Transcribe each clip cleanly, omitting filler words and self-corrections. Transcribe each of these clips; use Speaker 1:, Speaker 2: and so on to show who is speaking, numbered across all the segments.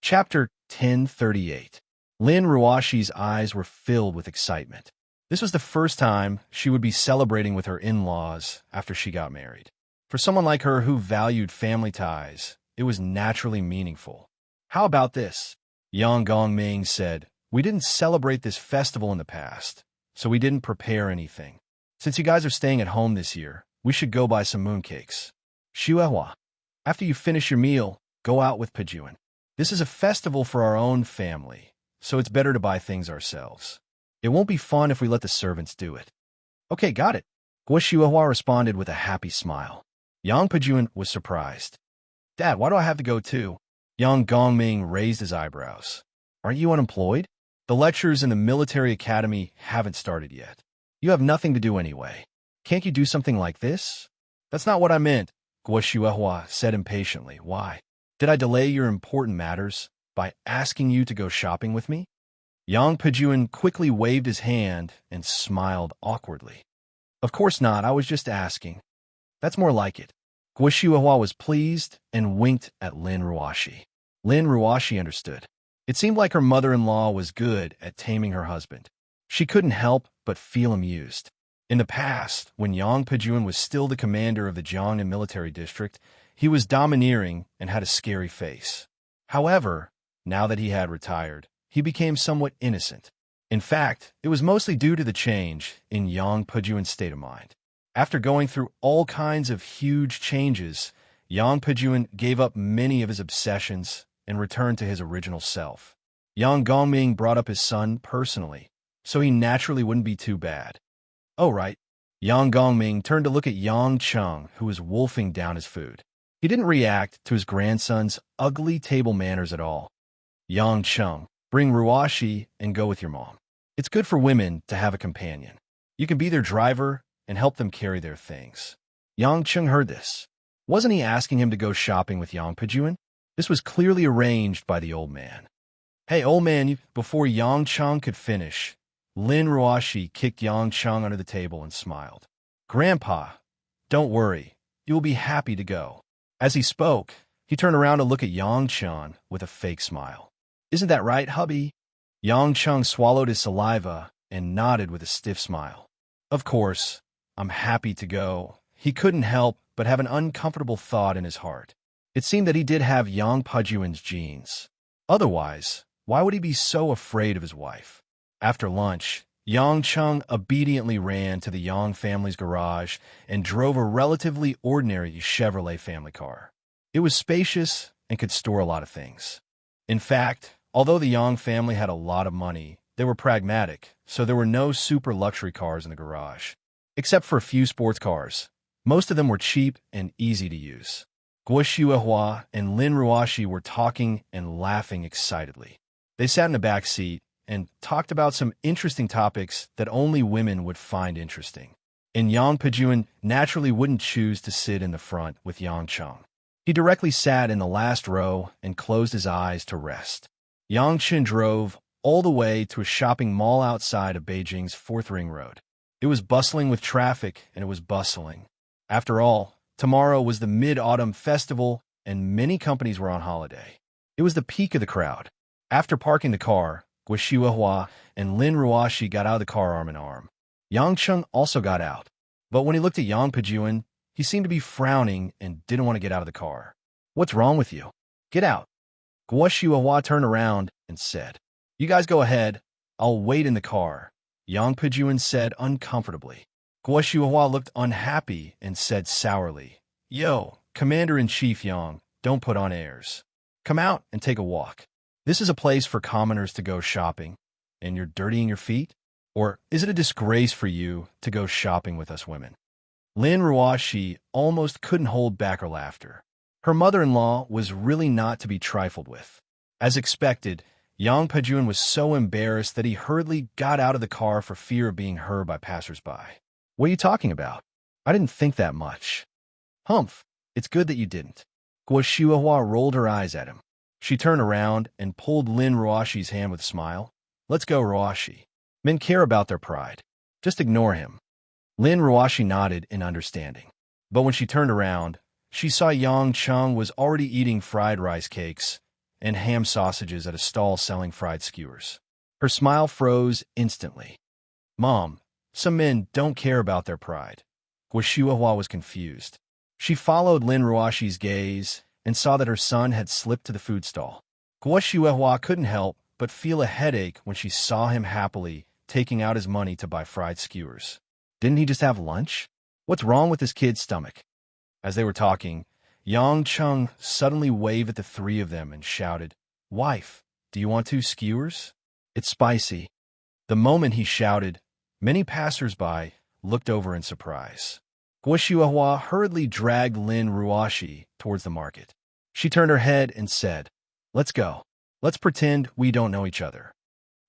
Speaker 1: Chapter 1038. Lin Ruashi's eyes were filled with excitement. This was the first time she would be celebrating with her in-laws after she got married. For someone like her who valued family ties, it was naturally meaningful. "How about this?" Yang Gongming said. "We didn't celebrate this festival in the past, so we didn't prepare anything. Since you guys are staying at home this year, we should go buy some mooncakes. Xuehua, after you finish your meal, go out with Pejuan. This is a festival for our own family, so it's better to buy things ourselves. It won't be fun if we let the servants do it." "Okay, got it," Guo Xuehua responded with a happy smile. Yang Pejuan was surprised. "Dad, why do I have to go too?" Yang Gongming raised his eyebrows. "Aren't you unemployed? The lectures in the military academy haven't started yet. You have nothing to do anyway. Can't you do something like this?" "That's not what I meant," Guo Xuehua said impatiently. "Why? Did I delay your important matters by asking you to go shopping with me?" Yang Pejuan quickly waved his hand and smiled awkwardly. "Of course not, I was just asking." "That's more like it." Guo Xuehua was pleased and winked at Lin Ruashi. Lin Ruashi understood. It seemed like her mother-in-law was good at taming her husband. She couldn't help but feel amused. In the past, when Yang Pejuan was still the commander of the Jiangnan military district, he was domineering and had a scary face. However, now that he had retired, he became somewhat innocent. In fact, it was mostly due to the change in Yang Pejuan's state of mind. After going through all kinds of huge changes, Yang Pejuan gave up many of his obsessions and returned to his original self. Yang Gongming brought up his son personally, so he naturally wouldn't be too bad. "Oh, right." Yang Gongming turned to look at Yang Cheng, who was wolfing down his food. He didn't react to his grandson's ugly table manners at all. "Yang Cheng, bring Ruashi and go with your mom. It's good for women to have a companion. You can be their driver and help them carry their things." Yang Cheng heard this. Wasn't he asking him to go shopping with Yang Pejuan? This was clearly arranged by the old man. "Hey, old man," before Yang Cheng could finish, Lin Ruashi kicked Yang Cheng under the table and smiled. "Grandpa, don't worry. You will be happy to go." As he spoke, he turned around to look at Yang Cheng with a fake smile. "Isn't that right, hubby?" Yang Cheng swallowed his saliva and nodded with a stiff smile. "Of course, I'm happy to go." He couldn't help but have an uncomfortable thought in his heart. It seemed that he did have Yang Pejuan's genes. Otherwise, why would he be so afraid of his wife? After lunch, Yang Cheng obediently ran to the Yang family's garage and drove a relatively ordinary Chevrolet family car. It was spacious and could store a lot of things. In fact, although the Yang family had a lot of money, they were pragmatic, so there were no super luxury cars in the garage. Except for a few sports cars. Most of them were cheap and easy to use. Guo Xuehua and Lin Ruashi were talking and laughing excitedly. They sat in the back seat and talked about some interesting topics that only women would find interesting. And Yang Pejuan naturally wouldn't choose to sit in the front with Yang Cheng. He directly sat in the last row and closed his eyes to rest. Yang Cheng drove all the way to a shopping mall outside of Beijing's 4th Ring Road. It was bustling with traffic, and it was bustling. After all, tomorrow was the Mid-Autumn Festival, and many companies were on holiday. It was the peak of the crowd. After parking the car, Guo Xuehua and Lin Ruashi got out of the car arm in arm. Yang Cheng also got out, but when he looked at Yang Pejuan, he seemed to be frowning and didn't want to get out of the car. "What's wrong with you? Get out." Guo Xuehua turned around and said, "You guys go ahead. I'll wait in the car," Yang Pejuan said uncomfortably. Guo Xuehua looked unhappy and said sourly, "Yo, Commander-in-Chief Yang, don't put on airs. Come out and take a walk. This is a place for commoners to go shopping, and you're dirtying your feet? Or is it a disgrace for you to go shopping with us women?" Lin Ruashi almost couldn't hold back her laughter. Her mother-in-law was really not to be trifled with. As expected, Yang Pejuan was so embarrassed that he hurriedly got out of the car for fear of being heard by passers-by. "What are you talking about? I didn't think that much." "Humph, it's good that you didn't." Guo Xuehua rolled her eyes at him. She turned around and pulled Lin Ruashi's hand with a smile. "Let's go, Ruashi. Men care about their pride. Just ignore him." Lin Ruashi nodded in understanding. But when she turned around, she saw Yang Cheng was already eating fried rice cakes, and ham sausages at a stall selling fried skewers. Her smile froze instantly. Mom, some men don't care about their pride. Guoshuahua was confused. She followed Lin Ruashi's gaze and saw that her son had slipped to the food stall. Guoshuahua couldn't help but feel a headache when she saw him happily taking out his money to buy fried skewers. Didn't he just have lunch? What's wrong with this kid's stomach? As they were talking, Yang Chung suddenly waved at the three of them and shouted, "Wife, do you want 2 skewers? It's spicy." The moment he shouted, many passers-by looked over in surprise. Guoshuahua hurriedly dragged Lin Ruashi towards the market. She turned her head and said, "Let's go. Let's pretend we don't know each other."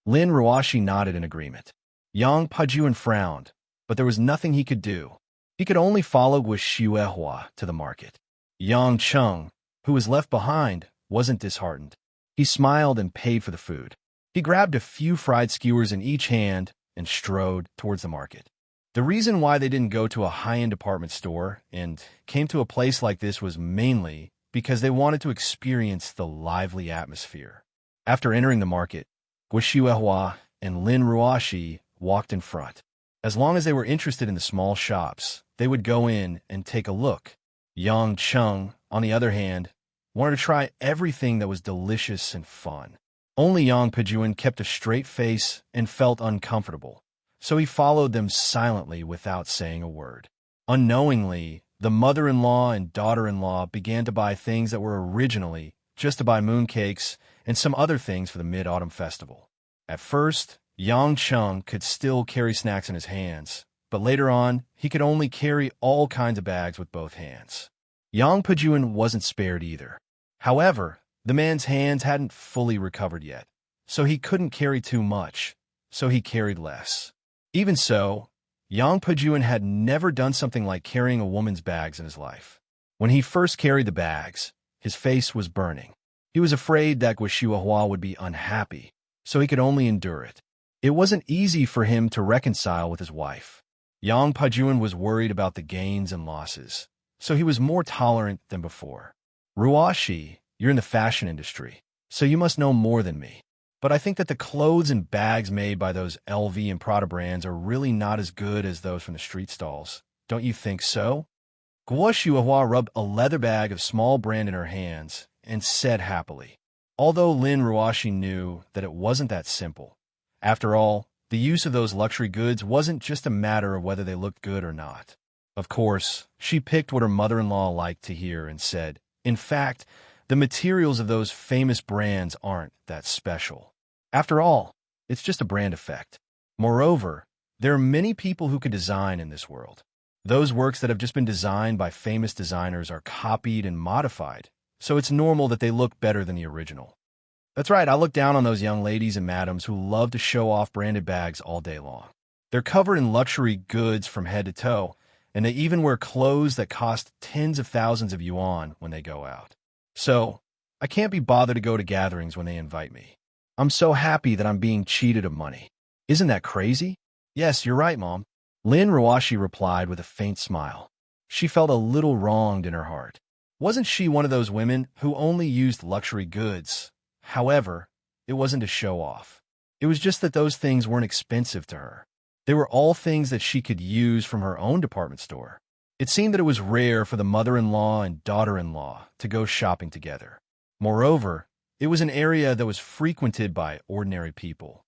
Speaker 1: Lin Ruashi nodded in agreement. Yang Pajuan frowned, but there was nothing he could do. He could only follow Guoshuahua to the market. Yang Chung, who was left behind, wasn't disheartened. He smiled and paid for the food. He grabbed a few fried skewers in each hand and strode towards the market. The reason why they didn't go to a high-end department store and came to a place like this was mainly because they wanted to experience the lively atmosphere. After entering the market, Guoshuahua and Lin Ruashi walked in front. As long as they were interested in the small shops, they would go in and take a look. Yang Chung, on the other hand, wanted to try everything that was delicious and fun. Only Yang Pajuan kept a straight face and felt uncomfortable, so he followed them silently without saying a word. Unknowingly, the mother-in-law and daughter-in-law began to buy things that were originally just to buy mooncakes and some other things for the Mid-Autumn Festival. At first, Yang Chung could still carry snacks in his hands, but later on, he could only carry all kinds of bags with both hands. Yang Pajuan wasn't spared either. However, the man's hands hadn't fully recovered yet, so he couldn't carry too much, so he carried less. Even so, Yang Pajuan had never done something like carrying a woman's bags in his life. When he first carried the bags, his face was burning. He was afraid that Guoshuahua would be unhappy, so he could only endure it. It wasn't easy for him to reconcile with his wife. Yang Pajuan was worried about the gains and losses, so he was more tolerant than before. "Ruashi, you're in the fashion industry, so you must know more than me. But I think that the clothes and bags made by those LV and Prada brands are really not as good as those from the street stalls. Don't you think so?" Guoshuahua rubbed a leather bag of small brand in her hands and said happily, although Lin Ruashi knew that it wasn't that simple. After all, the use of those luxury goods wasn't just a matter of whether they looked good or not. Of course, she picked what her mother-in-law liked to hear and said, "In fact, the materials of those famous brands aren't that special. After all, it's just a brand effect. Moreover, there are many people who could design in this world. Those works that have just been designed by famous designers are copied and modified, so it's normal that they look better than the original." That's right, I look down on those young ladies and madams who love to show off branded bags all day long. They're covered in luxury goods from head to toe, and they even wear clothes that cost tens of thousands of yuan when they go out. So, I can't be bothered to go to gatherings when they invite me. I'm so happy that I'm being cheated of money. Isn't that crazy? Yes, you're right, Mom. Lin Ruashi replied with a faint smile. She felt a little wronged in her heart. Wasn't she one of those women who only used luxury goods? However, it wasn't to show off. It was just that those things weren't expensive to her. They were all things that she could use from her own department store. It seemed that it was rare for the mother-in-law and daughter-in-law to go shopping together. Moreover, it was an area that was frequented by ordinary people.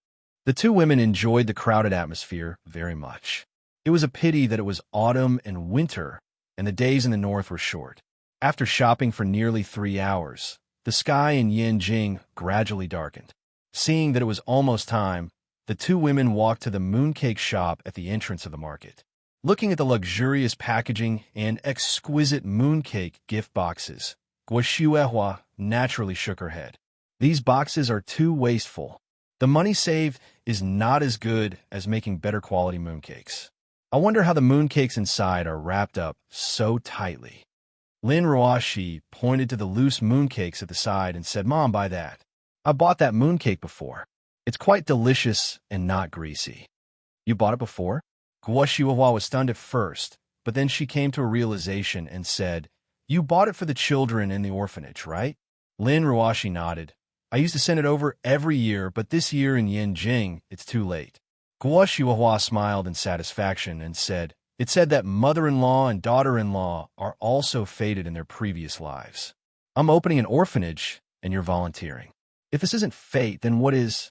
Speaker 1: The two women enjoyed the crowded atmosphere very much. It was a pity that it was autumn and winter, and the days in the north were short. After shopping for nearly 3 hours, the sky in Yanjing gradually darkened. Seeing that it was almost time, the two women walked to the mooncake shop at the entrance of the market. Looking at the luxurious packaging and exquisite mooncake gift boxes, Guoshuahua naturally shook her head. These boxes are too wasteful. The money saved is not as good as making better quality mooncakes. I wonder how the mooncakes inside are wrapped up so tightly. Lin Ruashi pointed to the loose mooncakes at the side and said, "Mom, buy that. I bought that mooncake before. It's quite delicious and not greasy." "You bought it before?" Guoshuahua was stunned at first, but then she came to a realization and said, "You bought it for the children in the orphanage, right?" Lin Ruashi nodded, I used to send it over every year, but this year in Yanjing, it's too late. Guo Shuahua smiled in satisfaction and said, "It said that mother-in-law and daughter-in-law are also fated in their previous lives. I'm opening an orphanage, and you're volunteering. If this isn't fate, then what is?"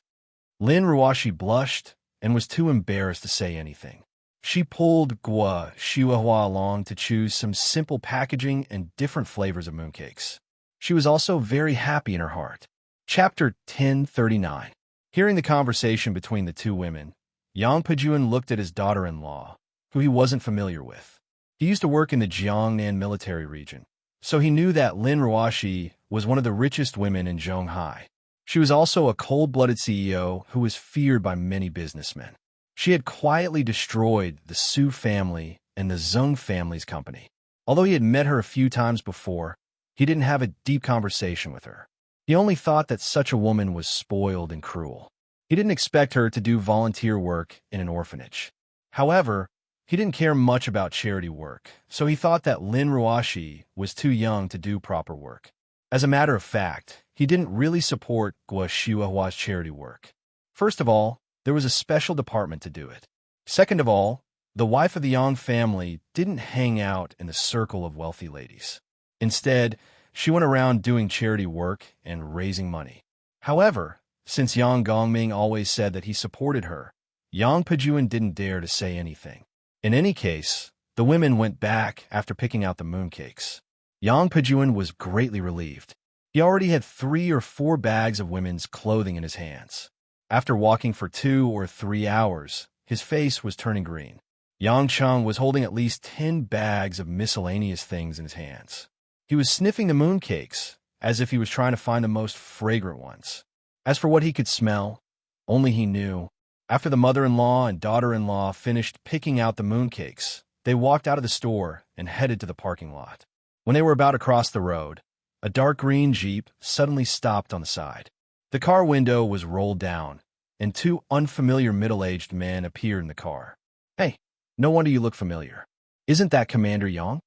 Speaker 1: Lin Ruashi blushed and was too embarrassed to say anything. She pulled Guo Shuahua along to choose some simple packaging and different flavors of mooncakes. She was also very happy in her heart. Chapter 1039. Hearing the conversation between the two women, Yang Pejuan looked at his daughter-in-law, who he wasn't familiar with. He used to work in the Jiangnan military region, so he knew that Lin Ruashi was one of the richest women in Zhonghai. She was also a cold-blooded CEO who was feared by many businessmen. She had quietly destroyed the Su family and the Zheng family's company. Although he had met her a few times before, he didn't have a deep conversation with her. He only thought that such a woman was spoiled and cruel. He didn't expect her to do volunteer work in an orphanage. However, he didn't care much about charity work, so he thought that Lin Ruashi was too young to do proper work. As a matter of fact, he didn't really support Guo Shuahua's charity work. First of all, there was a special department to do it. Second of all, the wife of the Yang family didn't hang out in the circle of wealthy ladies. Instead, she went around doing charity work and raising money. However, since Yang Gongming always said that he supported her, Yang Pejuan didn't dare to say anything. In any case, the women went back after picking out the mooncakes. Yang Pejuan was greatly relieved. He already had 3 or 4 bags of women's clothing in his hands. After walking for 2 or 3 hours, his face was turning green. Yang Cheng was holding at least 10 bags of miscellaneous things in his hands. He was sniffing the mooncakes, as if he was trying to find the most fragrant ones. As for what he could smell, only he knew. After the mother-in-law and daughter-in-law finished picking out the mooncakes, they walked out of the store and headed to the parking lot. When they were about to cross the road, a dark green Jeep suddenly stopped on the side. The car window was rolled down, and 2 unfamiliar middle-aged men appeared in the car. "Hey, no wonder you look familiar. Isn't that Commander Yang?"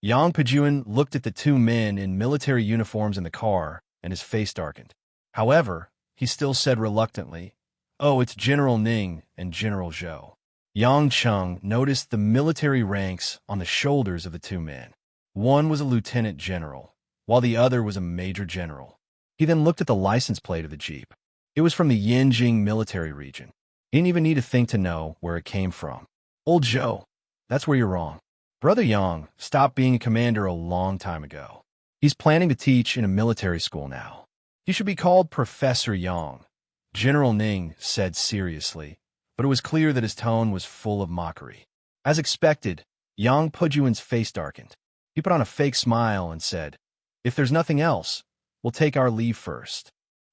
Speaker 1: Yang Pejuan looked at the 2 men in military uniforms in the car, and his face darkened. However, he still said reluctantly, "Oh, it's General Ning and General Zhou." Yang Cheng noticed the military ranks on the shoulders of the 2 men. One was a lieutenant general, while the other was a major general. He then looked at the license plate of the Jeep. It was from the Yanjing military region. He didn't even need to think to know where it came from. "Old Zhou, that's where you're wrong. Brother Yang stopped being a commander a long time ago. He's planning to teach in a military school now. He should be called Professor Yang," General Ning said seriously, but it was clear that his tone was full of mockery. As expected, Yang Pejuan's face darkened. He put on a fake smile and said, "If there's nothing else, we'll take our leave first.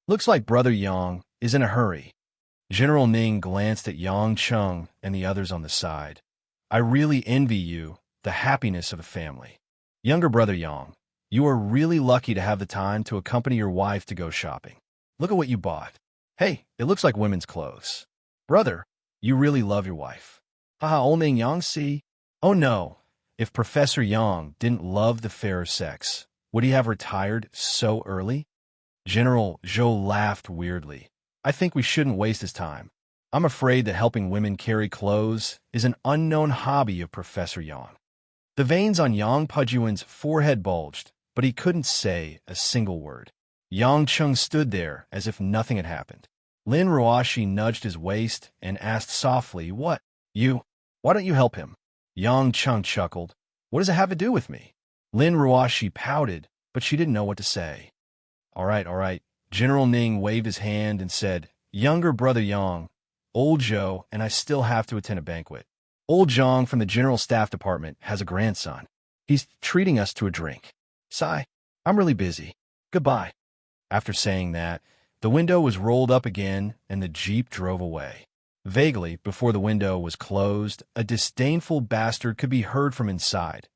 Speaker 1: Looks like Brother Yang is in a hurry." General Ning glanced at Yang Cheng and the others on the side. "I really envy you the happiness of the family. Younger Brother Yang, you are really lucky to have the time to accompany your wife to go shopping. Look at what you bought. Hey, it looks like women's clothes. Brother, you really love your wife. Haha, old Ning Yang see? Oh no, if Professor Yang didn't love the fairer sex, would he have retired so early?" General Zhou laughed weirdly. "I think we shouldn't waste his time. I'm afraid that helping women carry clothes is an unknown hobby of Professor Yang." The veins on Yang Pejuan's forehead bulged, but he couldn't say a single word. Yang Cheng stood there as if nothing had happened. Lin Ruashi nudged his waist and asked softly, "What? You? Why don't you help him?" Yang Cheng chuckled. "What does it have to do with me?" Lin Ruashi pouted, but she didn't know what to say. All right. General Ning waved his hand and said, "Younger Brother Yang, Old Zhou, and I still have to attend a banquet. Old Zhang from the General Staff Department has a grandson. He's treating us to a drink. Sigh, I'm really busy. Goodbye." After saying that, the window was rolled up again and the Jeep drove away. Vaguely, before the window was closed, a disdainful bastard could be heard from inside.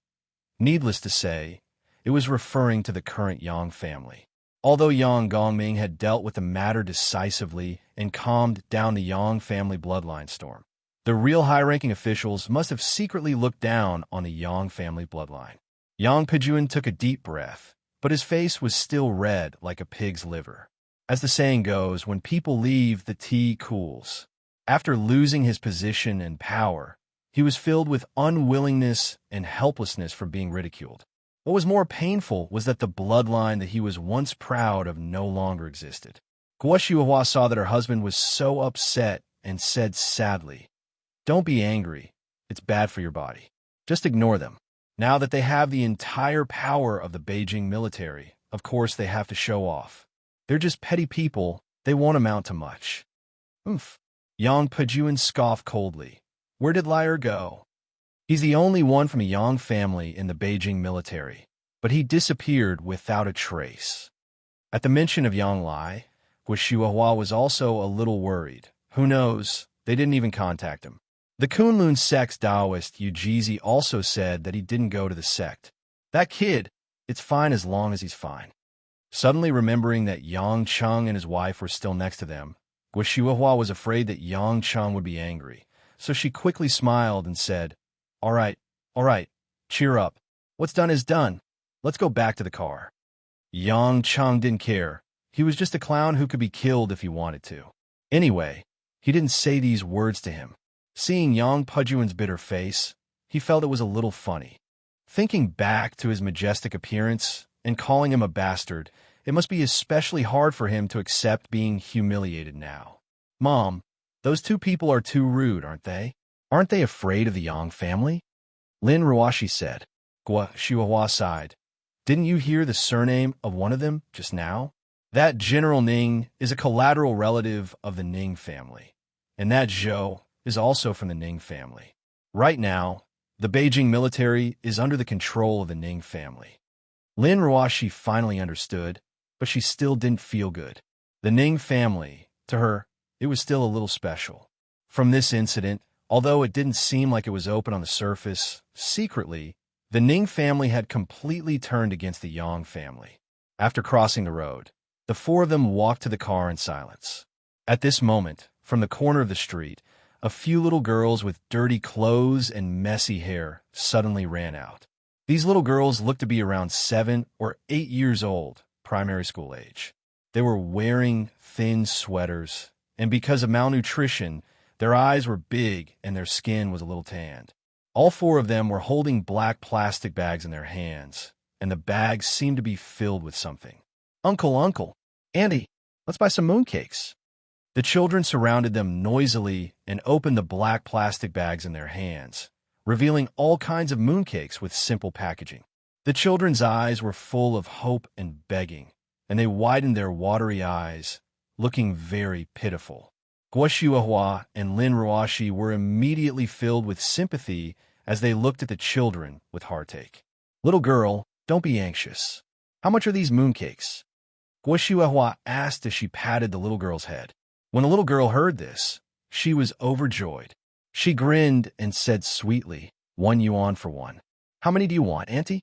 Speaker 1: Needless to say, it was referring to the current Yang family. Although Yang Gongming had dealt with the matter decisively and calmed down the Yang family bloodline storm, the real high-ranking officials must have secretly looked down on the Yang family bloodline. Yang Pejuan took a deep breath, but his face was still red like a pig's liver. As the saying goes, when people leave, the tea cools. After losing his position and power, he was filled with unwillingness and helplessness from being ridiculed. What was more painful was that the bloodline that he was once proud of no longer existed. Guo Shuhua saw that her husband was so upset and said sadly, "Don't be angry. It's bad for your body. Just ignore them. Now that they have the entire power of the Beijing military, of course they have to show off. They're just petty people. They won't amount to much." Oomph. Yang Pejuan scoffed coldly. Where did Liar go? He's the only one from a Yang family in the Beijing military, but he disappeared without a trace. At the mention of Yang Lai, Guo Shuhua was also a little worried. Who knows? They didn't even contact him. The Kunlun sect's Taoist Yujizi also said that he didn't go to the sect. That kid, it's fine as long as he's fine. Suddenly remembering that Yang Cheng and his wife were still next to them, Guo Shuhua was afraid that Yang Cheng would be angry, so she quickly smiled and said, all right, cheer up. What's done is done. Let's go back to the car." Yang Cheng didn't care. He was just a clown who could be killed if he wanted to. Anyway, he didn't say these words to him. Seeing Yang Pejuan's bitter face, he felt it was a little funny. Thinking back to his majestic appearance and calling him a bastard, it must be especially hard for him to accept being humiliated now. "Mom, those two people are too rude, aren't they? Aren't they afraid of the Yang family?" Lin Ruoshi said. Guo Shuhua sighed. "Didn't you hear the surname of one of them just now? That General Ning is a collateral relative of the Ning family, and that Zhou is also from the Ning family. Right now, the Beijing military is under the control of the Ning family." Lin Ruoshi finally understood, but she still didn't feel good. The Ning family, to her, it was still a little special. From this incident, although it didn't seem like it was open on the surface, secretly, the Ning family had completely turned against the Yang family. After crossing the road, the four of them walked to the car in silence. At this moment, from the corner of the street, a few little girls with dirty clothes and messy hair suddenly ran out. These little girls looked to be around 7 or 8 years old, primary school age. They were wearing thin sweaters, and because of malnutrition, their eyes were big and their skin was a little tanned. All four of them were holding black plastic bags in their hands, and the bags seemed to be filled with something. Uncle, Andy, let's buy some mooncakes." The children surrounded them noisily and opened the black plastic bags in their hands, revealing all kinds of mooncakes with simple packaging. The children's eyes were full of hope and begging, and they widened their watery eyes, looking very pitiful. Guo Shuhua and Lin Ruoshi were immediately filled with sympathy as they looked at the children with heartache. "Little girl, don't be anxious. How much are these mooncakes?" Guo Shuhua asked as she patted the little girl's head. When the little girl heard this, she was overjoyed. She grinned and said sweetly, 1 yuan for one. "How many do you want, Auntie?"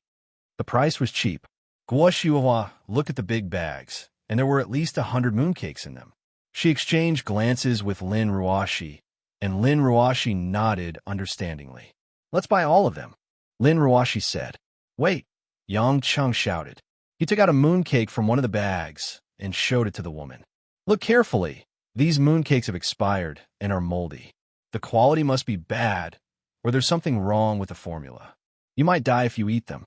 Speaker 1: The price was cheap. Guo Shuhua looked at the big bags, and there were at least 100 mooncakes in them. She exchanged glances with Lin Ruoshi, and Lin Ruoshi nodded understandingly. "Let's buy all of them," Lin Ruoshi said. "Wait," Yang Cheng shouted. He took out a mooncake from one of the bags and showed it to the woman. "Look carefully. These mooncakes have expired and are moldy. The quality must be bad, or there's something wrong with the formula. You might die if you eat them."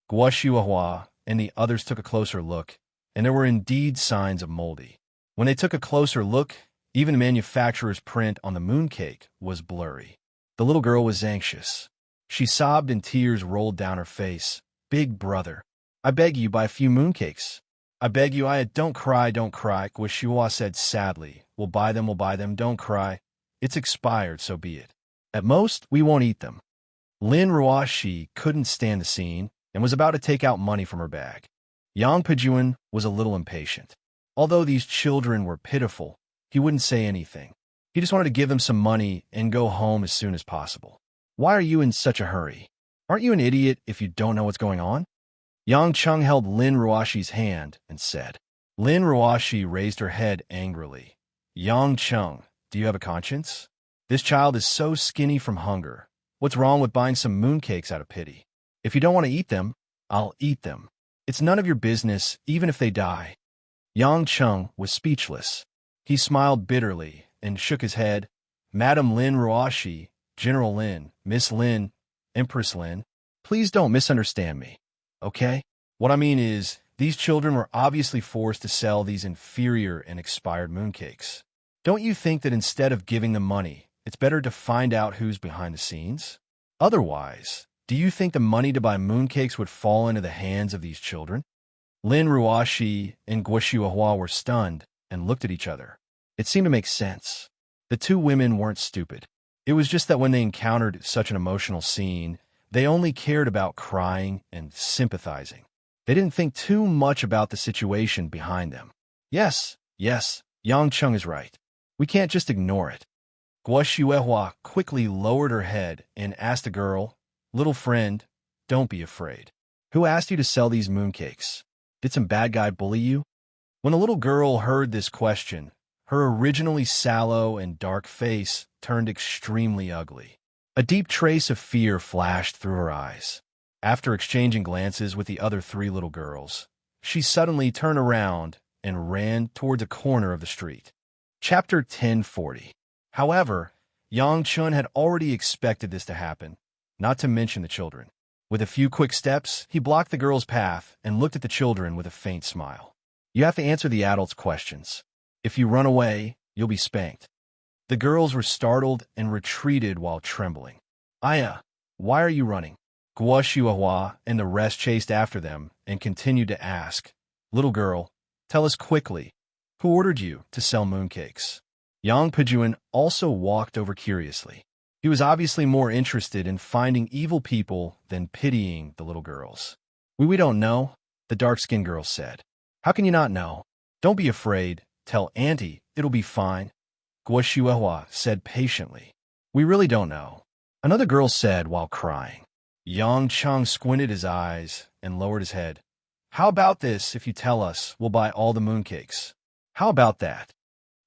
Speaker 1: Guo Shuhua and the others took a closer look, and there were indeed signs of moldy. When they took a closer look, even the manufacturer's print on the mooncake was blurry. The little girl was anxious. She sobbed and tears rolled down her face. "Big brother, I beg you, buy a few mooncakes. I beg you, don't cry, Guo Shuhua said sadly. We'll buy them, don't cry. It's expired, so be it. At most, we won't eat them." Lin Ruoshi couldn't stand the scene and was about to take out money from her bag. Yang Pejuan was a little impatient. Although these children were pitiful, he wouldn't say anything. He just wanted to give them some money and go home as soon as possible. "Why are you in such a hurry? Aren't you an idiot if you don't know what's going on?" Yang Cheng held Lin Ruoshi's hand and said. Lin Ruoshi raised her head angrily. "Yang Cheng, do you have a conscience? This child is so skinny from hunger. What's wrong with buying some mooncakes out of pity? If you don't want to eat them, I'll eat them. It's none of your business, even if they die." Yang Chung was speechless. He smiled bitterly and shook his head. Madam Lin Ruoshi, General Lin, Miss Lin, Empress Lin, please don't misunderstand me, okay? What I mean is, these children were obviously forced to sell these inferior and expired mooncakes. Don't you think that instead of giving them money, it's better to find out who's behind the scenes? Otherwise, do you think the money to buy mooncakes would fall into the hands of these children? Lin Ruoshi and Guo Shuahua were stunned and looked at each other. It seemed to make sense. The two women weren't stupid. It was just that when they encountered such an emotional scene, they only cared about crying and sympathizing. They didn't think too much about the situation behind them. Yes, Yang Chung is right. We can't just ignore it. Guo Shuehua quickly lowered her head and asked the girl, "Little friend, don't be afraid. Who asked you to sell these mooncakes? Did some bad guy bully you?" When the little girl heard this question, her originally sallow and dark face turned extremely ugly. A deep trace of fear flashed through her eyes. After exchanging glances with the other three little girls, she suddenly turned around and ran toward the corner of the street. Chapter 1040. However, Yang Chun had already expected this to happen, not to mention the children. With a few quick steps, he blocked the girl's path and looked at the children with a faint smile. You have to answer the adults' questions. If you run away, you'll be spanked. The girls were startled and retreated while trembling. Aya, why are you running? Guo Shuahua and the rest chased after them and continued to ask, Little girl, tell us quickly, who ordered you to sell mooncakes? Yang Pejuan also walked over curiously. He was obviously more interested in finding evil people than pitying the little girls. We don't know, the dark-skinned girl said. How can you not know? Don't be afraid. Tell Auntie, it'll be fine. Guo Shuehua said patiently. We really don't know. Another girl said while crying. Yang Chung squinted his eyes and lowered his head. How about this if you tell us we'll buy all the mooncakes? How about that?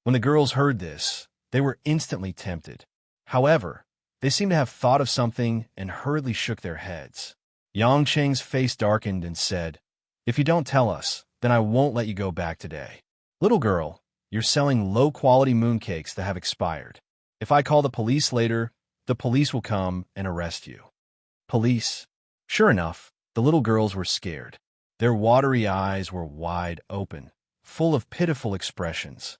Speaker 1: When the girls heard this, they were instantly tempted. However, they seemed to have thought of something and hurriedly shook their heads. Yang Cheng's face darkened and said, If you don't tell us, then I won't let you go back today. Little girl, you're selling low-quality mooncakes that have expired. If I call the police later, the police will come and arrest you. Police? Sure enough, the little girls were scared. Their watery eyes were wide open, full of pitiful expressions.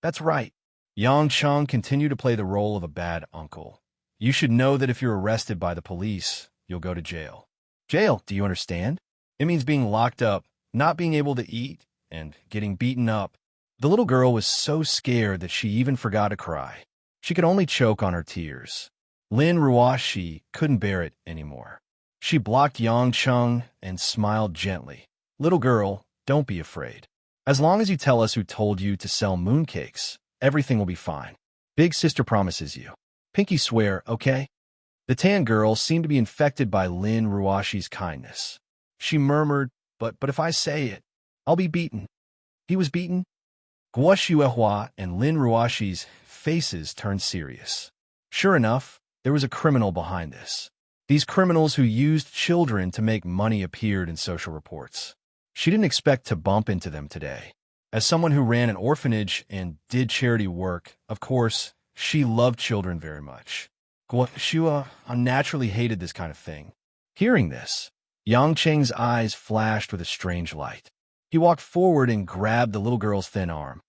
Speaker 1: That's right. Yang Chung continued to play the role of a bad uncle. You should know that if you're arrested by the police, you'll go to jail. Jail, do you understand? It means being locked up, not being able to eat, and getting beaten up. The little girl was so scared that she even forgot to cry. She could only choke on her tears. Lin Ruoshi couldn't bear it anymore. She blocked Yang Chung and smiled gently. Little girl, don't be afraid. As long as you tell us who told you to sell mooncakes, everything will be fine. Big sister promises you. Pinky swear, okay? The tan girl seemed to be infected by Lin Ruoshi's kindness. She murmured, but if I say it, I'll be beaten. He was beaten? Guo Shuehua and Lin Ruoshi's faces turned serious. Sure enough, there was a criminal behind this. These criminals who used children to make money appeared in social reports. She didn't expect to bump into them today. As someone who ran an orphanage and did charity work, of course, she loved children very much. Guo Shua unnaturally hated this kind of thing. Hearing this, Yang Cheng's eyes flashed with a strange light. He walked forward and grabbed the little girl's thin arm.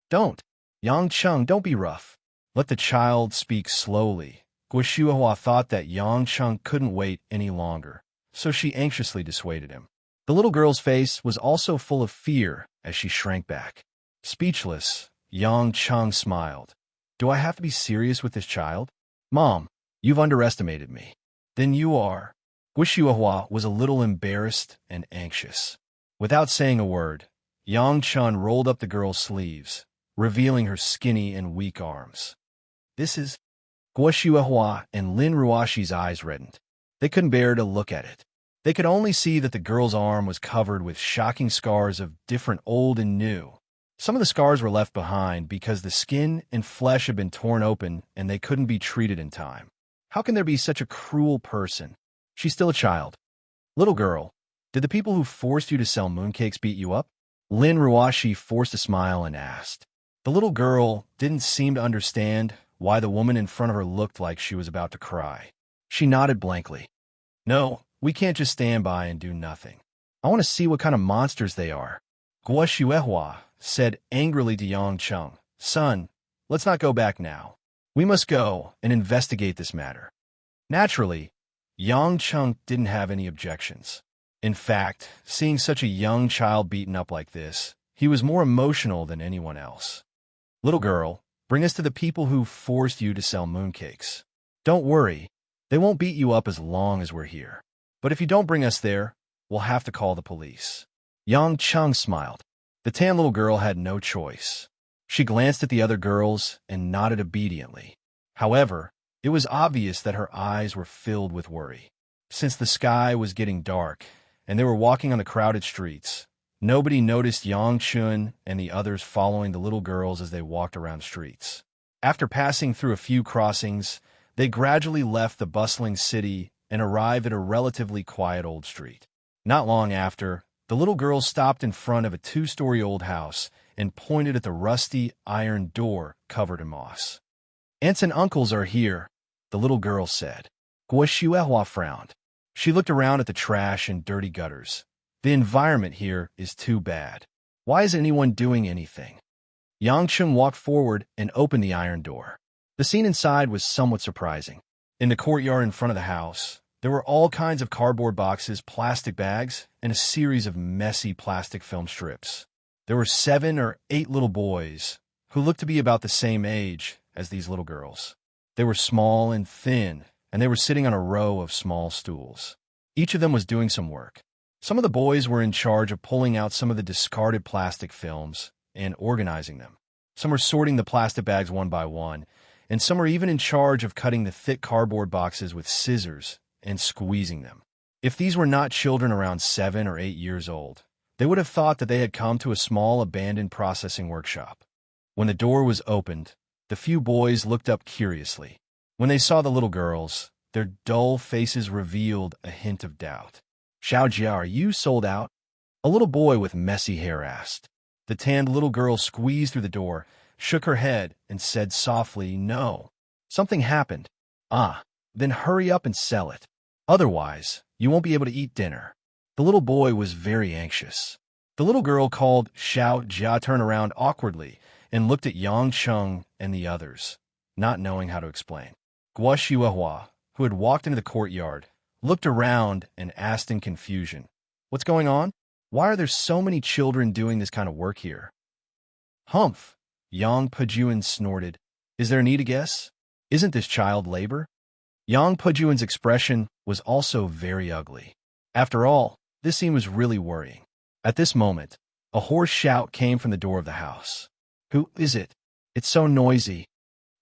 Speaker 1: Don't. Yang Chung, don't be rough. Let the child speak slowly. Guo Shuahua thought that Yang Chung couldn't wait any longer, so she anxiously dissuaded him. The little girl's face was also full of fear as she shrank back. Speechless, Yang Chung smiled. Do I have to be serious with this child? Mom, you've underestimated me. Then you are. Guo Shuahua was a little embarrassed and anxious. Without saying a word, Yang Chun rolled up the girl's sleeves, revealing her skinny and weak arms. This is... Guo Shuehua and Lin Ruoshi's eyes reddened. They couldn't bear to look at it. They could only see that the girl's arm was covered with shocking scars of different old and new. Some of the scars were left behind because the skin and flesh had been torn open and they couldn't be treated in time. How can there be such a cruel person? She's still a child. Little girl, did the people who forced you to sell mooncakes beat you up? Lin Ruashi forced a smile and asked. The little girl didn't seem to understand why the woman in front of her looked like she was about to cry. She nodded blankly. No, we can't just stand by and do nothing. I want to see what kind of monsters they are. Guo Xuehua said angrily to Yang Cheng, Son, let's not go back now. We must go and investigate this matter. Naturally, Yang Cheng didn't have any objections. In fact, seeing such a young child beaten up like this, he was more emotional than anyone else. Little girl, bring us to the people who forced you to sell mooncakes. Don't worry, they won't beat you up as long as we're here. But if you don't bring us there, we'll have to call the police. Yang Cheng smiled. The tan little girl had no choice. She glanced at the other girls and nodded obediently. However, it was obvious that her eyes were filled with worry. Since the sky was getting dark and they were walking on the crowded streets, nobody noticed Yang Chun and the others following the little girls as they walked around streets. After passing through a few crossings, they gradually left the bustling city and arrived at a relatively quiet old street. Not long after, the little girl stopped in front of a two-story old house and pointed at the rusty iron door covered in moss. Aunts and uncles are here, the little girl said. Guo Xuehua frowned. She looked around at the trash and dirty gutters. The environment here is too bad. Why isn't anyone doing anything? Yang Cheng walked forward and opened the iron door. The scene inside was somewhat surprising. In the courtyard in front of the house, there were all kinds of cardboard boxes, plastic bags, and a series of messy plastic film strips. There were 7 or 8 little boys who looked to be about the same age as these little girls. They were small and thin, and they were sitting on a row of small stools. Each of them was doing some work. Some of the boys were in charge of pulling out some of the discarded plastic films and organizing them. Some were sorting the plastic bags one by one, and some were even in charge of cutting the thick cardboard boxes with scissors and squeezing them. If these were not children around 7 or 8 years old, they would have thought that they had come to a small abandoned processing workshop. When the door was opened, the few boys looked up curiously. When they saw the little girls, their dull faces revealed a hint of doubt. Xiao Jia, are you sold out? A little boy with messy hair asked. The tanned little girl squeezed through the door, shook her head, and said softly, No. Something happened. Ah, then hurry up and sell it. Otherwise, you won't be able to eat dinner. The little boy was very anxious. The little girl called Xiao Jia turned around awkwardly and looked at Yang Cheng and the others, not knowing how to explain. Guo Xuehua, who had walked into the courtyard, looked around and asked in confusion, What's going on? Why are there so many children doing this kind of work here? Humph, Yang Pejuan snorted. Is there a need to guess? Isn't this child labor? Yang Pejuan's expression was also very ugly. After all, this scene was really worrying. At this moment, a hoarse shout came from the door of the house. Who is it? It's so noisy.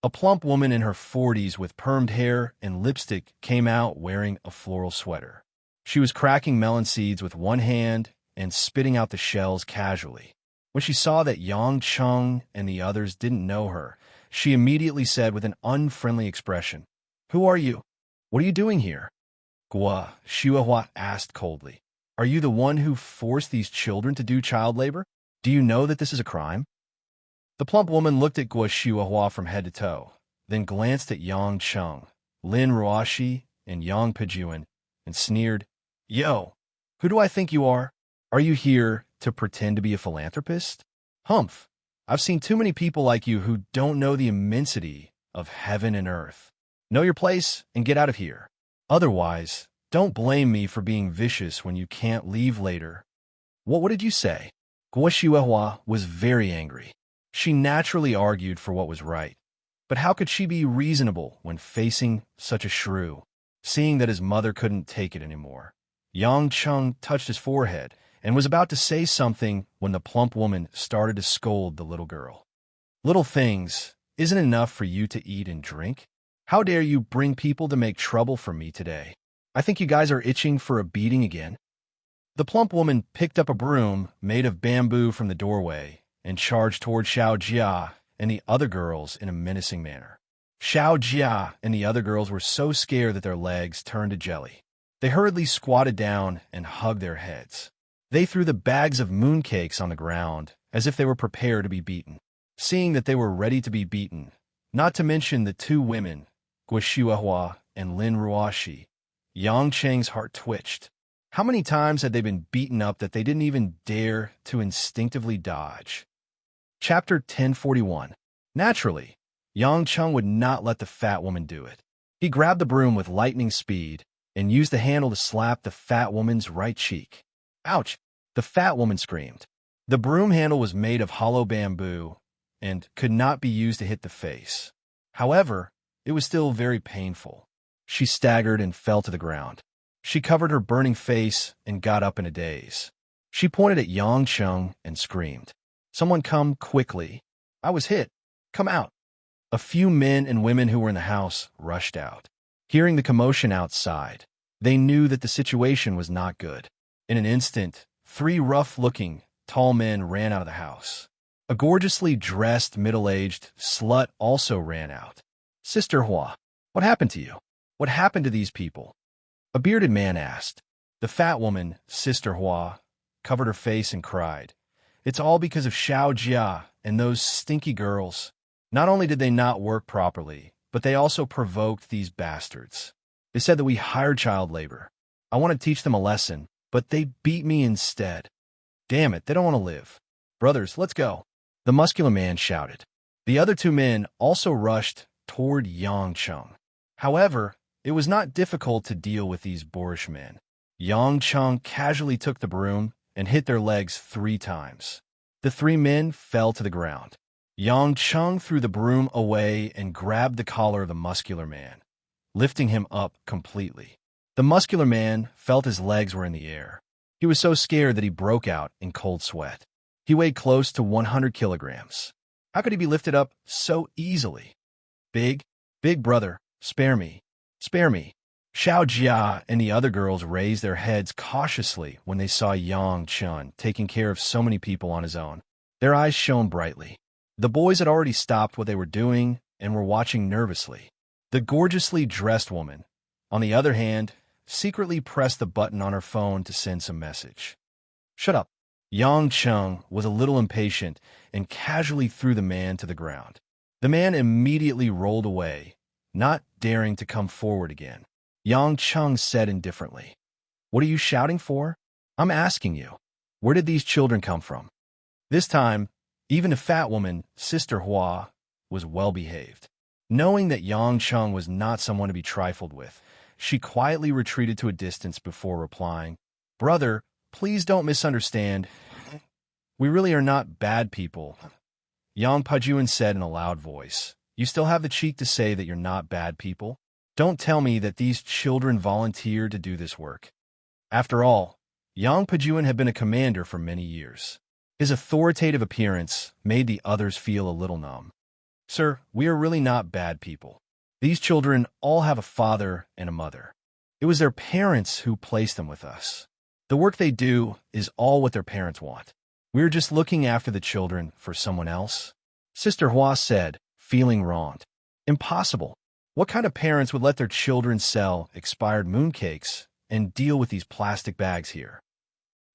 Speaker 1: A plump woman in her 40s with permed hair and lipstick came out wearing a floral sweater. She was cracking melon seeds with one hand and spitting out the shells casually. When she saw that Yang Cheng and the others didn't know her, she immediately said with an unfriendly expression, Who are you? What are you doing here? Guo Xuehua asked coldly. Are you the one who forced these children to do child labor? Do you know that this is a crime? The plump woman looked at Guo Xuehua from head to toe, then glanced at Yang Cheng, Lin Ruashi, and Yang Pejuan, and sneered, Yo, who do I think you are? Are you here to pretend to be a philanthropist? Humph, I've seen too many people like you who don't know the immensity of heaven and earth. Know your place and get out of here. Otherwise, don't blame me for being vicious when you can't leave later. What did you say? Guo Xuehua was very angry. She naturally argued for what was right. But how could she be reasonable when facing such a shrew, seeing that his mother couldn't take it anymore? Yang Cheng touched his forehead and was about to say something when the plump woman started to scold the little girl. Little things, isn't it enough for you to eat and drink? How dare you bring people to make trouble for me today? I think you guys are itching for a beating again. The plump woman picked up a broom made of bamboo from the doorway and charged toward Xiao Jia and the other girls in a menacing manner. Xiao Jia and the other girls were so scared that their legs turned to jelly. They hurriedly squatted down and hugged their heads. They threw the bags of mooncakes on the ground, as if they were prepared to be beaten. Seeing that they were ready to be beaten, not to mention the two women, Guo and Lin Ruoshi, Yang Cheng's heart twitched. How many times had they been beaten up that they didn't even dare to instinctively dodge? Chapter 1041. Naturally, Yang Cheng would not let the fat woman do it. He grabbed the broom with lightning speed and used the handle to slap the fat woman's right cheek. Ouch! The fat woman screamed. The broom handle was made of hollow bamboo and could not be used to hit the face. However, it was still very painful. She staggered and fell to the ground. She covered her burning face and got up in a daze. She pointed at Yang Cheng and screamed, "Someone come quickly. I was hit. Come out." A few men and women who were in the house rushed out. Hearing the commotion outside, they knew that the situation was not good. In an instant, 3 rough-looking, tall men ran out of the house. A gorgeously dressed, middle-aged slut also ran out. "Sister Hua, what happened to you? What happened to these people?" A bearded man asked. The fat woman, Sister Hua, covered her face and cried, "It's all because of Xiao Jia and those stinky girls. Not only did they not work properly, but they also provoked these bastards. They said that we hired child labor. I want to teach them a lesson, but they beat me instead. Damn it, they don't want to live. Brothers, let's go." The muscular man shouted. The other 2 men also rushed toward Yang Cheng. However, it was not difficult to deal with these boorish men. Yang Cheng casually took the broom and hit their legs 3 times. The 3 men fell to the ground. Yang Cheng threw the broom away and grabbed the collar of the muscular man, lifting him up completely. The muscular man felt his legs were in the air. He was so scared that he broke out in cold sweat. He weighed close to 100 kilograms. How could he be lifted up so easily? Big brother, spare me. Spare me." Xiao Jia and the other girls raised their heads cautiously when they saw Yang Cheng taking care of so many people on his own. Their eyes shone brightly. The boys had already stopped what they were doing and were watching nervously. The gorgeously dressed woman, on the other hand, secretly pressed the button on her phone to send some message. "Shut up." Yang Cheng was a little impatient and casually threw the man to the ground. The man immediately rolled away, not daring to come forward again. Yang Cheng said indifferently, "What are you shouting for? I'm asking you, where did these children come from?" This time, even the fat woman, Sister Hua, was well behaved. Knowing that Yang Cheng was not someone to be trifled with, she quietly retreated to a distance before replying, "Brother, please don't misunderstand. We really are not bad people." Yang Pajuan said in a loud voice, "You still have the cheek to say that you're not bad people? Don't tell me that these children volunteered to do this work." After all, Yang Pajuan had been a commander for many years. His authoritative appearance made the others feel a little numb. "Sir, we are really not bad people. These children all have a father and a mother. It was their parents who placed them with us. The work they do is all what their parents want. We're just looking after the children for someone else." Sister Hua said, feeling wronged. "Impossible. What kind of parents would let their children sell expired mooncakes and deal with these plastic bags here?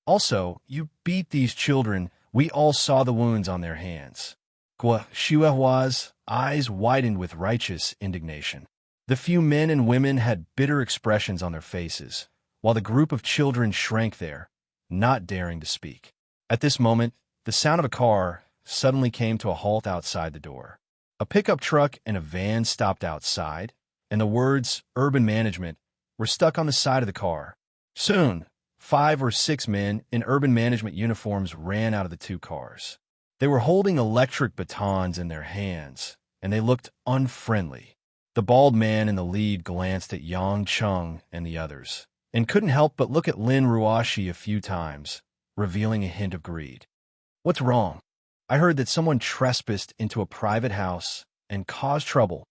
Speaker 1: Also, you beat these children. We all saw the wounds on their hands." Guo Hua's eyes widened with righteous indignation. The few men and women had bitter expressions on their faces, while the group of children shrank there, not daring to speak. At this moment, the sound of a car suddenly came to a halt outside the door. A pickup truck and a van stopped outside, and the words "Urban Management" were stuck on the side of the car. Soon, 5 or 6 men in urban management uniforms ran out of the 2 cars. They were holding electric batons in their hands, and they looked unfriendly. The bald man in the lead glanced at Yang Cheng and the others, and couldn't help but look at Lin Ruoshi a few times, revealing a hint of greed. "What's wrong? I heard that someone trespassed into a private house and caused trouble."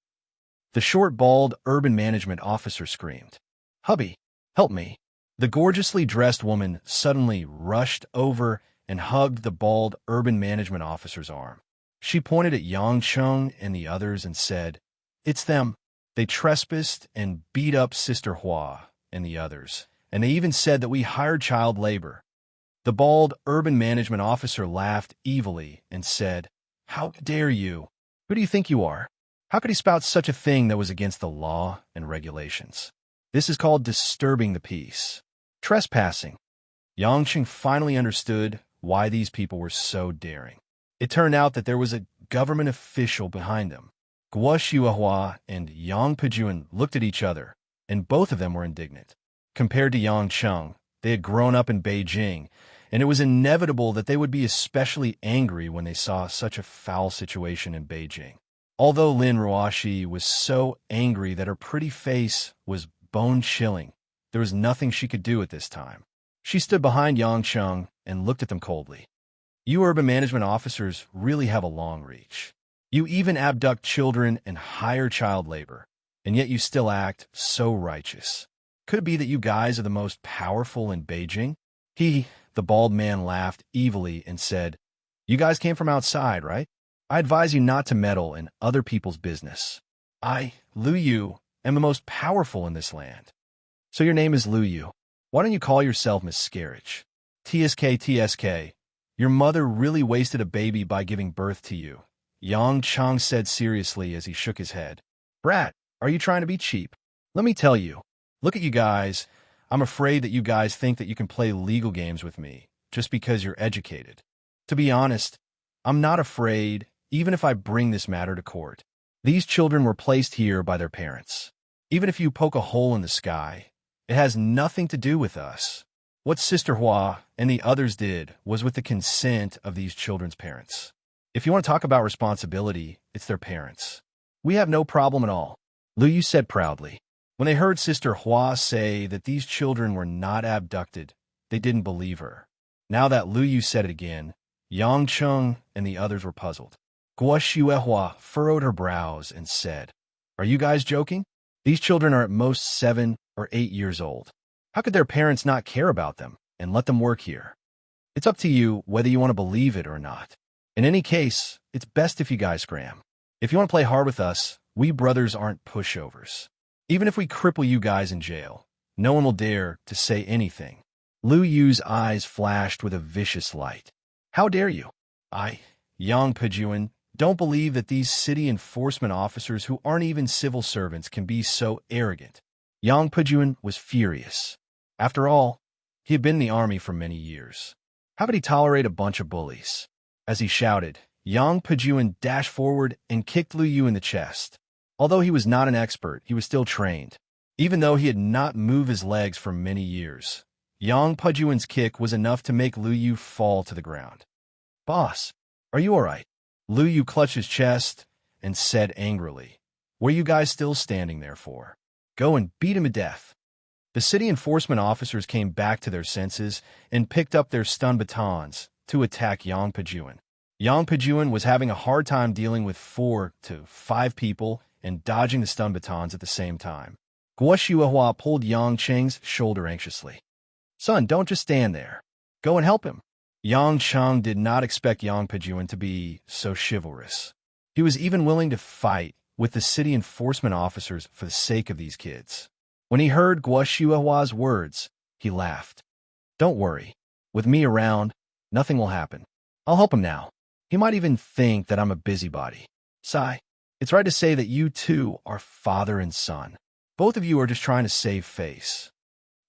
Speaker 1: The short, bald urban management officer screamed, "Hubby, help me." The gorgeously dressed woman suddenly rushed over and hugged the bald urban management officer's arm. She pointed at Yang Cheng and the others and said, "It's them. They trespassed and beat up Sister Hua and the others, and they even said that we hired child labor." The bald urban management officer laughed evilly and said, "How dare you? Who do you think you are? How could he spout such a thing that was against the law and regulations? This is called disturbing the peace. Trespassing." Yangcheng finally understood why these people were so daring. It turned out that there was a government official behind them. Guo Xiuehua and Yang Pejuan looked at each other, and both of them were indignant. Compared to Yangcheng, they had grown up in Beijing, and it was inevitable that they would be especially angry when they saw such a foul situation in Beijing. Although Lin Ruoxi was so angry that her pretty face was bone-chilling, there was nothing she could do at this time. She stood behind Yangcheng and looked at them coldly. "You urban management officers really have a long reach. You even abduct children and hire child labor, and yet you still act so righteous. Could it be that you guys are the most powerful in Beijing?" The bald man laughed evilly and said, "You guys came from outside, right? I advise you not to meddle in other people's business. I, Lu Yu, am the most powerful in this land." "So your name is Lu Yu. Why don't you call yourself Miscarriage?" TSK. Your mother really wasted a baby by giving birth to you," Yang Chang said seriously as he shook his head. "Brat, are you trying to be cheap? Let me tell you, look at you guys. I'm afraid that you guys think that you can play legal games with me just because you're educated. To be honest, I'm not afraid, even if I bring this matter to court. These children were placed here by their parents. Even if you poke a hole in the sky, it has nothing to do with us. What Sister Hua and the others did was with the consent of these children's parents. If you want to talk about responsibility, it's their parents. We have no problem at all," Lu Yu said proudly. When they heard Sister Hua say that these children were not abducted, they didn't believe her. Now that Lu Yu said it again, Yang Cheng and the others were puzzled. Guo Xiuehua furrowed her brows and said, "Are you guys joking? These children are at most 7 or 8 years old. How could their parents not care about them and let them work here? It's up to you whether you want to believe it or not. In any case, it's best if you guys scram. If you want to play hard with us, we brothers aren't pushovers. Even if we cripple you guys in jail, no one will dare to say anything." Lu Yu's eyes flashed with a vicious light. "How dare you? I, Yang Pejuan, don't believe that these city enforcement officers who aren't even civil servants can be so arrogant." Yang Pejuan was furious. After all, he had been in the army for many years. How could he tolerate a bunch of bullies? As he shouted, Yang Pejuan dashed forward and kicked Lu Yu in the chest. Although he was not an expert, he was still trained. Even though he had not moved his legs for many years, Yang Pejuan's kick was enough to make Lu Yu fall to the ground. "Boss, are you all right?" Lu Yu clutched his chest and said angrily, "What are you guys still standing there for? Go and beat him to death." The city enforcement officers came back to their senses and picked up their stun batons to attack Yang Pejuan. Yang Pejuan was having a hard time dealing with 4 to 5 people and dodging the stun batons at the same time. Guo Xiuehua pulled Yang Cheng's shoulder anxiously. "Son, don't just stand there. Go and help him." Yang Cheng did not expect Yang Pejuan to be so chivalrous. He was even willing to fight with the city enforcement officers for the sake of these kids. When he heard Guo Xiuehua's words, he laughed. "Don't worry. With me around, nothing will happen. I'll help him now. He might even think that I'm a busybody. Sai, it's right to say that you two are father and son. Both of you are just trying to save face."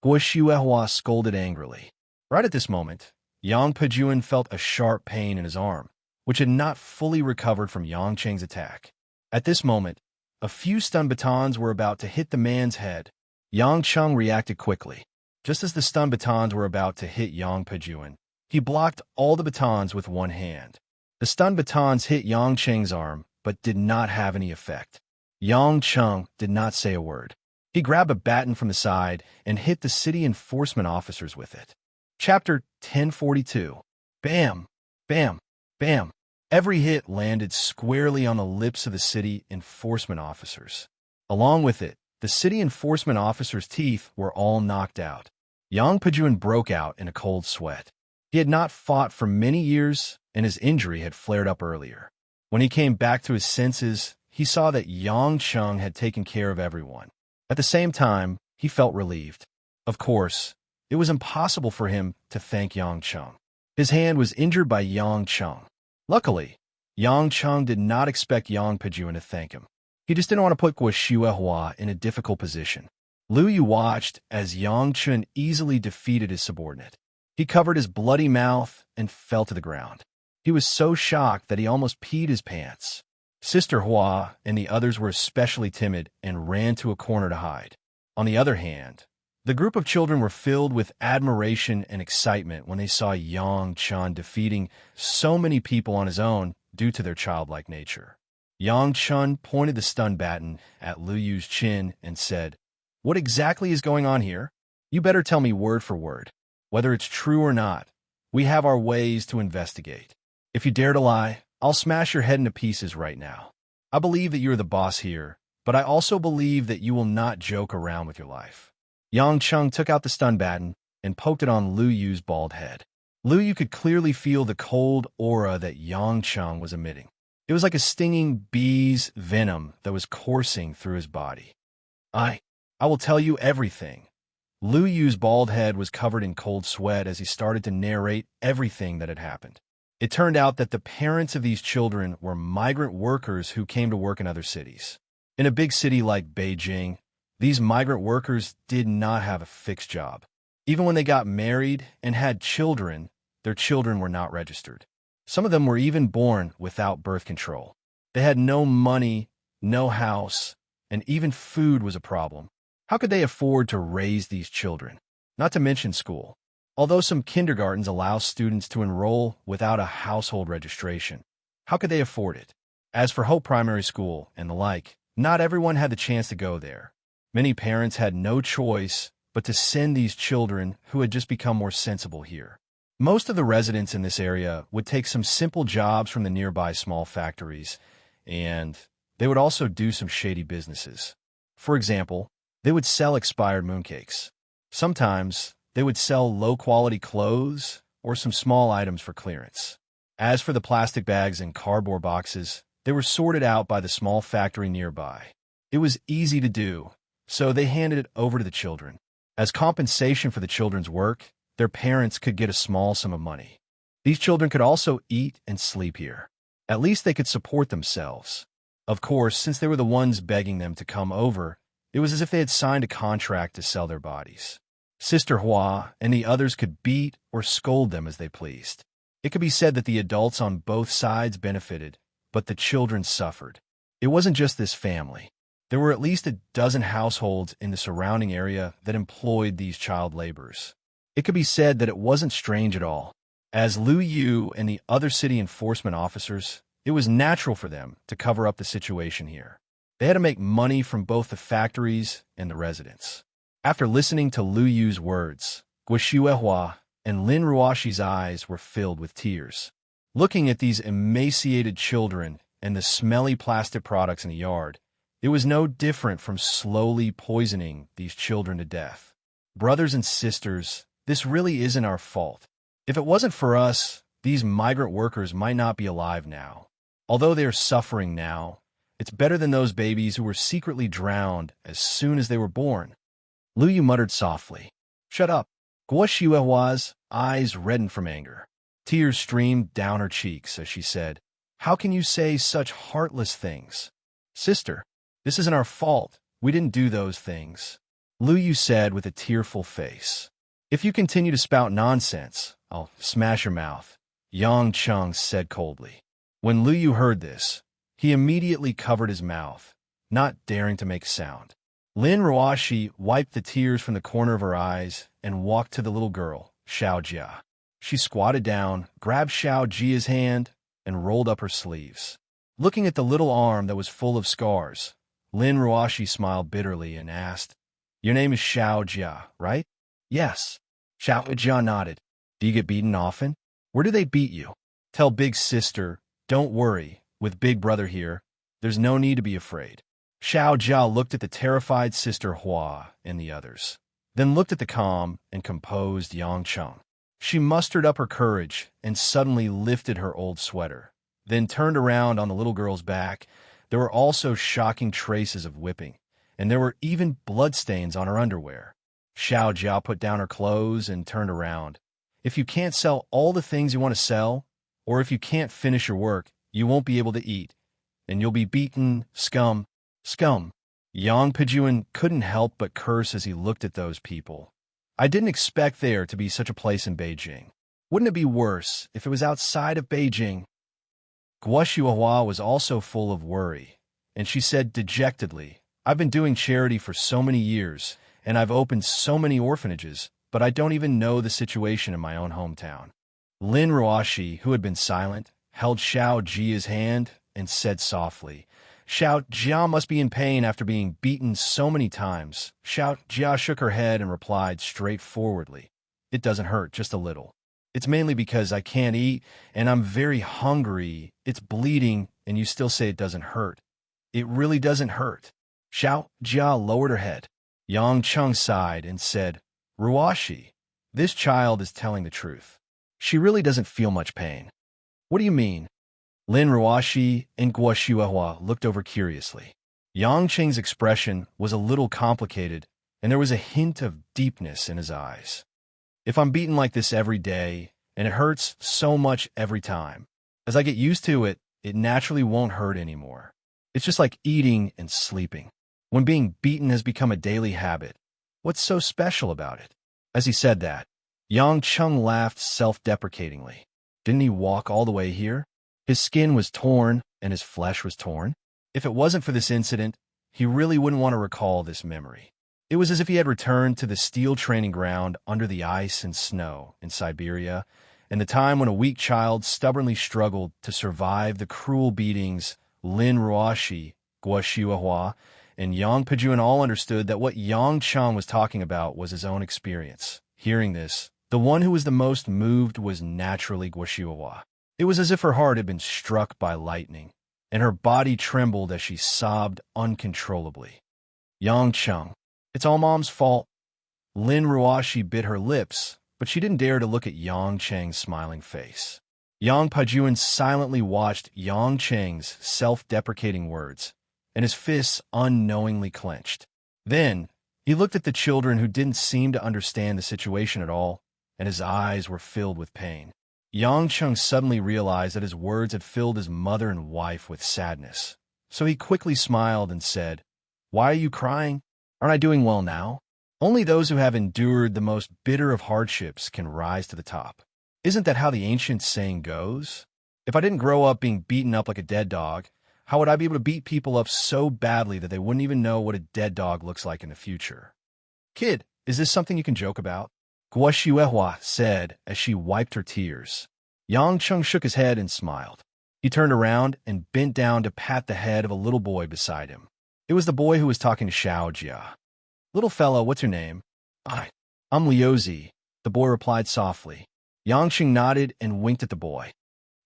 Speaker 1: Guo Xiuehua scolded angrily. Right at this moment, Yang Pejuan felt a sharp pain in his arm, which had not fully recovered from Yang Cheng's attack. At this moment, a few stun batons were about to hit the man's head. Yang Cheng reacted quickly. Just as the stun batons were about to hit Yang Pejuan, he blocked all the batons with one hand. The stun batons hit Yang Cheng's arm, but did not have any effect. Yang Cheng did not say a word. He grabbed a baton from the side and hit the city enforcement officers with it. Chapter 1042. Bam! Bam! Bam! Every hit landed squarely on the lips of the city enforcement officers. Along with it, the city enforcement officers' teeth were all knocked out. Yang Pejuan broke out in a cold sweat. He had not fought for many years, and his injury had flared up earlier. When he came back to his senses, he saw that Yang Cheng had taken care of everyone. At the same time, he felt relieved. Of course, It was impossible for him to thank Yang Cheng. His hand was injured by Yang Cheng. Luckily, Yang Cheng did not expect Yang Pejuan to thank him. He just didn't want to put Guo Shuehua in a difficult position. Lu Yu watched as Yang Chun easily defeated his subordinate. He covered his bloody mouth and fell to the ground. He was so shocked that he almost peed his pants. Sister Hua and the others were especially timid and ran to a corner to hide. On the other hand, the group of children were filled with admiration and excitement when they saw Yang Chun defeating so many people on his own due to their childlike nature. Yang Chun pointed the stun baton at Lu Yu's chin and said, "What exactly is going on here? You better tell me word for word. Whether it's true or not, we have our ways to investigate. If you dare to lie, I'll smash your head into pieces right now. I believe that you're the boss here, but I also believe that you will not joke around with your life." Yang Cheng took out the stun baton and poked it on Lu Yu's bald head. Lu Yu could clearly feel the cold aura that Yang Cheng was emitting. It was like a stinging bee's venom that was coursing through his body. I will tell you everything. Lu Yu's bald head was covered in cold sweat as he started to narrate everything that had happened. It turned out that the parents of these children were migrant workers who came to work in other cities. In a big city like Beijing, these migrant workers did not have a fixed job. Even when they got married and had children, their children were not registered. Some of them were even born without birth control. They had no money, no house, and even food was a problem. How could they afford to raise these children? Not to mention school. Although some kindergartens allow students to enroll without a household registration, how could they afford it? As for Hope Primary School and the like, not everyone had the chance to go there. Many parents had no choice but to send these children who had just become more sensible here. Most of the residents in this area would take some simple jobs from the nearby small factories, and they would also do some shady businesses. For example, they would sell expired mooncakes. Sometimes, they would sell low-quality clothes or some small items for clearance. As for the plastic bags and cardboard boxes, they were sorted out by the small factory nearby. It was easy to do, so they handed it over to the children. As compensation for the children's work, their parents could get a small sum of money. These children could also eat and sleep here. At least they could support themselves. Of course, since they were the ones begging them to come over, it was as if they had signed a contract to sell their bodies. Sister Hua and the others could beat or scold them as they pleased. It could be said that the adults on both sides benefited, but the children suffered. It wasn't just this family. There were at least a dozen households in the surrounding area that employed these child laborers. It could be said that it wasn't strange at all. As Lu Yu and the other city enforcement officers, it was natural for them to cover up the situation here. They had to make money from both the factories and the residents. After listening to Lu Yu's words, Guo Shuehua and Lin Ruoshi's eyes were filled with tears. Looking at these emaciated children and the smelly plastic products in the yard, it was no different from slowly poisoning these children to death. Brothers and sisters, this really isn't our fault. If it wasn't for us, these migrant workers might not be alive now. Although they are suffering now, it's better than those babies who were secretly drowned as soon as they were born. Lu Yu muttered softly, "Shut up." Guo Shuehua's eyes reddened from anger. Tears streamed down her cheeks as she said, "How can you say such heartless things? Sister, this isn't our fault. We didn't do those things." Lu Yu said with a tearful face. "If you continue to spout nonsense, I'll smash your mouth," Yang Cheng said coldly. When Lu Yu heard this, he immediately covered his mouth, not daring to make a sound. Lin Ruoshi wiped the tears from the corner of her eyes and walked to the little girl, Xiao Jia. She squatted down, grabbed Xiao Jia's hand, and rolled up her sleeves. Looking at the little arm that was full of scars, Lin Ruoshi smiled bitterly and asked, "Your name is Xiao Jia, right?" "Yes." Xiao Jia nodded. "Do you get beaten often? Where do they beat you?" "Tell big sister, don't worry, with big brother here, there's no need to be afraid." Xiao Jia looked at the terrified sister Hua and the others, then looked at the calm and composed Yang Cheng. She mustered up her courage and suddenly lifted her old sweater, then turned around on the little girl's back. There were also shocking traces of whipping, and there were even bloodstains on her underwear. Xiao Jia put down her clothes and turned around. If you can't sell all the things you want to sell, or if you can't finish your work, you won't be able to eat, and you'll be beaten, scum, scum. Yang Pijuan couldn't help but curse as he looked at those people. I didn't expect there to be such a place in Beijing. Wouldn't it be worse if it was outside of Beijing? Guo was also full of worry, and she said dejectedly, I've been doing charity for so many years, and I've opened so many orphanages, but I don't even know the situation in my own hometown. Lin Ruoshi, who had been silent, held Xiao Jia's hand and said softly, Xiao Jia must be in pain after being beaten so many times. Xiao Jia shook her head and replied straightforwardly, It doesn't hurt, just a little. It's mainly because I can't eat, and I'm very hungry. It's bleeding, and you still say it doesn't hurt. It really doesn't hurt. Xiao Jia lowered her head. Yang Cheng sighed and said, Ruoshi, this child is telling the truth. She really doesn't feel much pain. What do you mean? Lin Ruoshi and Guo Shuihua looked over curiously. Yang Cheng's expression was a little complicated, and there was a hint of deepness in his eyes. If I'm beaten like this every day, and it hurts so much every time, as I get used to it, it naturally won't hurt anymore. It's just like eating and sleeping. When being beaten has become a daily habit, what's so special about it? As he said that, Yang Cheng laughed self-deprecatingly. Didn't he walk all the way here? His skin was torn, and his flesh was torn. If it wasn't for this incident, he really wouldn't want to recall this memory. It was as if he had returned to the steel training ground under the ice and snow in Siberia, and the time when a weak child stubbornly struggled to survive the cruel beatings. Lin Ruoshi, Guo Shuihua, and Yang Pijuan all understood that what Yang Cheng was talking about was his own experience. Hearing this, the one who was the most moved was naturally Guo Shuihua. It was as if her heart had been struck by lightning, and her body trembled as she sobbed uncontrollably. Yang Cheng, it's all Mom's fault. Lin Ruoshi bit her lips, but she didn't dare to look at Yang Cheng's smiling face. Yang Pijuan silently watched Yang Cheng's self-deprecating words, and his fists unknowingly clenched. Then, he looked at the children who didn't seem to understand the situation at all, and his eyes were filled with pain. Yang Cheng suddenly realized that his words had filled his mother and wife with sadness. So he quickly smiled and said, Why are you crying? Aren't I doing well now? Only those who have endured the most bitter of hardships can rise to the top. Isn't that how the ancient saying goes? If I didn't grow up being beaten up like a dead dog, how would I be able to beat people up so badly that they wouldn't even know what a dead dog looks like in the future? Kid, is this something you can joke about? Guo Shuihua said as she wiped her tears. Yang Cheng shook his head and smiled. He turned around and bent down to pat the head of a little boy beside him. It was the boy who was talking to Xiao Jia. Little fellow, what's your name? I'm Liuzi, the boy replied softly. Yang Cheng nodded and winked at the boy.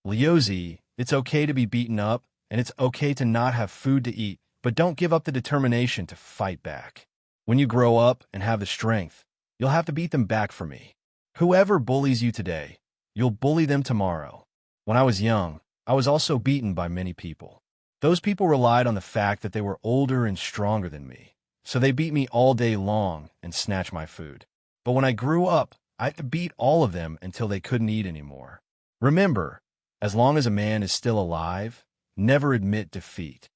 Speaker 1: Liuzi, it's okay to be beaten up, and it's okay to not have food to eat, but don't give up the determination to fight back. When you grow up and have the strength, you'll have to beat them back for me. Whoever bullies you today, you'll bully them tomorrow. When I was young, I was also beaten by many people. Those people relied on the fact that they were older and stronger than me, so they beat me all day long and snatched my food. But when I grew up, I had to beat all of them until they couldn't eat anymore. Remember, as long as a man is still alive, never admit defeat.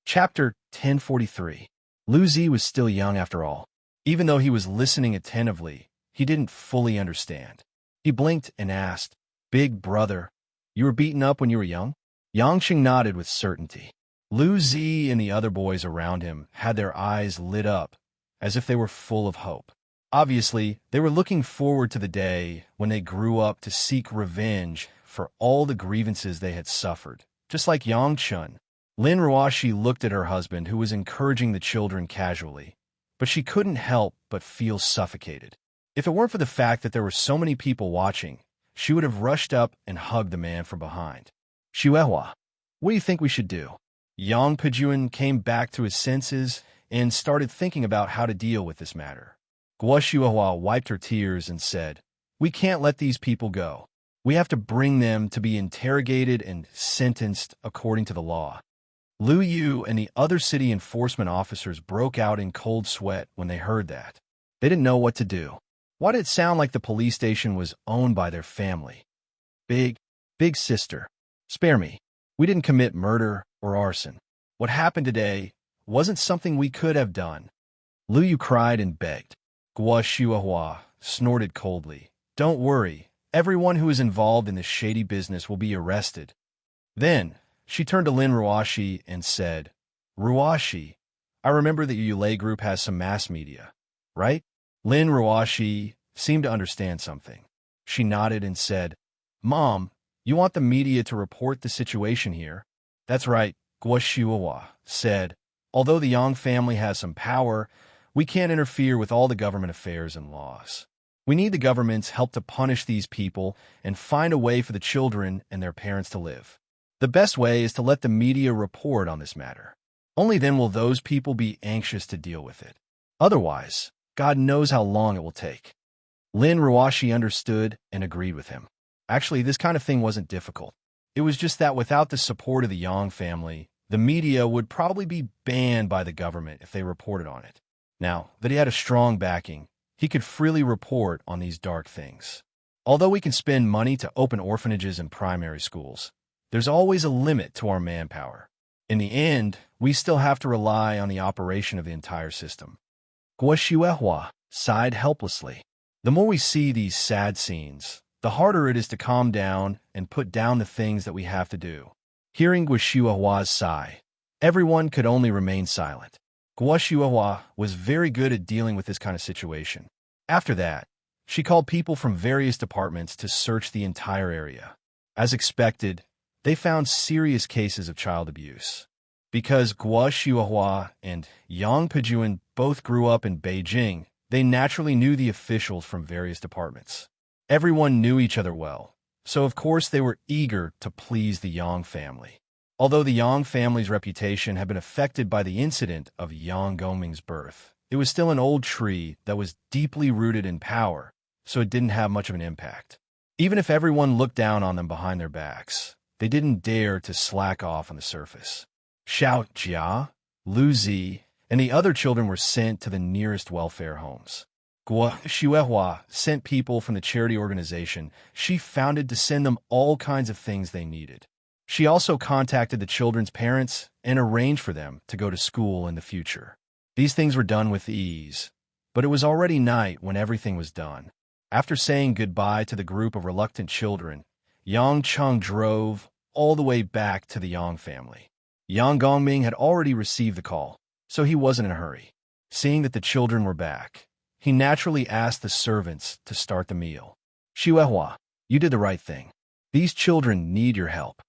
Speaker 1: Chapter 1043. Lu Zi was still young after all. Even though he was listening attentively, he didn't fully understand. He blinked and asked, Big brother, you were beaten up when you were young? Yang Cheng nodded with certainty. Lu Zi and the other boys around him had their eyes lit up, as if they were full of hope. Obviously, they were looking forward to the day when they grew up to seek revenge for all the grievances they had suffered, just like Yang Cheng. Lin Ruoshi looked at her husband, who was encouraging the children casually, but she couldn't help but feel suffocated. If it weren't for the fact that there were so many people watching, she would have rushed up and hugged the man from behind. Shuihua, what do you think we should do? Yang Pijuan came back to his senses and started thinking about how to deal with this matter. Guo Shuihua wiped her tears and said, We can't let these people go. We have to bring them to be interrogated and sentenced according to the law. Lu Yu and the other city enforcement officers broke out in cold sweat when they heard that. They didn't know what to do. Why did it sound like the police station was owned by their family? Big, big sister, spare me. We didn't commit murder or arson. What happened today wasn't something we could have done. Lu Yu cried and begged. Gua Shuahua snorted coldly. Don't worry. Everyone who is involved in this shady business will be arrested. Then, she turned to Lin Ruashi and said, Ruashi, I remember that your Yulei group has some mass media, right? Lin Ruashi seemed to understand something. She nodded and said, Mom, you want the media to report the situation here? That's right, Gua Shuahua said. Although the Yang family has some power, we can't interfere with all the government affairs and laws. We need the government's help to punish these people and find a way for the children and their parents to live. The best way is to let the media report on this matter. Only then will those people be anxious to deal with it. Otherwise, God knows how long it will take. Lin Ruashi understood and agreed with him. Actually, this kind of thing wasn't difficult. It was just that without the support of the Yang family, the media would probably be banned by the government if they reported on it. Now that he had a strong backing, he could freely report on these dark things. Although we can spend money to open orphanages and primary schools, there's always a limit to our manpower. In the end, we still have to rely on the operation of the entire system. Gua Shuehua sighed helplessly. The more we see these sad scenes, the harder it is to calm down and put down the things that we have to do. Hearing Gua Shuehua's sigh, everyone could only remain silent. Gua Shuehua was very good at dealing with this kind of situation. After that, she called people from various departments to search the entire area. As expected, they found serious cases of child abuse. Because Gua Shuehua and Yang Pejuan both grew up in Beijing, they naturally knew the officials from various departments. Everyone knew each other well, so of course they were eager to please the Yang family. Although the Yang family's reputation had been affected by the incident of Yang Gongming's birth, it was still an old tree that was deeply rooted in power, so it didn't have much of an impact. Even if everyone looked down on them behind their backs, they didn't dare to slack off on the surface. Xiao Jia, Lu Zi, and the other children were sent to the nearest welfare homes. Gua Shuehua sent people from the charity organization she founded to send them all kinds of things they needed. She also contacted the children's parents and arranged for them to go to school in the future. These things were done with ease, but it was already night when everything was done. After saying goodbye to the group of reluctant children, Yang Cheng drove all the way back to the Yang family. Yang Gongming had already received the call, so he wasn't in a hurry. Seeing that the children were back, he naturally asked the servants to start the meal. Shuehua, you did the right thing. These children need your help.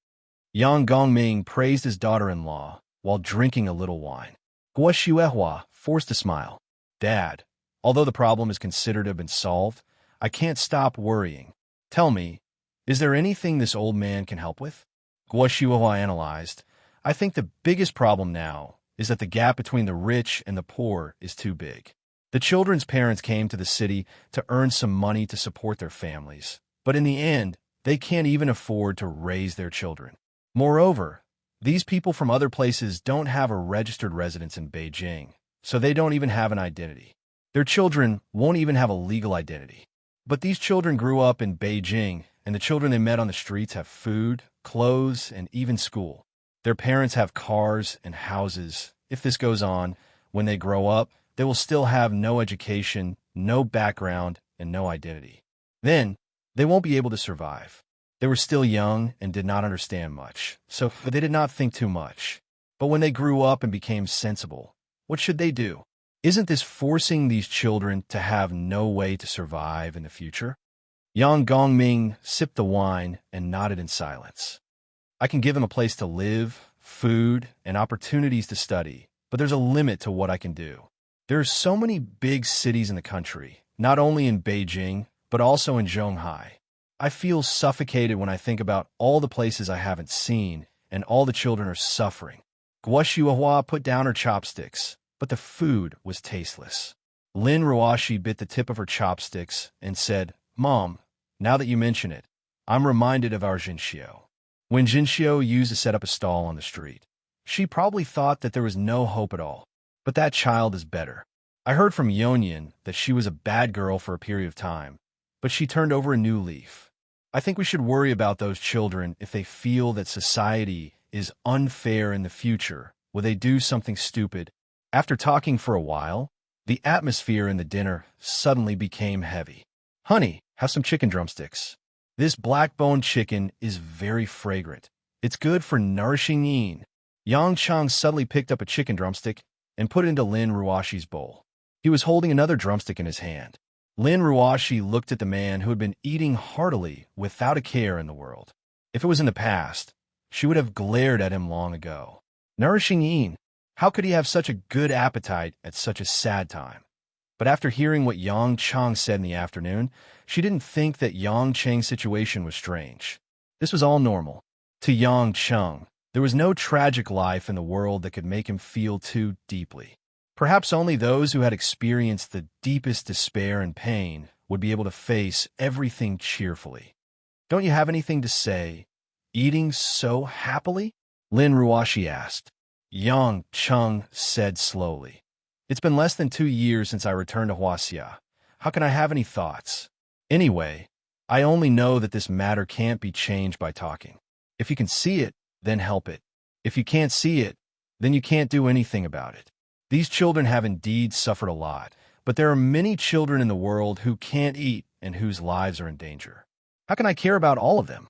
Speaker 1: Yang Gongming praised his daughter-in-law while drinking a little wine. Gua Shuehua forced a smile. Dad, although the problem is considered to have been solved, I can't stop worrying. Tell me, is there anything this old man can help with? Gua Shuehua analyzed. I think the biggest problem now is that the gap between the rich and the poor is too big. The children's parents came to the city to earn some money to support their families, but in the end, they can't even afford to raise their children. Moreover, these people from other places don't have a registered residence in Beijing, so they don't even have an identity. Their children won't even have a legal identity. But these children grew up in Beijing, and the children they met on the streets have food, clothes, and even school. Their parents have cars and houses. If this goes on, when they grow up, they will still have no education, no background, and no identity. Then, they won't be able to survive. They were still young and did not understand much, so they did not think too much. But when they grew up and became sensible, what should they do? Isn't this forcing these children to have no way to survive in the future? Yang Gongming sipped the wine and nodded in silence. I can give them a place to live, food, and opportunities to study, but there's a limit to what I can do. There are so many big cities in the country, not only in Beijing, but also in Zhonghai. I feel suffocated when I think about all the places I haven't seen, and all the children are suffering. Gua Shuehua put down her chopsticks, but the food was tasteless. Lin Ruashi bit the tip of her chopsticks and said, Mom, now that you mention it, I'm reminded of our Jinxiu. When Jinxiu used to set up a stall on the street, she probably thought that there was no hope at all. But that child is better. I heard from Yonyan that she was a bad girl for a period of time, but she turned over a new leaf. I think we should worry about those children if they feel that society is unfair in the future. Will they do something stupid? After talking for a while, the atmosphere in the dinner suddenly became heavy. Honey, have some chicken drumsticks. This black-boned chicken is very fragrant. It's good for nourishing yin. Yang Chang suddenly picked up a chicken drumstick and put it into Lin Ruoshi's bowl. He was holding another drumstick in his hand. Lin Ruoshi looked at the man who had been eating heartily without a care in the world. If it was in the past, she would have glared at him long ago. Nourishing yin. How could he have such a good appetite at such a sad time? But after hearing what Yang Chang said in the afternoon, she didn't think that Yang Chang's situation was strange. This was all normal. To Yang Chang, there was no tragic life in the world that could make him feel too deeply. Perhaps only those who had experienced the deepest despair and pain would be able to face everything cheerfully. Don't you have anything to say? Eating so happily? Lin Ruoshi asked. Yang Cheng said slowly. It's been less than 2 years since I returned to Huaxia. How can I have any thoughts? Anyway, I only know that this matter can't be changed by talking. If you can see it, then help it. If you can't see it, then you can't do anything about it. These children have indeed suffered a lot, but there are many children in the world who can't eat and whose lives are in danger. How can I care about all of them?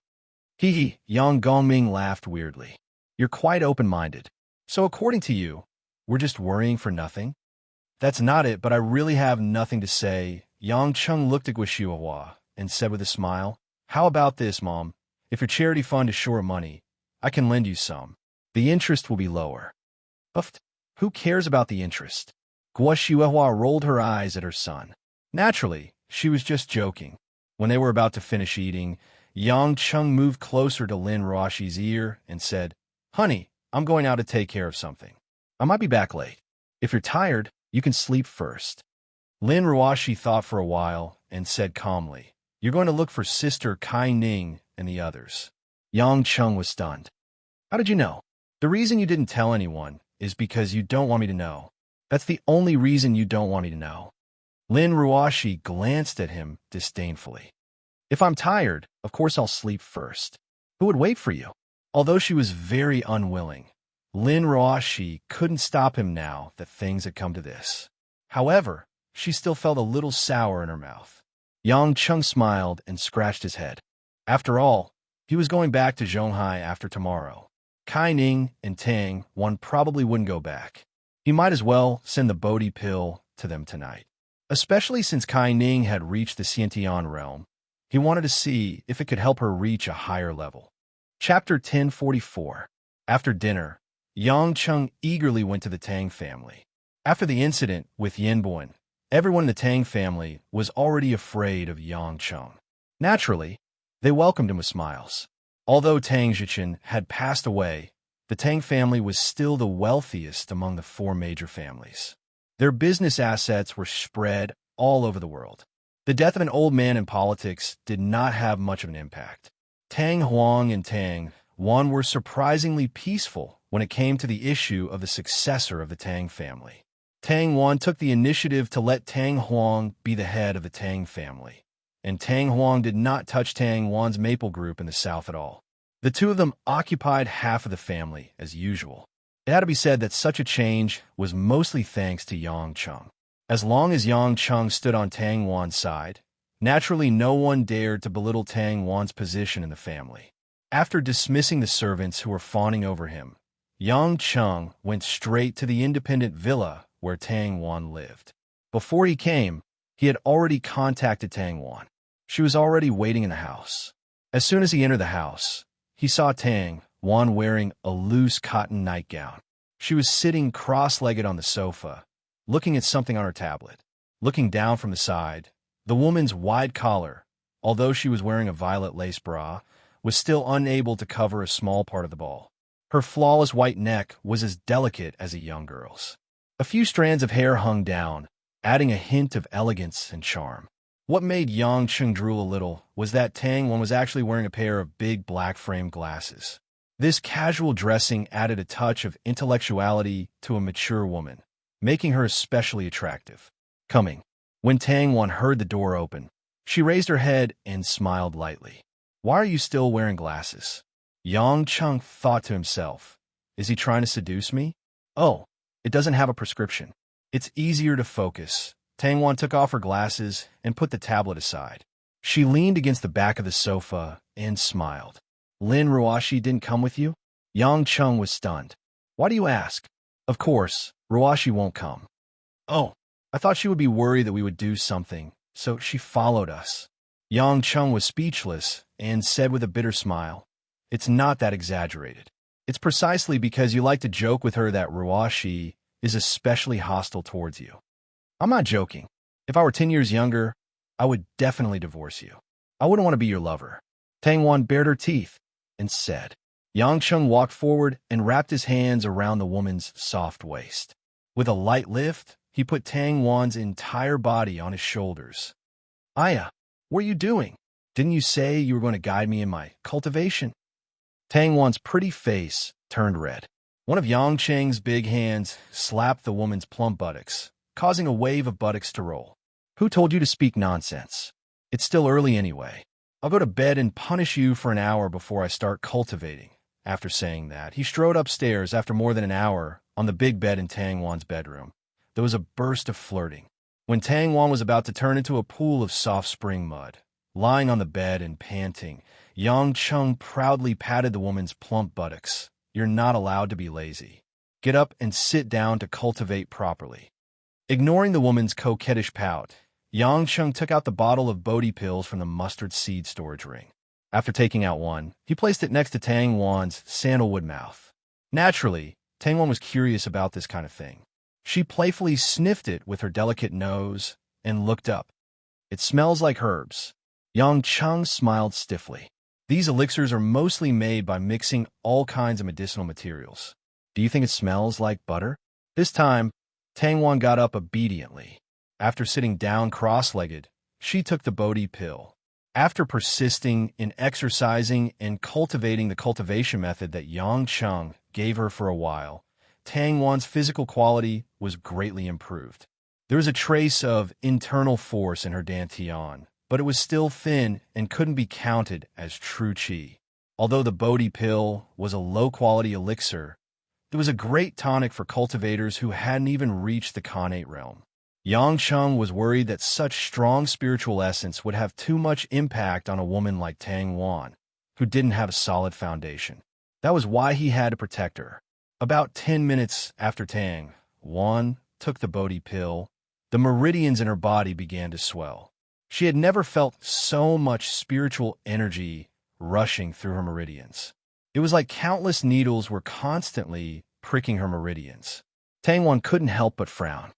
Speaker 1: Hee, Yang Gongming laughed weirdly. You're quite open-minded. So according to you, we're just worrying for nothing? That's not it, but I really have nothing to say. Yang Cheng looked at Guishuahua and said with a smile, How about this, Mom? If your charity fund is short of money, I can lend you some. The interest will be lower. Uft. Who cares about the interest? Guishuahua rolled her eyes at her son. Naturally, she was just joking. When they were about to finish eating, Yang Cheng moved closer to Lin Ruoshi's ear and said, Honey, I'm going out to take care of something. I might be back late. If you're tired, you can sleep first. Lin Ruoshi thought for a while and said calmly, You're going to look for Sister Kai Ning and the others. Yang Cheng was stunned. How did you know? The reason you didn't tell anyone is because you don't want me to know. That's the only reason you don't want me to know. Lin Ruoshi glanced at him disdainfully. If I'm tired, of course I'll sleep first. Who would wait for you? Although she was very unwilling, Lin Ruoshi couldn't stop him now that things had come to this. However, she still felt a little sour in her mouth. Yang Cheng smiled and scratched his head. After all, he was going back to Zhonghai after tomorrow. Kai Ning and Tang, one probably wouldn't go back. He might as well send the Bodhi pill to them tonight. Especially since Kai Ning had reached the Xiantian realm, he wanted to see if it could help her reach a higher level. Chapter 1044. After dinner, Yang Cheng eagerly went to the Tang family. After the incident with Yanbuan, everyone in the Tang family was already afraid of Yang Cheng. Naturally, they welcomed him with smiles. Although Tang Zhichen had passed away, the Tang family was still the wealthiest among the 4 major families. Their business assets were spread all over the world. The death of an old man in politics did not have much of an impact. Tang Huang and Tang Wan were surprisingly peaceful when it came to the issue of the successor of the Tang family. Tang Wan took the initiative to let Tang Huang be the head of the Tang family, and Tang Huang did not touch Tang Wan's maple group in the south at all. The two of them occupied half of the family, as usual. It had to be said that such a change was mostly thanks to Yang Cheng. As long as Yang Cheng stood on Tang Wan's side, naturally no one dared to belittle Tang Wan's position in the family. After dismissing the servants who were fawning over him, Yang Cheng went straight to the independent villa where Tang Wan lived. Before he came, he had already contacted Tang Wan. She was already waiting in the house. As soon as he entered the house, he saw Tang Wan wearing a loose cotton nightgown. She was sitting cross-legged on the sofa, looking at something on her tablet. Looking down from the side, the woman's wide collar, although she was wearing a violet lace bra, was still unable to cover a small part of the ball. Her flawless white neck was as delicate as a young girl's. A few strands of hair hung down, adding a hint of elegance and charm. What made Yang Cheng drool a little was that Tang Wan was actually wearing a pair of big black-framed glasses. This casual dressing added a touch of intellectuality to a mature woman, making her especially attractive. Coming. When Tang Wan heard the door open, she raised her head and smiled lightly. Why are you still wearing glasses? Yang Chung thought to himself. Is he trying to seduce me? Oh, it doesn't have a prescription. It's easier to focus. Tang Wan took off her glasses and put the tablet aside. She leaned against the back of the sofa and smiled. Lin Ruashi didn't come with you? Yang Chung was stunned. Why do you ask? Of course, Ruashi won't come. Oh, I thought she would be worried that we would do something, so she followed us. Yang Chung was speechless and said with a bitter smile, It's not that exaggerated. It's precisely because you like to joke with her that Ruashi is especially hostile towards you. I'm not joking. If I were 10 years younger, I would definitely divorce you. I wouldn't want to be your lover. Tang Wan bared her teeth and said. Yang Chung walked forward and wrapped his hands around the woman's soft waist. With a light lift, he put Tang Wan's entire body on his shoulders. Aya, what are you doing? Didn't you say you were going to guide me in my cultivation? Tang Wan's pretty face turned red. One of Yang Cheng's big hands slapped the woman's plump buttocks, causing a wave of buttocks to roll. Who told you to speak nonsense? It's still early anyway. I'll go to bed and punish you for an hour before I start cultivating. After saying that, he strode upstairs after more than an hour on the big bed in Tang Wan's bedroom. There was a burst of flirting. When Tang Wan was about to turn into a pool of soft spring mud, lying on the bed and panting, Yang Chung proudly patted the woman's plump buttocks. You're not allowed to be lazy. Get up and sit down to cultivate properly. Ignoring the woman's coquettish pout, Yang Chung took out the bottle of Bodhi pills from the mustard seed storage ring. After taking out one, he placed it next to Tang Wan's sandalwood mouth. Naturally, Tang Wan was curious about this kind of thing. She playfully sniffed it with her delicate nose and looked up. It smells like herbs. Yang Chung smiled stiffly. These elixirs are mostly made by mixing all kinds of medicinal materials. Do you think it smells like butter? This time, Tang Wan got up obediently. After sitting down cross-legged, she took the Bodhi pill. After persisting in exercising and cultivating the cultivation method that Yang Chung gave her for a while, Tang Wan's physical quality was greatly improved. There was a trace of internal force in her dantian, but it was still thin and couldn't be counted as true qi. Although the Bodhi pill was a low-quality elixir, it was a great tonic for cultivators who hadn't even reached the Khanate realm. Yang Chung was worried that such strong spiritual essence would have too much impact on a woman like Tang Wan, who didn't have a solid foundation. That was why he had to protect her. About 10 minutes after Tang Wan took the Bodhi pill, the meridians in her body began to swell. She had never felt so much spiritual energy rushing through her meridians. It was like countless needles were constantly pricking her meridians. Tang Wan couldn't help but frown.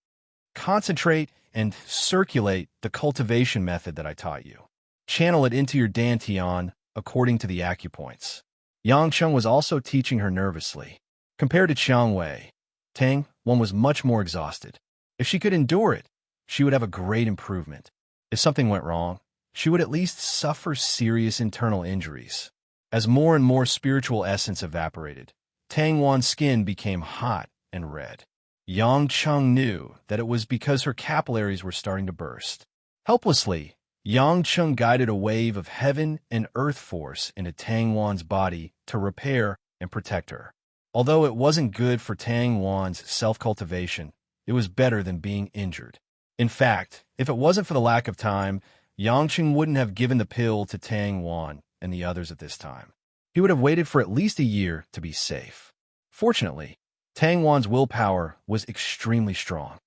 Speaker 1: Concentrate and circulate the cultivation method that I taught you. Channel it into your dantian according to the acupoints. Yang Chung was also teaching her nervously. Compared to Chiang Wei, Tang Wan was much more exhausted. If she could endure it, she would have a great improvement. If something went wrong, she would at least suffer serious internal injuries. As more and more spiritual essence evaporated, Tang Wan's skin became hot and red. Yang Chung knew that it was because her capillaries were starting to burst. Helplessly, Yang Chung guided a wave of heaven and earth force into Tang Wan's body to repair and protect her. Although it wasn't good for Tang Wan's self-cultivation, it was better than being injured. In fact, if it wasn't for the lack of time, Yang Chung wouldn't have given the pill to Tang Wan and the others at this time. He would have waited for at least a year to be safe. Fortunately, Tang Wan's willpower was extremely strong.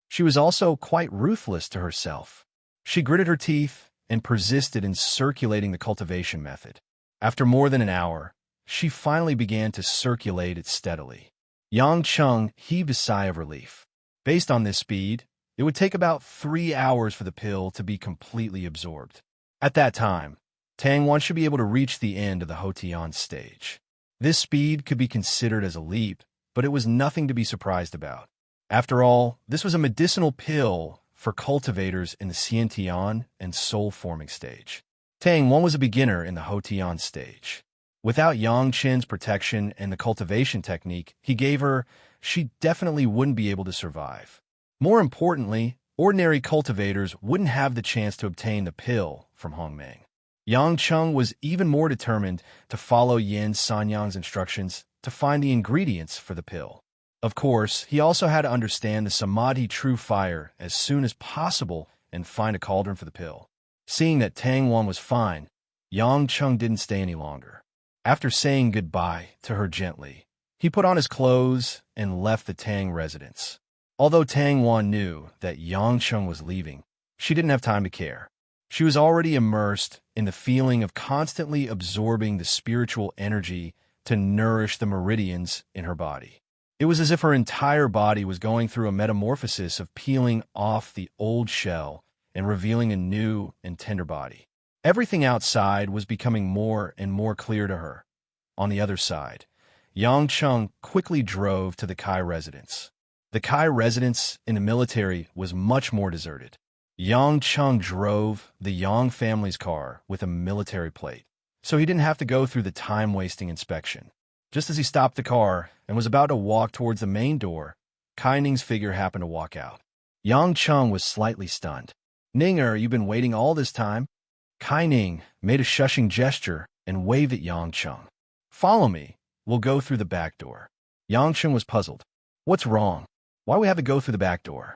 Speaker 1: She was also quite ruthless to herself. She gritted her teeth and persisted in circulating the cultivation method. After more than an hour, she finally began to circulate it steadily. Yang Chung heaved a sigh of relief. Based on this speed, it would take about 3 hours for the pill to be completely absorbed. At that time, Tang Wan should be able to reach the end of the Hotian stage. This speed could be considered as a leap, but it was nothing to be surprised about. After all, this was a medicinal pill for cultivators in the Xiantian and soul-forming stage. Tang Wan was a beginner in the Hotian stage. Without Yang Chen's protection and the cultivation technique he gave her, she definitely wouldn't be able to survive. More importantly, ordinary cultivators wouldn't have the chance to obtain the pill from Hongmeng. Yang Cheng was even more determined to follow Yin Sanyang's instructions to find the ingredients for the pill. Of course, he also had to understand the Samadhi true fire as soon as possible and find a cauldron for the pill. Seeing that Tang Wan was fine, Yang Cheng didn't stay any longer. After saying goodbye to her gently, he put on his clothes and left the Tang residence. Although Tang Wan knew that Yang Cheng was leaving, she didn't have time to care. She was already immersed in the feeling of constantly absorbing the spiritual energy to nourish the meridians in her body. It was as if her entire body was going through a metamorphosis of peeling off the old shell and revealing a new and tender body. Everything outside was becoming more and more clear to her. On the other side, Yang Cheng quickly drove to the Kai residence. The Kai residence in the military was much more deserted. Yang Cheng drove the Yang family's car with a military plate, so he didn't have to go through the time-wasting inspection. Just as he stopped the car and was about to walk towards the main door, Kai Ning's figure happened to walk out. Yang Cheng was slightly stunned. "Ninger, you've been waiting all this time?" Kai Ning made a shushing gesture and waved at Yang Cheng. "Follow me. We'll go through the back door." Yang Cheng was puzzled. "What's wrong? Why do we have to go through the back door?"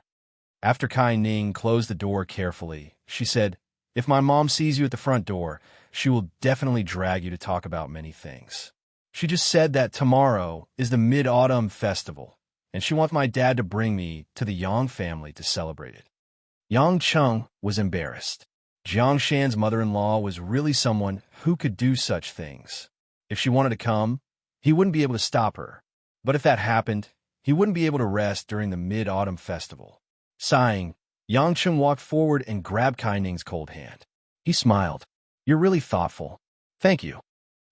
Speaker 1: After Kai Ning closed the door carefully, she said, "If my mom sees you at the front door, she will definitely drag you to talk about many things. She just said that tomorrow is the Mid-Autumn Festival, and she wants my dad to bring me to the Yang family to celebrate it." Yang Cheng was embarrassed. Jiang Shan's mother-in-law was really someone who could do such things. If she wanted to come, he wouldn't be able to stop her. But if that happened, he wouldn't be able to rest during the Mid-Autumn Festival. Sighing, Yang Cheng walked forward and grabbed Kai Ning's cold hand. He smiled. "You're really thoughtful. Thank you."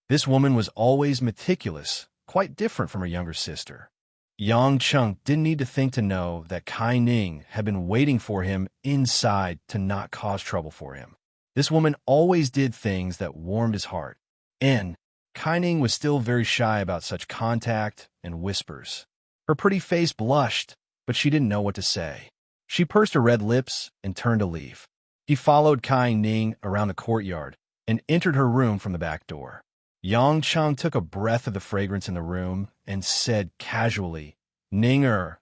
Speaker 1: This woman was always meticulous, quite different from her younger sister. Yang Cheng didn't need to think to know that Kai Ning had been waiting for him inside to not cause trouble for him. This woman always did things that warmed his heart. And Kai Ning was still very shy about such contact and whispers. Her pretty face blushed, but she didn't know what to say. She pursed her red lips and turned to leave. He followed Kai Ning around the courtyard and entered her room from the back door. Yang Cheng took a breath of the fragrance in the room and said casually, "Ninger,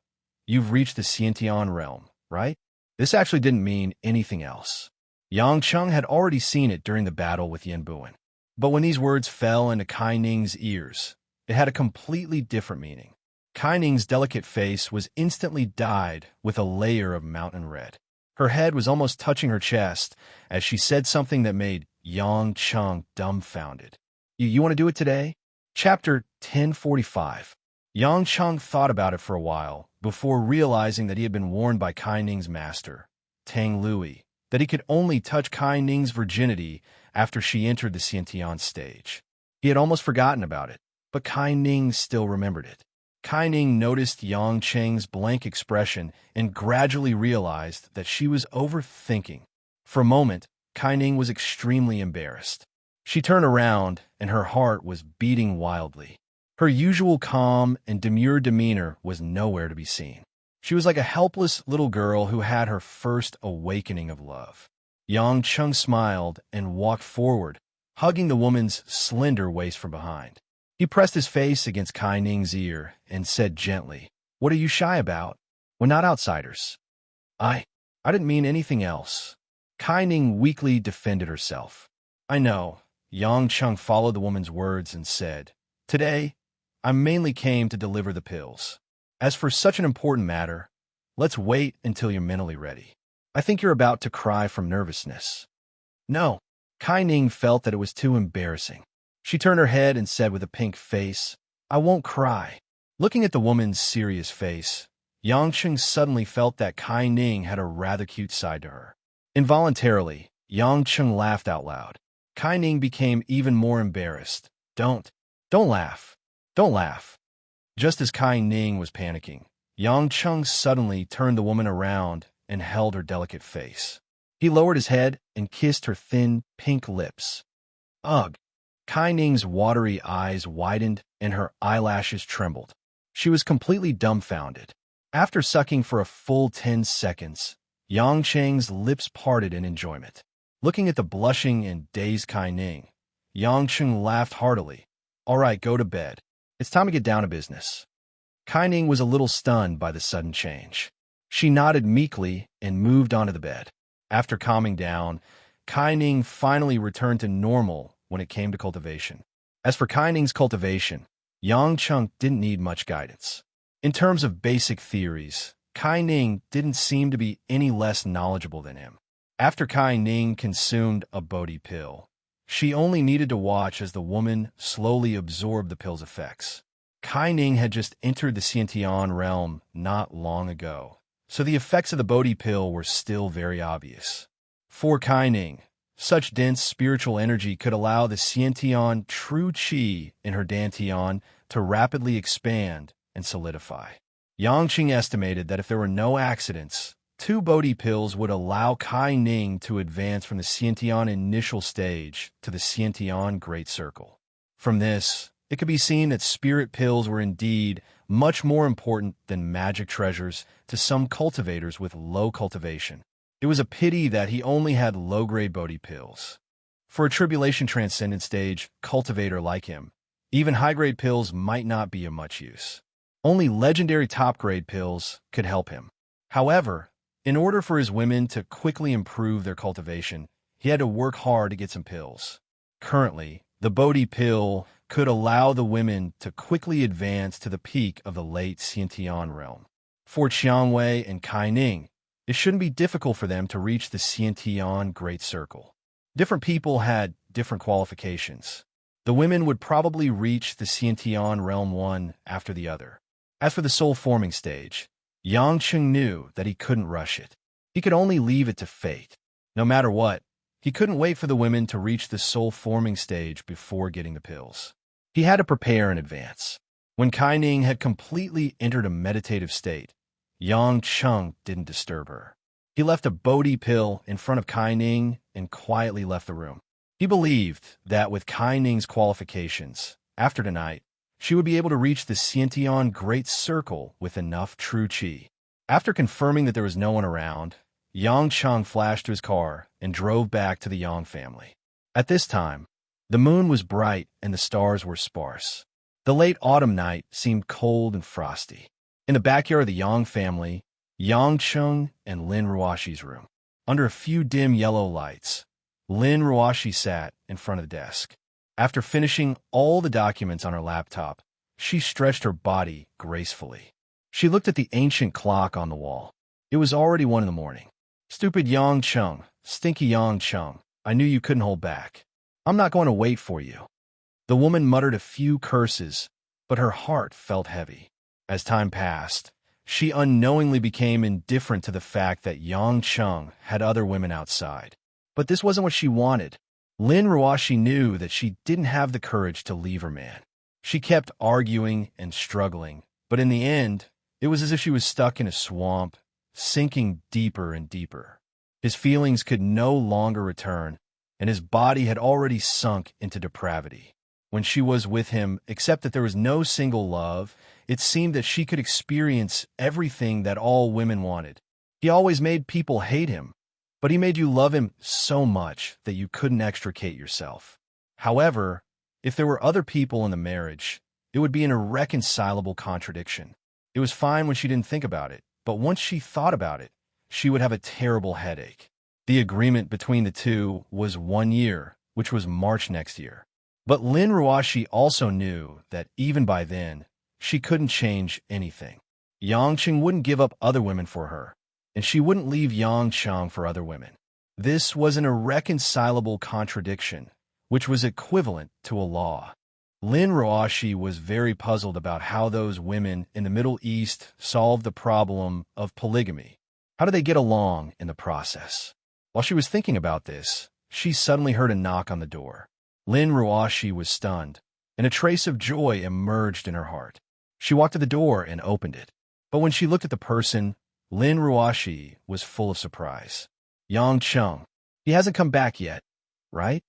Speaker 1: you've reached the Xiantian realm, right?" This actually didn't mean anything else. Yang Cheng had already seen it during the battle with Yin Buan. But when these words fell into Kai Ning's ears, it had a completely different meaning. Kai Ning's delicate face was instantly dyed with a layer of mountain red. Her head was almost touching her chest as she said something that made Yang Cheng dumbfounded. You want to do it today?" Chapter 1045. Yang Cheng thought about it for a while before realizing that he had been warned by Kai Ning's master, Tang Lui, that he could only touch Kai Ning's virginity after she entered the Xiantian stage. He had almost forgotten about it, but Kai Ning still remembered it. Kai Ning noticed Yang Cheng's blank expression and gradually realized that she was overthinking. For a moment, Kai Ning was extremely embarrassed. She turned around, and her heart was beating wildly. Her usual calm and demure demeanor was nowhere to be seen. She was like a helpless little girl who had her first awakening of love. Yang Cheng smiled and walked forward, hugging the woman's slender waist from behind. He pressed his face against Kai Ning's ear and said gently, "What are you shy about? We're not outsiders." I didn't mean anything else." Kai Ning weakly defended herself. "I know." Yang Cheng followed the woman's words and said, "Today, I mainly came to deliver the pills. As for such an important matter, let's wait until you're mentally ready. I think you're about to cry from nervousness." "No." Kai Ning felt that it was too embarrassing. She turned her head and said with a pink face, "I won't cry." Looking at the woman's serious face, Yang Cheng suddenly felt that Kai Ning had a rather cute side to her. Involuntarily, Yang Cheng laughed out loud. Kai Ning became even more embarrassed. Don't laugh. Don't laugh." Just as Kai Ning was panicking, Yang Cheng suddenly turned the woman around and held her delicate face. He lowered his head and kissed her thin, pink lips. Ugh! Kai Ning's watery eyes widened and her eyelashes trembled. She was completely dumbfounded. After sucking for a full 10 seconds, Yang Cheng's lips parted in enjoyment. Looking at the blushing and dazed Kai Ning, Yang Cheng laughed heartily. All right, go to bed. It's time to get down to business. Kai Ning was a little stunned by the sudden change. She nodded meekly and moved onto the bed. After calming down, Kai Ning finally returned to normal when it came to cultivation. As for Kai Ning's cultivation, Yang Cheng didn't need much guidance. In terms of basic theories, Kai Ning didn't seem to be any less knowledgeable than him. After Kai Ning consumed a Bodhi pill, she only needed to watch as the woman slowly absorbed the pill's effects. Kai Ning had just entered the Xiantian realm not long ago, so the effects of the Bodhi pill were still very obvious. For Kai Ning, such dense spiritual energy could allow the Xiantian true qi in her Dantian to rapidly expand and solidify. Yang Qing estimated that if there were no accidents, 2 Bodhi pills would allow Kai Ning to advance from the Xiantian initial stage to the Xiantian Great Circle. From this, it could be seen that spirit pills were indeed much more important than magic treasures to some cultivators with low cultivation. It was a pity that he only had low-grade Bodhi pills. For a Tribulation Transcendent stage cultivator like him, even high-grade pills might not be of much use. Only legendary top-grade pills could help him. However, in order for his women to quickly improve their cultivation, he had to work hard to get some pills. Currently, the Bodhi pill could allow the women to quickly advance to the peak of the late Xiantian realm. For Qiangwei and Kai Ning, it shouldn't be difficult for them to reach the Xiantian Great Circle. Different people had different qualifications. The women would probably reach the Xiantian realm one after the other. As for the soul-forming stage, Yang Cheng knew that he couldn't rush it. He could only leave it to fate. No matter what, he couldn't wait for the women to reach the soul-forming stage before getting the pills. He had to prepare in advance. When Kai Ning had completely entered a meditative state, Yang Cheng didn't disturb her. He left a Bodhi pill in front of Kai Ning and quietly left the room. He believed that with Kai Ning's qualifications, after tonight, she would be able to reach the Xiantian Great Circle with enough true qi. After confirming that there was no one around, Yang Cheng flashed to his car and drove back to the Yang family. At this time, the moon was bright and the stars were sparse. The late autumn night seemed cold and frosty. In the backyard of the Yang family, Yang Cheng and Lin Ruoshi's room. Under a few dim yellow lights, Lin Ruoshi sat in front of the desk. After finishing all the documents on her laptop, she stretched her body gracefully. She looked at the ancient clock on the wall. It was already 1 a.m. Stupid Yang Cheng, stinky Yang Cheng, I knew you couldn't hold back. I'm not going to wait for you. The woman muttered a few curses, but her heart felt heavy. As time passed, she unknowingly became indifferent to the fact that Yang Cheng had other women outside. But this wasn't what she wanted. Lin Ruoshi knew that she didn't have the courage to leave her man. She kept arguing and struggling, but in the end, it was as if she was stuck in a swamp, sinking deeper and deeper. His feelings could no longer return, and his body had already sunk into depravity. When she was with him, except that there was no single love, it seemed that she could experience everything that all women wanted. He always made people hate him, but he made you love him so much that you couldn't extricate yourself. However, if there were other people in the marriage, it would be an irreconcilable contradiction. It was fine when she didn't think about it, but once she thought about it, she would have a terrible headache. The agreement between the two was 1 year, which was March next year. But Lin Ruoshi also knew that even by then, she couldn't change anything. Yang Cheng wouldn't give up other women for her, and she wouldn't leave Yang Cheng for other women. This was an irreconcilable contradiction, which was equivalent to a law. Lin Ruoshi was very puzzled about how those women in the Middle East solved the problem of polygamy. How did they get along in the process? While she was thinking about this, she suddenly heard a knock on the door. Lin Ruoshi was stunned, and a trace of joy emerged in her heart. She walked to the door and opened it. But when she looked at the person, Lin Ruoshi was full of surprise. Yang Cheng, he hasn't come back yet, right?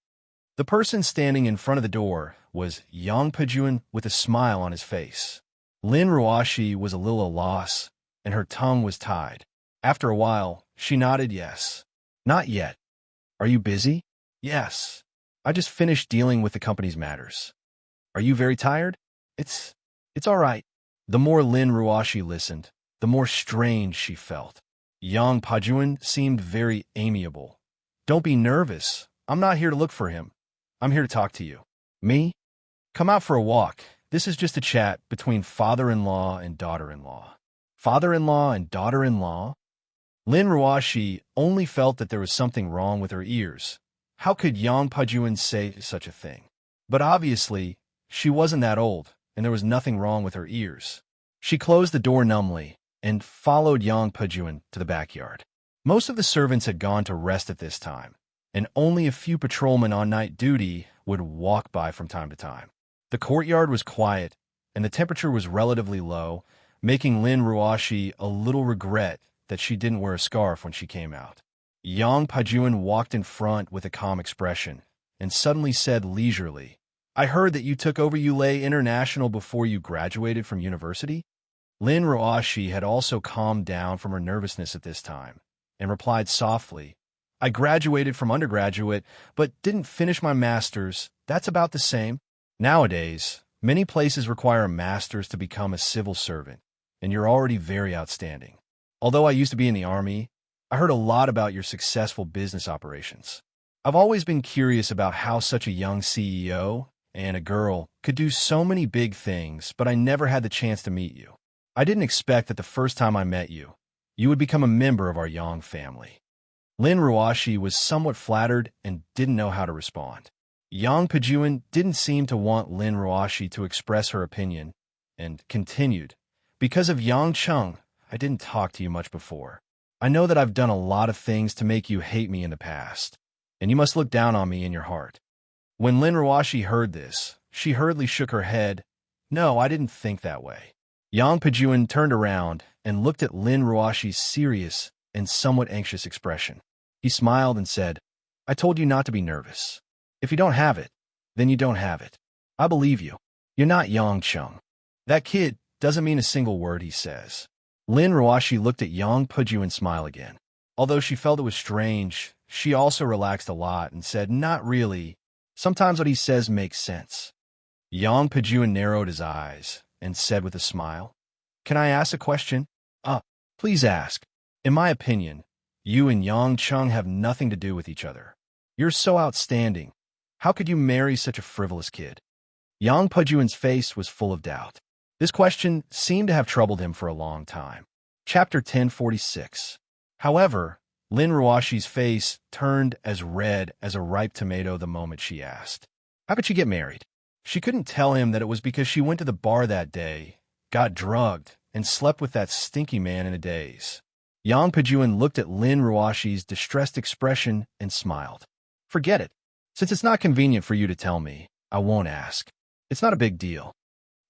Speaker 1: The person standing in front of the door was Yang Pejuan with a smile on his face. Lin Ruashi was a little at a loss, and her tongue was tied. After a while, she nodded yes. Not yet. Are you busy? Yes. I just finished dealing with the company's matters. Are you very tired? It's all right. The more Lin Ruashi listened, the more strange she felt. Yang Pajuan seemed very amiable. Don't be nervous. I'm not here to look for him. I'm here to talk to you. Me? Come out for a walk. This is just a chat between father-in-law and daughter-in-law. Father-in-law and daughter-in-law? Lin Ruashi only felt that there was something wrong with her ears. How could Yang Pajuan say such a thing? But obviously, she wasn't that old, and there was nothing wrong with her ears. She closed the door numbly and followed Yang Pajuan to the backyard. Most of the servants had gone to rest at this time, and only a few patrolmen on night duty would walk by from time to time. The courtyard was quiet, and the temperature was relatively low, making Lin Ruashi a little regret that she didn't wear a scarf when she came out. Yang Pajuan walked in front with a calm expression, and suddenly said leisurely, I heard that you took over Ulay International before you graduated from university? Lin Ruashi had also calmed down from her nervousness at this time, and replied softly, I graduated from undergraduate, but didn't finish my master's. That's about the same. Nowadays, many places require a master's to become a civil servant, and you're already very outstanding. Although I used to be in the army, I heard a lot about your successful business operations. I've always been curious about how such a young CEO and a girl could do so many big things, but I never had the chance to meet you. I didn't expect that the first time I met you, you would become a member of our Yang family. Lin Ruashi was somewhat flattered and didn't know how to respond. Yang Pajuan didn't seem to want Lin Ruashi to express her opinion, and continued, Because of Yang Chung, I didn't talk to you much before. I know that I've done a lot of things to make you hate me in the past, and you must look down on me in your heart. When Lin Ruashi heard this, she hurriedly shook her head. No, I didn't think that way. Yang Pajuan turned around and looked at Lin Ruashi's serious and somewhat anxious expression. He smiled and said, I told you not to be nervous. If you don't have it, then you don't have it. I believe you. You're not Yang Chung. That kid doesn't mean a single word he says. Lin Ruashi looked at Yang Pajuan smile again. Although she felt it was strange, she also relaxed a lot and said, Not really. Sometimes what he says makes sense. Yang Pajuan narrowed his eyes and said with a smile, Can I ask a question? Please ask. In my opinion, you and Yang Chung have nothing to do with each other. You're so outstanding. How could you marry such a frivolous kid? Yang Pajuan's face was full of doubt. This question seemed to have troubled him for a long time. Chapter 1046. However, Lin Ruashi's face turned as red as a ripe tomato the moment she asked, How could she get married? She couldn't tell him that it was because she went to the bar that day, got drugged, and slept with that stinky man in a daze. Yang Pajuan looked at Lin Ruashi's distressed expression and smiled. Forget it. Since it's not convenient for you to tell me, I won't ask. It's not a big deal.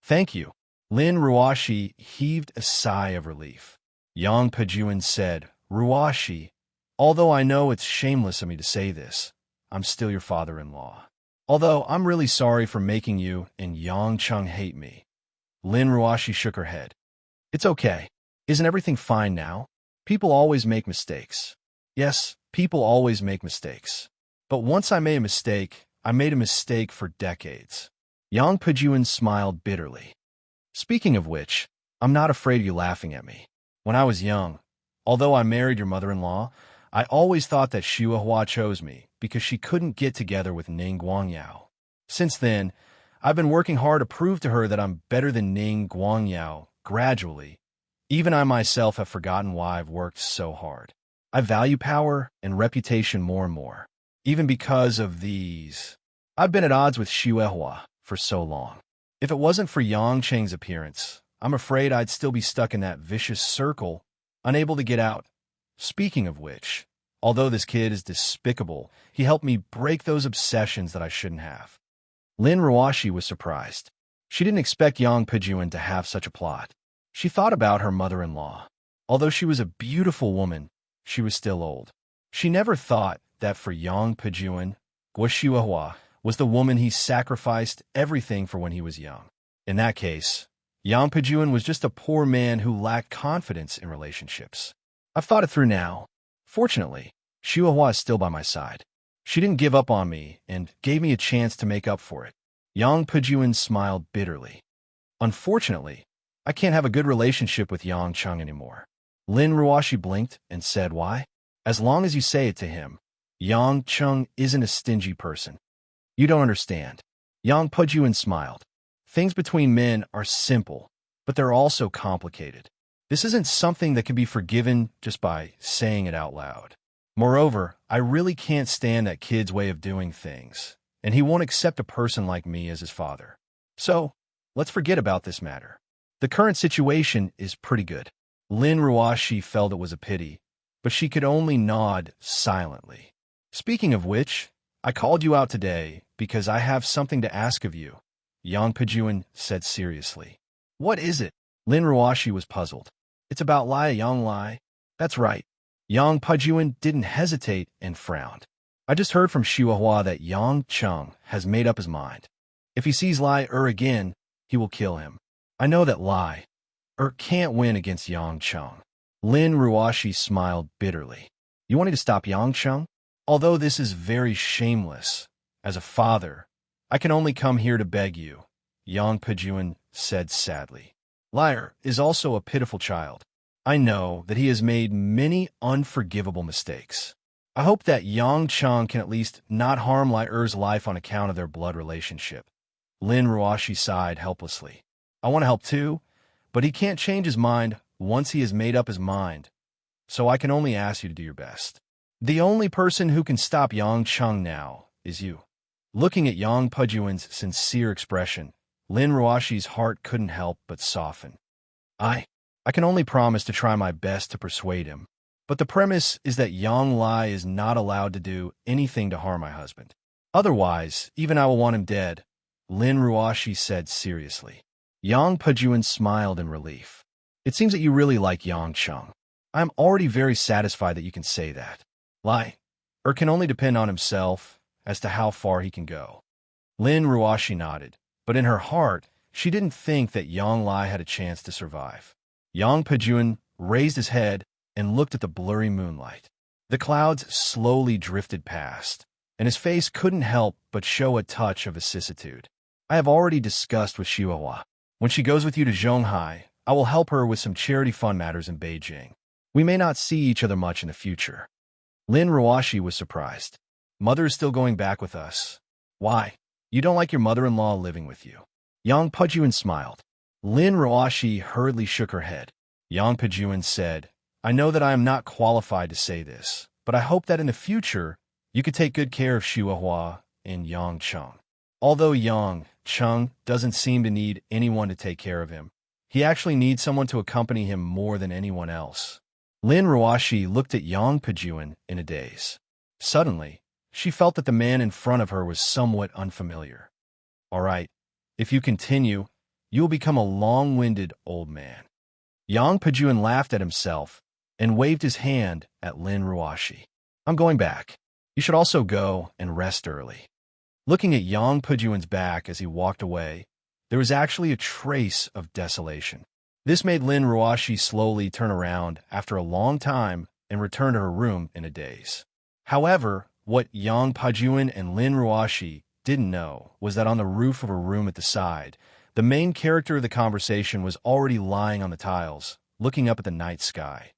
Speaker 1: Thank you. Lin Ruashi heaved a sigh of relief. Yang Pajuan said, Ruashi, although I know it's shameless of me to say this, I'm still your father-in-law. Although I'm really sorry for making you and Yang Chung hate me. Lin Ruashi shook her head. It's okay. Isn't everything fine now? People always make mistakes. Yes, people always make mistakes. But once I made a mistake, I made a mistake for decades. Yang Pajuan smiled bitterly. Speaking of which, I'm not afraid of you laughing at me. When I was young, although I married your mother-in-law, I always thought that Xua Hua chose me because she couldn't get together with Ning Guangyao. Since then, I've been working hard to prove to her that I'm better than Ning Guangyao. Gradually, even I myself have forgotten why I've worked so hard. I value power and reputation more and more, even because of these. I've been at odds with Xua Hua for so long. If it wasn't for Yang Cheng's appearance, I'm afraid I'd still be stuck in that vicious circle, unable to get out. Speaking of which, although this kid is despicable, he helped me break those obsessions that I shouldn't have. Lin Ruashi was surprised. She didn't expect Yang Pajuan to have such a plot. She thought about her mother-in-law. Although she was a beautiful woman, she was still old. She never thought that for Yang Pajuan, Xua Hua was the woman he sacrificed everything for when he was young. In that case, Yang Pejuan was just a poor man who lacked confidence in relationships. I've thought it through now. Fortunately, Xiuhua is still by my side. She didn't give up on me and gave me a chance to make up for it. Yang Pejuan smiled bitterly. Unfortunately, I can't have a good relationship with Yang Cheng anymore. Lin Ruoshi blinked and said, why? As long as you say it to him. Yang Cheng isn't a stingy person. You don't understand. Yang Pejuan smiled. Things between men are simple, but they're also complicated. This isn't something that can be forgiven just by saying it out loud. Moreover, I really can't stand that kid's way of doing things, and he won't accept a person like me as his father. So, let's forget about this matter. The current situation is pretty good. Lin Ruoshi felt it was a pity, but she could only nod silently. Speaking of which, I called you out today because I have something to ask of you, Yang Pejuan said seriously. What is it? Lin Ruoshi was puzzled. It's about Lai Yang Lai. That's right. Yang Pejuan didn't hesitate and frowned. I just heard from Xiuhua that Yang Cheng has made up his mind. If he sees Lai again, he will kill him. I know that Lai can't win against Yang Cheng. Lin Ruoshi smiled bitterly. You want me to stop Yang Cheng? Although this is very shameless, as a father, I can only come here to beg you, Yang Pejuan said sadly. Liar is also a pitiful child. I know that he has made many unforgivable mistakes. I hope that Yang Cheng can at least not harm Li's life on account of their blood relationship. Lin Ruoshi sighed helplessly. I want to help too, but he can't change his mind once he has made up his mind, so I can only ask you to do your best. The only person who can stop Yang Cheng now is you. Looking at Yang Pejuan's sincere expression, Lin Ruoshi's heart couldn't help but soften. I can only promise to try my best to persuade him, but the premise is that Yang Lai is not allowed to do anything to harm my husband. Otherwise, even I will want him dead, Lin Ruoshi said seriously. Yang Pejuan smiled in relief. It seems that you really like Yang Cheng. I am already very satisfied that you can say that. Lai can only depend on himself as to how far he can go. Lin Ruoshi nodded, but in her heart, she didn't think that Yang Lai had a chance to survive. Yang Pejuan raised his head and looked at the blurry moonlight. The clouds slowly drifted past, and his face couldn't help but show a touch of vicissitude. I have already discussed with Xiuhua. When she goes with you to Zhonghai, I will help her with some charity fund matters in Beijing. We may not see each other much in the future. Lin Ruoshi was surprised. Mother is still going back with us. Why? You don't like your mother-in-law living with you? Yang Pejuan smiled. Lin Ruoshi hurriedly shook her head. Yang Pejuan said, I know that I am not qualified to say this, but I hope that in the future, you could take good care of Xiuhua and Yang Cheng. Although Yang Cheng doesn't seem to need anyone to take care of him, he actually needs someone to accompany him more than anyone else. Lin Ruoshi looked at Yang Pejuan in a daze. Suddenly, she felt that the man in front of her was somewhat unfamiliar. All right, if you continue, you will become a long-winded old man. Yang Pejuan laughed at himself and waved his hand at Lin Ruoshi. I'm going back. You should also go and rest early. Looking at Yang Pejuan's back as he walked away, there was actually a trace of desolation. This made Lin Ruoshi slowly turn around after a long time and return to her room in a daze. However, what Yang Pejuan and Lin Ruoshi didn't know was that on the roof of her room at the side, the main character of the conversation was already lying on the tiles, looking up at the night sky.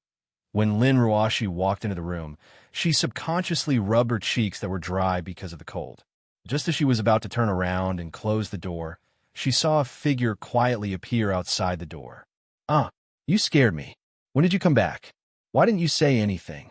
Speaker 1: When Lin Ruoshi walked into the room, she subconsciously rubbed her cheeks that were dry because of the cold. Just as she was about to turn around and close the door, she saw a figure quietly appear outside the door. You scared me. When did you come back? Why didn't you say anything?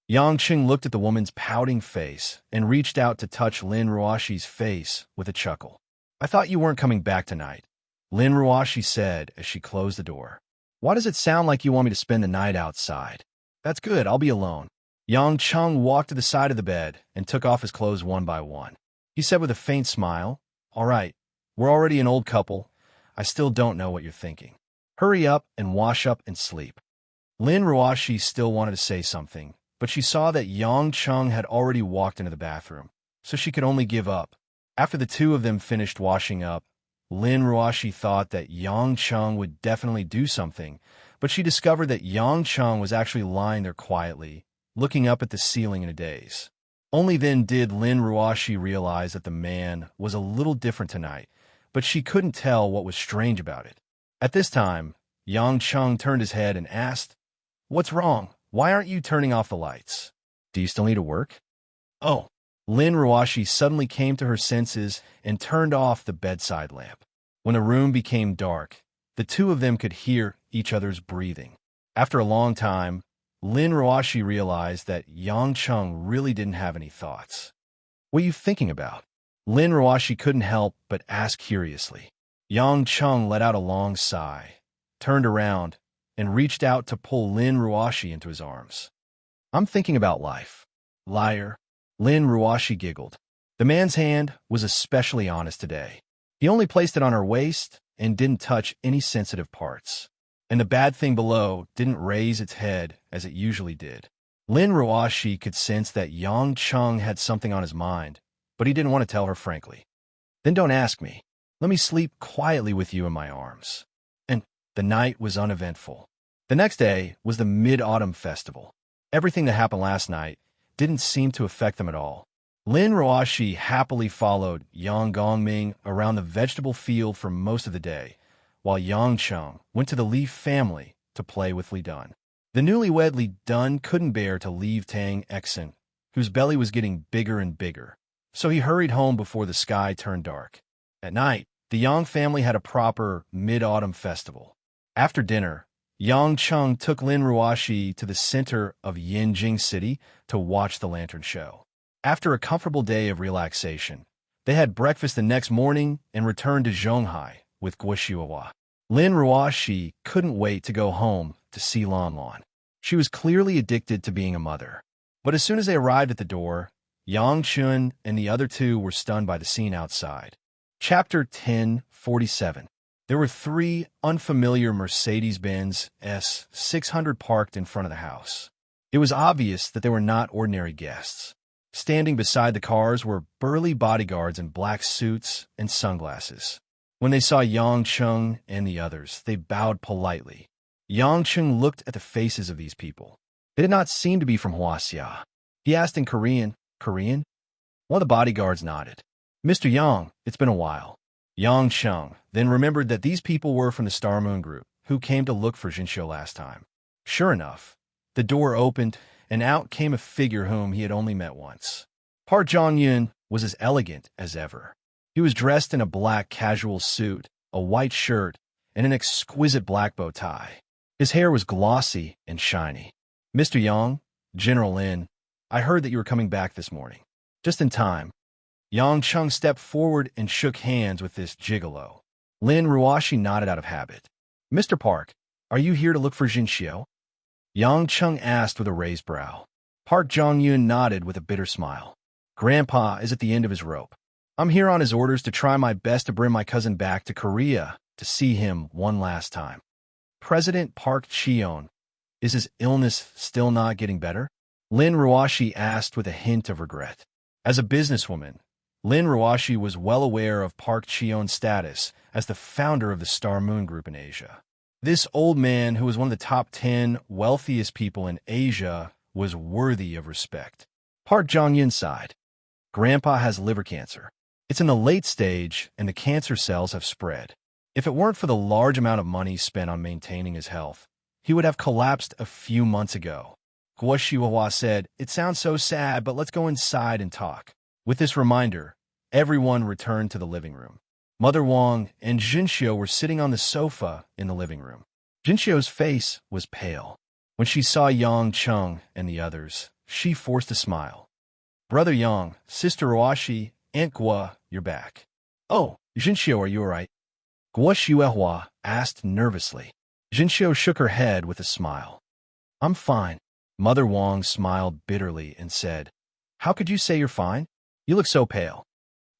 Speaker 1: Yang Cheng looked at the woman's pouting face and reached out to touch Lin Ruoshi's face with a chuckle. I thought you weren't coming back tonight, Lin Ruoshi said as she closed the door. Why does it sound like you want me to spend the night outside? That's good, I'll be alone. Yang Cheng walked to the side of the bed and took off his clothes one by one. He said with a faint smile, All right, we're already an old couple. I still don't know what you're thinking. Hurry up and wash up and sleep. Lin Ruoshi still wanted to say something, but she saw that Yang Cheng had already walked into the bathroom, so she could only give up. After the two of them finished washing up, Lin Ruoshi thought that Yang Chung would definitely do something, but she discovered that Yang Chung was actually lying there quietly, looking up at the ceiling in a daze. Only then did Lin Ruoshi realize that the man was a little different tonight, but she couldn't tell what was strange about it. At this time, Yang Chung turned his head and asked, "What's wrong? Why aren't you turning off the lights? Do you still need to work?" Oh. Lin Ruoshi suddenly came to her senses and turned off the bedside lamp. When the room became dark, the two of them could hear each other's breathing. After a long time, Lin Ruoshi realized that Yang Chung really didn't have any thoughts. "What are you thinking about?" Lin Ruoshi couldn't help but ask curiously. Yang Chung let out a long sigh, turned around, and reached out to pull Lin Ruoshi into his arms. "I'm thinking about life." "Liar." Lin Ruoshi giggled. The man's hand was especially honest today. He only placed it on her waist and didn't touch any sensitive parts. And the bad thing below didn't raise its head as it usually did. Lin Ruoshi could sense that Yang Chung had something on his mind, but he didn't want to tell her frankly. "Then don't ask me. Let me sleep quietly with you in my arms." And the night was uneventful. The next day was the Mid-Autumn Festival. Everything that happened last night didn't seem to affect them at all. Lin Ruoshi happily followed Yang Gongming around the vegetable field for most of the day, while Yang Chung went to the Li family to play with Li Dun. The newlywed Li Dun couldn't bear to leave Tang Exen, whose belly was getting bigger and bigger, so he hurried home before the sky turned dark. At night, the Yang family had a proper Mid-Autumn Festival. After dinner, Yang Chung took Lin Ruoshi to the center of Yinjing City to watch the lantern show. After a comfortable day of relaxation, they had breakfast the next morning and returned to Zhonghai with Guoshuahua. Lin Ruoshi couldn't wait to go home to see Lan Lan. She was clearly addicted to being a mother. But as soon as they arrived at the door, Yang Chun and the other two were stunned by the scene outside. Chapter 10:47. There were 3 unfamiliar Mercedes-Benz S600 parked in front of the house. It was obvious that they were not ordinary guests. Standing beside the cars were burly bodyguards in black suits and sunglasses. When they saw Yang Chung and the others, they bowed politely. Yang Chung looked at the faces of these people. They did not seem to be from Huaxia. He asked in Korean, "Korean?" One of the bodyguards nodded. "Mr. Yang, it's been a while." Yang Chung then remembered that these people were from the Star Moon Group, who came to look for Jinxiu last time. Sure enough, the door opened, and out came a figure whom he had only met once. Park Jong-yun was as elegant as ever. He was dressed in a black casual suit, a white shirt, and an exquisite black bow tie. His hair was glossy and shiny. "Mr. Yang, General Lin, I heard that you were coming back this morning." Just in time, Yang Chung stepped forward and shook hands with this gigolo. Lin Ruoshi nodded out of habit. "Mr. Park, are you here to look for Jinxiu?" Yang Chung asked with a raised brow. Park Jong-yun nodded with a bitter smile. "Grandpa is at the end of his rope. I'm here on his orders to try my best to bring my cousin back to Korea to see him one last time." President Park Cheon, is his illness still not getting better? Lin Ruoshi asked with a hint of regret. As a businesswoman, Lin Ruoshi was well aware of Park Cheon's status as the founder of the Star Moon Group in Asia. This old man, who was one of the top 10 wealthiest people in Asia, was worthy of respect. Park Jong-yun sighed. "Grandpa has liver cancer. It's in the late stage, and the cancer cells have spread. If it weren't for the large amount of money spent on maintaining his health, he would have collapsed a few months ago." Guoshuahua said, "It sounds so sad, but let's go inside and talk." With this reminder, everyone returned to the living room. Mother Wang and Jinxiu were sitting on the sofa in the living room. Jinxiu's face was pale. When she saw Yang Chung and the others, she forced a smile. "Brother Yang, Sister Ruoshi, Aunt Gua, you're back." "Oh, Jinxiu, are you all right?" Guoshuahua asked nervously. Jinxiu shook her head with a smile. "I'm fine." Mother Wang smiled bitterly and said, "How could you say you're fine? You look so pale.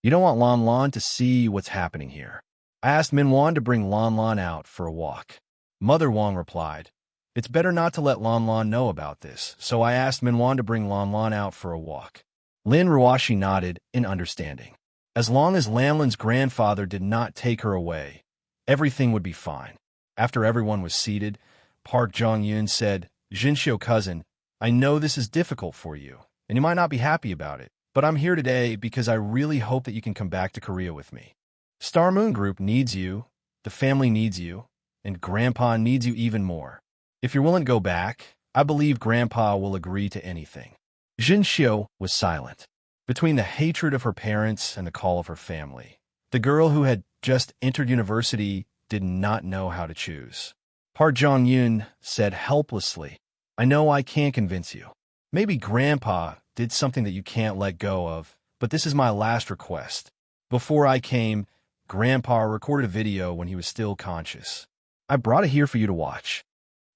Speaker 1: You don't want Lan Lan to see what's happening here." "I asked Min Wan to bring Lan Lan out for a walk." Mother Wang replied, "It's better not to let Lan Lan know about this, so I asked Min Wan to bring Lan Lan out for a walk." Lin Ruoshi nodded in understanding. As long as Lamlin's grandfather did not take her away, everything would be fine. After everyone was seated, Park Jong-yoon said, "Jinshio cousin, I know this is difficult for you, and you might not be happy about it, but I'm here today because I really hope that you can come back to Korea with me. Star Moon Group needs you, the family needs you, and Grandpa needs you even more. If you're willing to go back, I believe Grandpa will agree to anything." Jinshio was silent. Between the hatred of her parents and the call of her family, the girl who had just entered university did not know how to choose. Park Jong-yoon said helplessly, "I know I can't convince you. Maybe Grandpa did something that you can't let go of, but this is my last request. Before I came, Grandpa recorded a video when he was still conscious. I brought it here for you to watch."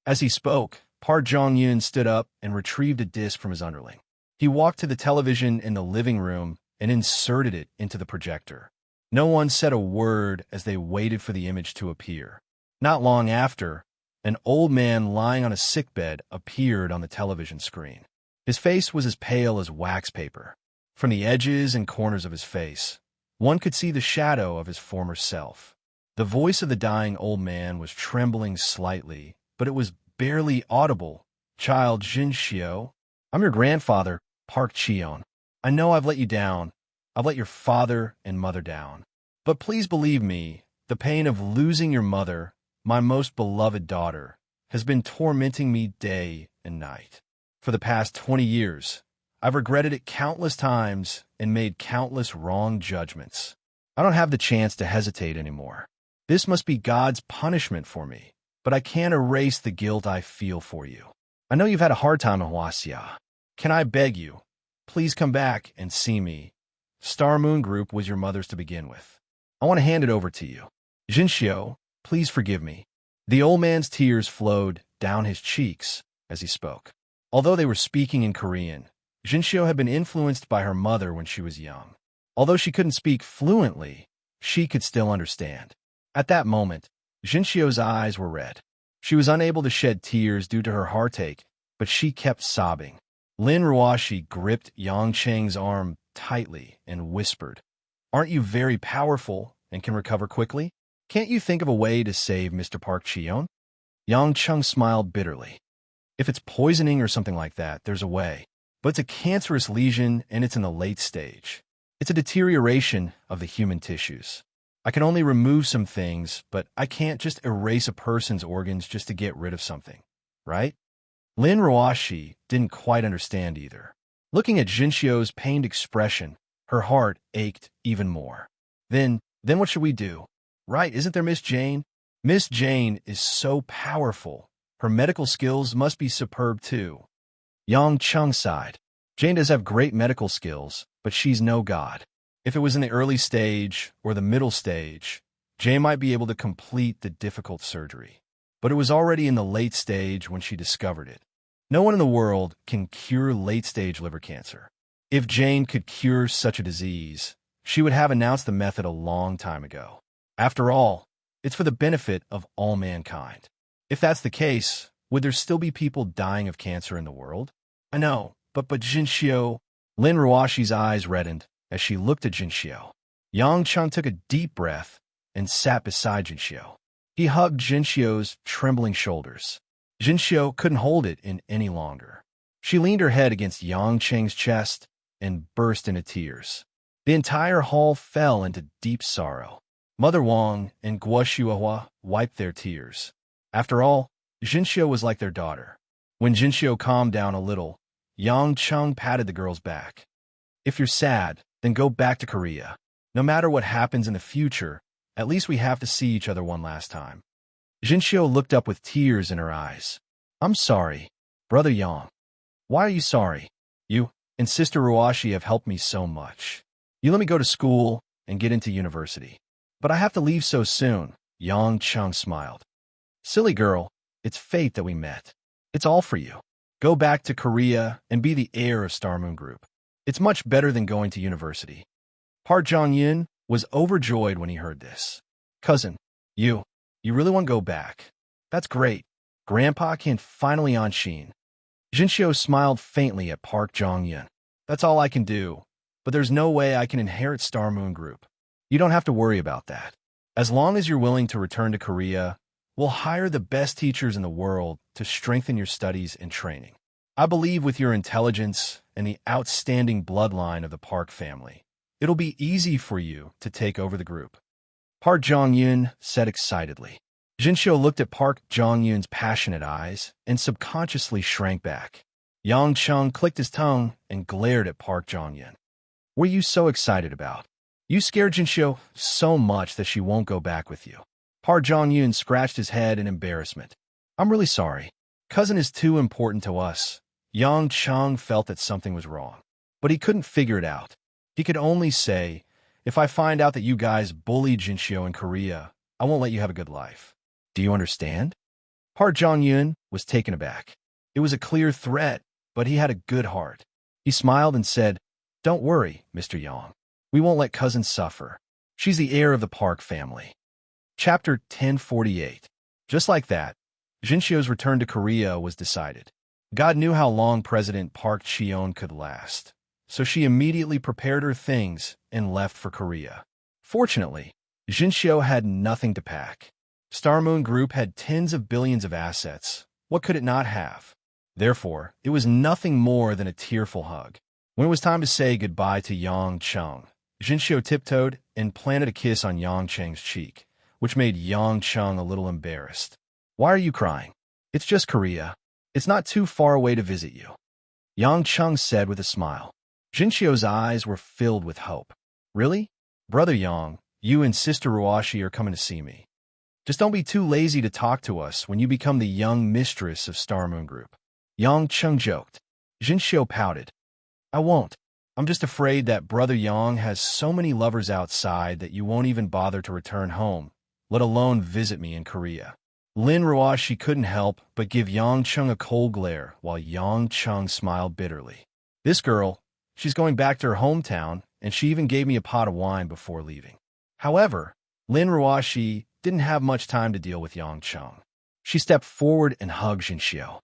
Speaker 1: As he spoke, Park Jong-yoon stood up and retrieved a disc from his underling. He walked to the television in the living room and inserted it into the projector. No one said a word as they waited for the image to appear. Not long after, an old man lying on a sickbed appeared on the television screen. His face was as pale as wax paper. From the edges and corners of his face, one could see the shadow of his former self. The voice of the dying old man was trembling slightly, but it was barely audible. "Child Jinshio, I'm your grandfather, Park Cheon. I know I've let you down. I've let your father and mother down. But please believe me, the pain of losing your mother, my most beloved daughter, has been tormenting me day and night. For the past 20 years, I've regretted it countless times and made countless wrong judgments. I don't have the chance to hesitate anymore. This must be God's punishment for me, but I can't erase the guilt I feel for you. I know you've had a hard time in Hwasia. Can I beg you, please come back and see me? Star Moon Group was your mother's to begin with. I want to hand it over to you. Jinshio, please forgive me." The old man's tears flowed down his cheeks as he spoke. Although they were speaking in Korean, Jinshio had been influenced by her mother when she was young. Although she couldn't speak fluently, she could still understand. At that moment, Jinshio's eyes were red. She was unable to shed tears due to her heartache, but she kept sobbing. Lin Ruashi gripped Yang Cheng's arm tightly and whispered, "Aren't you very powerful and can recover quickly? Can't you think of a way to save Mr. Park Cheon?" Yang Cheng smiled bitterly. "If it's poisoning or something like that, there's a way. But it's a cancerous lesion and it's in the late stage. It's a deterioration of the human tissues. I can only remove some things, but I can't just erase a person's organs just to get rid of something, right?" Lin Ruashi didn't quite understand either. Looking at Jinshio's pained expression, her heart ached even more. Then what should we do? Right, isn't there Miss Jane? Miss Jane is so powerful. Her medical skills must be superb too. Yang Chung sighed. Jane does have great medical skills, but she's no god. If it was in the early stage or the middle stage, Jane might be able to complete the difficult surgery. But it was already in the late stage when she discovered it. No one in the world can cure late-stage liver cancer. If Jane could cure such a disease, she would have announced the method a long time ago. After all, it's for the benefit of all mankind. If that's the case, would there still be people dying of cancer in the world? I know, but Jinshio... Lin Ruashi's eyes reddened as she looked at Jinshio. Yang Chung took a deep breath and sat beside Jinshio. He hugged Jinshio's trembling shoulders. Jinshio couldn't hold it in any longer. She leaned her head against Yang Cheng's chest and burst into tears. The entire hall fell into deep sorrow. Mother Wang and Guo Shuahua wiped their tears. After all, Jinshio was like their daughter. When Jinshio calmed down a little, Yang Chung patted the girl's back. "If you're sad, then go back to Korea. No matter what happens in the future, at least we have to see each other one last time." Jinshio looked up with tears in her eyes. "I'm sorry, Brother Yang." "Why are you sorry? You and Sister Ruashi have helped me so much. You let me go to school and get into university. But I have to leave so soon." Yang Chung smiled. "Silly girl, it's fate that we met. It's all for you. Go back to Korea and be the heir of Star Moon Group. It's much better than going to university." Park Jong-yoon was overjoyed when he heard this. "Cousin, you really want to go back? That's great. Grandpa can finally on Sheen." Jinshio smiled faintly at Park Jong-yoon. "That's all I can do. but there's no way I can inherit Star Moon Group. You don't have to worry about that. As long as you're willing to return to Korea, we'll hire the best teachers in the world to strengthen your studies and training. I believe with your intelligence and the outstanding bloodline of the Park family, it'll be easy for you to take over the group. Park Jong-yoon said excitedly. Jinshyo looked at Park Jong-yoon's passionate eyes and subconsciously shrank back. Yang Chung clicked his tongue and glared at Park Jong-yoon. What are you so excited about? You scared Jinshyo so much that she won't go back with you. Park Jong-yoon scratched his head in embarrassment. I'm really sorry. Cousin is too important to us. Yang Chung felt that something was wrong, but he couldn't figure it out. He could only say, if I find out that you guys bullied Jinshyo in Korea, I won't let you have a good life. Do you understand? Park Jong-yoon was taken aback. It was a clear threat, but he had a good heart. He smiled and said, Don't worry, Mr. Yang. We won't let cousin suffer. She's the heir of the Park family. Chapter 1048. Just like that, Jinshyo's return to Korea was decided. God knew how long President Park Cheon could last, so she immediately prepared her things and left for Korea. Fortunately, Jinshyo had nothing to pack. Star Moon Group had tens of billions of assets. What could it not have? Therefore, it was nothing more than a tearful hug. When it was time to say goodbye to Yang Chung, Jinshyo tiptoed and planted a kiss on Yang Cheng's cheek, which made Yang Chung a little embarrassed. Why are you crying? It's just Korea. It's not too far away to visit you. Yang Chung said with a smile. Jinshyo's eyes were filled with hope. Really? Brother Yang, you and Sister Ruashi are coming to see me. Just don't be too lazy to talk to us when you become the young mistress of Star Moon Group. Yang Chung joked. Jinshyo pouted. I won't. I'm just afraid that Brother Yang has so many lovers outside that you won't even bother to return home, let alone visit me in Korea. Lin Ruashi couldn't help but give Yang Chung a cold glare while Yang Chung smiled bitterly. This girl, she's going back to her hometown, and she even gave me a pot of wine before leaving. However, Lin Ruashi didn't have much time to deal with Yang Chung. She stepped forward and hugged Jinshyo.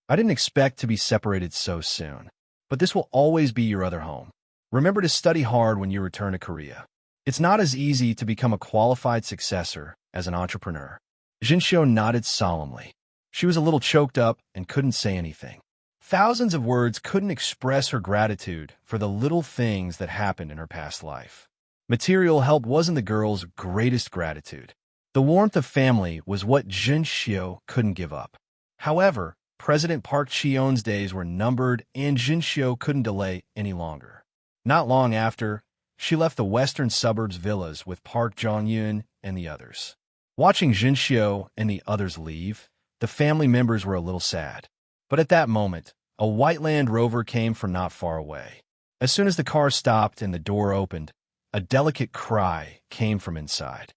Speaker 1: I didn't expect to be separated so soon, but this will always be your other home. Remember to study hard when you return to Korea. It's not as easy to become a qualified successor as an entrepreneur. Jinshyo nodded solemnly. She was a little choked up and couldn't say anything. Thousands of words couldn't express her gratitude for the little things that happened in her past life. Material help wasn't the girl's greatest gratitude. The warmth of family was what Jinshyo couldn't give up. However, President Park Cheon's days were numbered and Jinshyo couldn't delay any longer. Not long after, she left the western suburbs villas with Park Jong-yoon and the others. Watching Jinshyo and the others leave, the family members were a little sad. But at that moment, a white Land Rover came from not far away. As soon as the car stopped and the door opened, a delicate cry came from inside.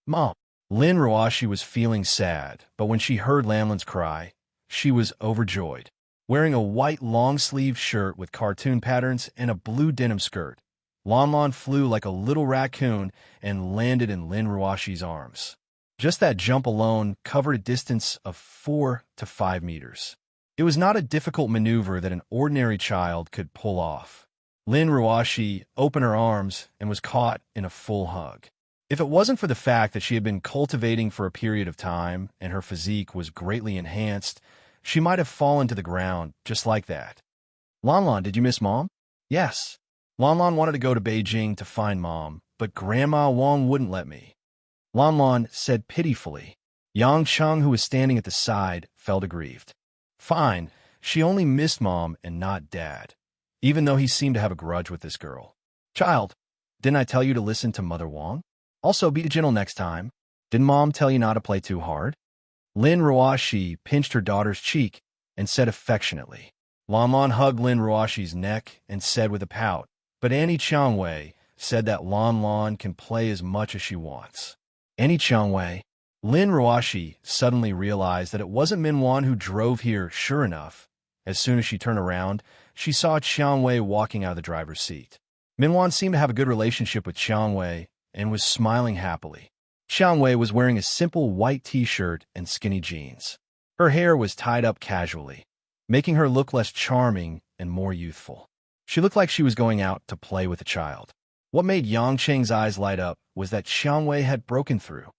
Speaker 1: Mom! Lin Ruashi was feeling sad, but when she heard Lamlin's cry, she was overjoyed. Wearing a white long-sleeved shirt with cartoon patterns and a blue denim skirt, Lanlan flew like a little raccoon and landed in Lin Ruashi's arms. Just that jump alone covered a distance of 4 to 5 meters. It was not a difficult maneuver that an ordinary child could pull off. Lin Ruashi opened her arms and was caught in a full hug. If it wasn't for the fact that she had been cultivating for a period of time and her physique was greatly enhanced, she might have fallen to the ground just like that. Lanlan, did you miss Mom? Yes. Lanlan wanted to go to Beijing to find Mom, but Grandma Wong wouldn't let me. Lanlan said pitifully. Yang Chung, who was standing at the side, felt aggrieved. Fine, she only missed Mom and not Dad, even though he seemed to have a grudge with this girl. Child, didn't I tell you to listen to Mother Wong? Also, be gentle next time. Didn't Mom tell you not to play too hard? Lin Ruashi pinched her daughter's cheek and said affectionately. Lanlan hugged Lin Ruashi's neck and said with a pout, but Annie Changwei said that Lanlan can play as much as she wants. Annie Changwei? Lin Ruashi suddenly realized that it wasn't Minwan who drove here, sure enough. As soon as she turned around, she saw Changwei walking out of the driver's seat. Minwan seemed to have a good relationship with Changwei and was smiling happily. Changwei was wearing a simple white t-shirt and skinny jeans. Her hair was tied up casually, making her look less charming and more youthful. She looked like she was going out to play with a child. What made Yang Cheng's eyes light up was that Xiang Wei had broken through.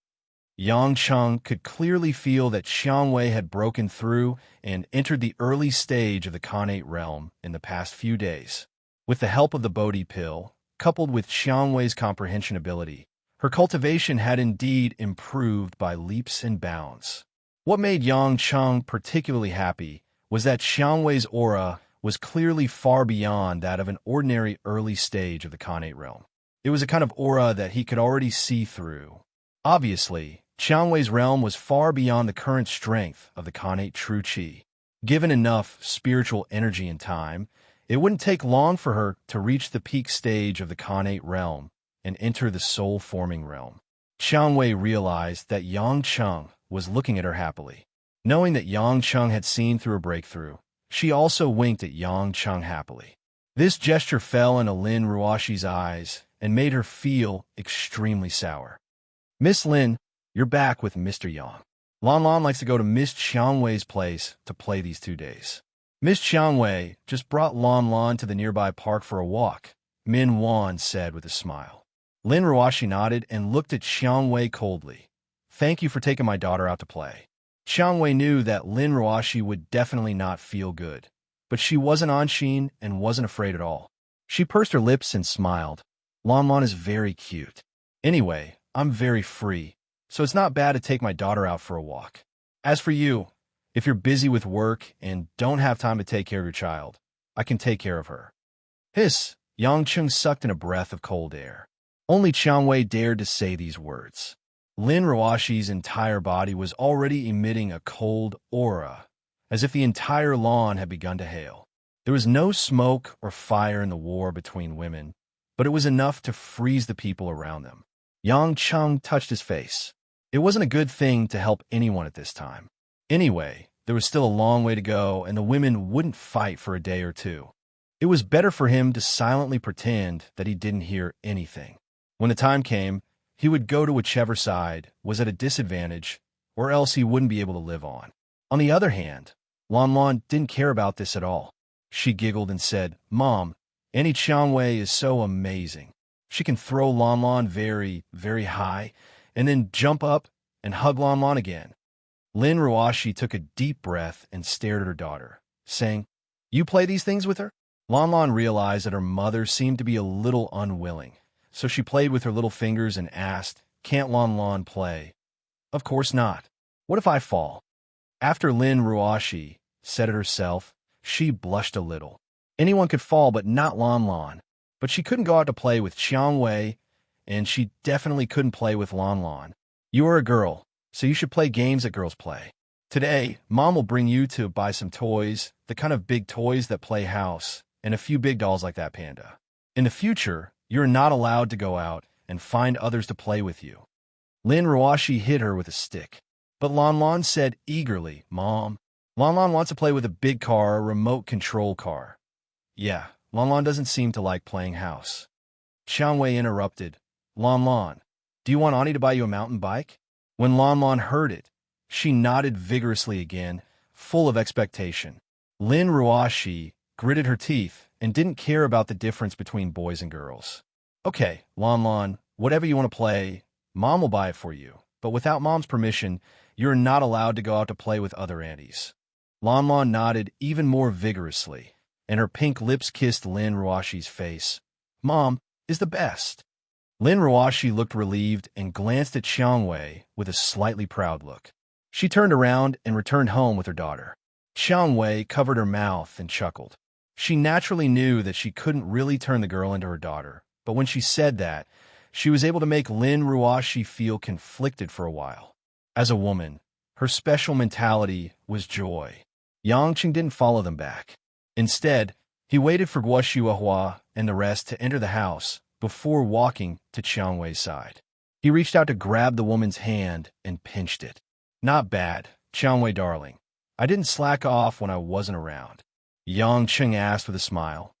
Speaker 1: Yang Cheng could clearly feel that Xiang Wei had broken through and entered the early stage of the Khanate realm in the past few days. With the help of the Bodhi pill, coupled with Xiang Wei's comprehension ability, her cultivation had indeed improved by leaps and bounds. What made Yang Cheng particularly happy was that Xiang Wei's aura was clearly far beyond that of an ordinary early stage of the Khanate realm. It was a kind of aura that he could already see through. Obviously, Xiang Wei's realm was far beyond the current strength of the Khanate True Qi. Given enough spiritual energy and time, it wouldn't take long for her to reach the peak stage of the Khanate realm and enter the soul-forming realm. Xiang Wei realized that Yang Cheng was looking at her happily. Knowing that Yang Cheng had seen through her breakthrough, she also winked at Yang Cheng happily. This gesture fell into Lin Ruoshi's eyes and made her feel extremely sour. "Miss Lin, you're back with Mr. Yang. Lan Lan likes to go to Miss Xiang Wei's place to play these 2 days. Miss Xiang Wei just brought Lan Lan to the nearby park for a walk," Min Wan said with a smile. Lin Ruoshi nodded and looked at Xiang Wei coldly. "Thank you for taking my daughter out to play." Xiang Wei knew that Lin Ruoshi would definitely not feel good, but she wasn't Anshin and wasn't afraid at all. She pursed her lips and smiled. "Lan Lan is very cute. Anyway, I'm very free, so it's not bad to take my daughter out for a walk. As for you, if you're busy with work and don't have time to take care of your child, I can take care of her." Hiss! Yang Cheng sucked in a breath of cold air. Only Xiang Wei dared to say these words. Lin Ruoshi's entire body was already emitting a cold aura, as if the entire lawn had begun to hail. There was no smoke or fire in the war between women, but it was enough to freeze the people around them. Yang Cheng touched his face. It wasn't a good thing to help anyone at this time. Anyway, there was still a long way to go, and the women wouldn't fight for a day or two. It was better for him to silently pretend that he didn't hear anything. When the time came, he would go to whichever side was at a disadvantage, or else he wouldn't be able to live on. On the other hand, Lan Lan didn't care about this at all. She giggled and said, "Mom, Annie Xiang Wei is so amazing. She can throw Lan Lan very, very high, and then jump up and hug Lan Lan again." Lin Ruoshi took a deep breath and stared at her daughter, saying, "You play these things with her?" Lan Lan realized that her mother seemed to be a little unwilling, so she played with her little fingers and asked, "Can't Lan Lan play?" "Of course not. What if I fall?" After Lin Ruoshi said it herself, she blushed a little. Anyone could fall, but not Lan Lan. But she couldn't go out to play with Xiang Wei, and she definitely couldn't play with Lan Lan. "You are a girl, so you should play games that girls play. Today, Mom will bring you to buy some toys, the kind of big toys that play house, and a few big dolls like that, Panda. In the future, you're not allowed to go out and find others to play with you." Lin Ruoshi hit her with a stick. But Lan Lan said eagerly, "Mom, Lan Lan wants to play with a big car, a remote control car." "Yeah, Lan Lan doesn't seem to like playing house." Xiang Wei interrupted, "Lan Lan, do you want Ani to buy you a mountain bike?" When Lan Lan heard it, she nodded vigorously again, full of expectation. Lin Ruoshi gritted her teeth and didn't care about the difference between boys and girls. "Okay, Lan Lan, whatever you want to play, Mom will buy it for you, but without Mom's permission, you're not allowed to go out to play with other aunties." Lan Lan nodded even more vigorously, and her pink lips kissed Lin Ruoshi's face. "Mom is the best." Lin Ruoshi looked relieved and glanced at Xiang Wei with a slightly proud look. She turned around and returned home with her daughter. Xiang Wei covered her mouth and chuckled. She naturally knew that she couldn't really turn the girl into her daughter, but when she said that, she was able to make Lin Ruoshi feel conflicted for a while. As a woman, her special mentality was joy. Yang Qing didn't follow them back. Instead, he waited for Guo Shuahua and the rest to enter the house before walking to Xiang Wei's side. He reached out to grab the woman's hand and pinched it. "Not bad, Xiang Wei darling. I didn't slack off when I wasn't around." Yang Qing asked with a smile,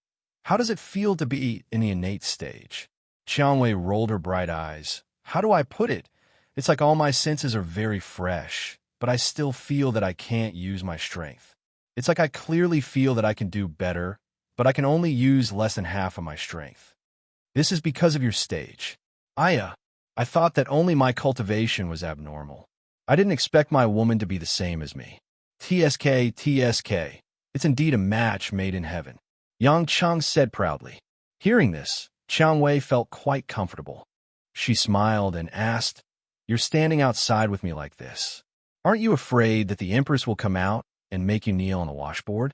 Speaker 1: "How does it feel to be in the innate stage?" Xiang Wei rolled her bright eyes. "How do I put it? It's like all my senses are very fresh, but I still feel that I can't use my strength. It's like I clearly feel that I can do better, but I can only use less than half of my strength. This is because of your stage. I thought that only my cultivation was abnormal. I didn't expect my woman to be the same as me. TSK, TSK. It's indeed a match made in heaven, Yang Cheng said proudly. Hearing this, Qiang Wei felt quite comfortable. She smiled and asked, You're standing outside with me like this. Aren't you afraid that the Empress will come out and make you kneel on the washboard?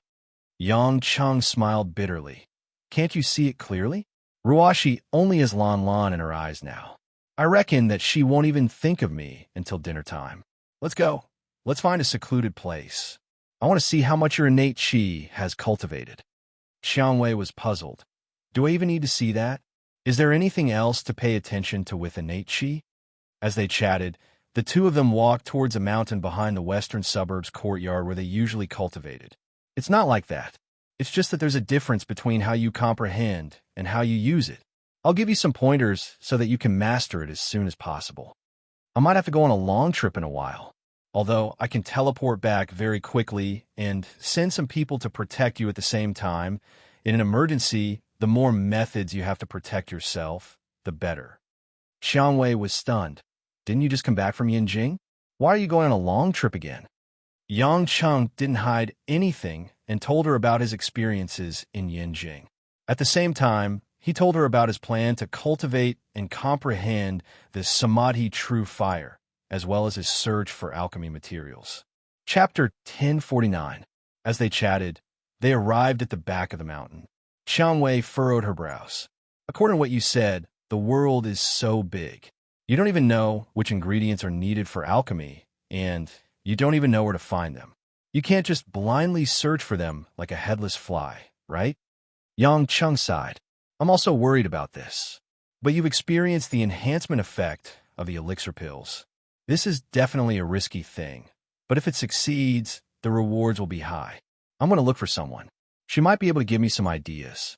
Speaker 1: Yang Cheng smiled bitterly. Can't you see it clearly? Ruashi only has Lan Lan in her eyes now. I reckon that she won't even think of me until dinner time. Let's go. Let's find a secluded place. I want to see how much your innate qi has cultivated. Qiang Wei was puzzled. Do I even need to see that? Is there anything else to pay attention to with innate qi? As they chatted, the two of them walked towards a mountain behind the western suburbs courtyard where they usually cultivated. It's not like that. It's just that there's a difference between how you comprehend and how you use it. I'll give you some pointers so that you can master it as soon as possible. I might have to go on a long trip in a while, although I can teleport back very quickly and send some people to protect you at the same time. In an emergency, the more methods you have to protect yourself, the better. Qiang Wei was stunned. Didn't you just come back from Yinjing? Why are you going on a long trip again? Yang Cheng didn't hide anything and told her about his experiences in Yinjing. At the same time, he told her about his plan to cultivate and comprehend the Samadhi true fire, as well as his search for alchemy materials. Chapter 1049. As they chatted, they arrived at the back of the mountain. Qiang Wei furrowed her brows. According to what you said, the world is so big. You don't even know which ingredients are needed for alchemy, and you don't even know where to find them. You can't just blindly search for them like a headless fly, right? Yang Cheng sighed. I'm also worried about this. But you've experienced the enhancement effect of the elixir pills. This is definitely a risky thing, but if it succeeds, the rewards will be high. I'm going to look for someone. She might be able to give me some ideas.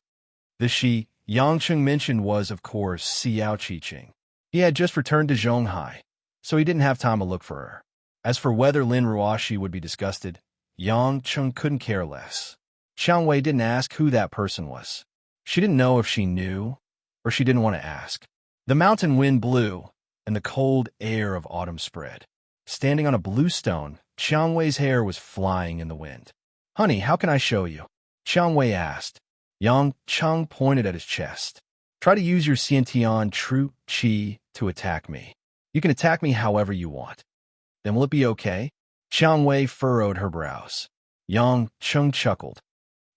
Speaker 1: The she Yang Cheng mentioned was, of course, Xiao Qiqing. He had just returned to Zhonghai, so he didn't have time to look for her. As for whether Lin Ruashi would be disgusted, Yang Cheng couldn't care less. Qiang Wei didn't ask who that person was. She didn't know if she knew, or she didn't want to ask. The mountain wind blew, and the cold air of autumn spread. Standing on a blue stone, Qiang Wei's hair was flying in the wind. Honey, how can I show you? Qiang Wei asked. Yang Cheng pointed at his chest. Try to use your Xiantian true qi to attack me. You can attack me however you want. Then will it be okay? Qiang Wei furrowed her brows. Yang Cheng chuckled.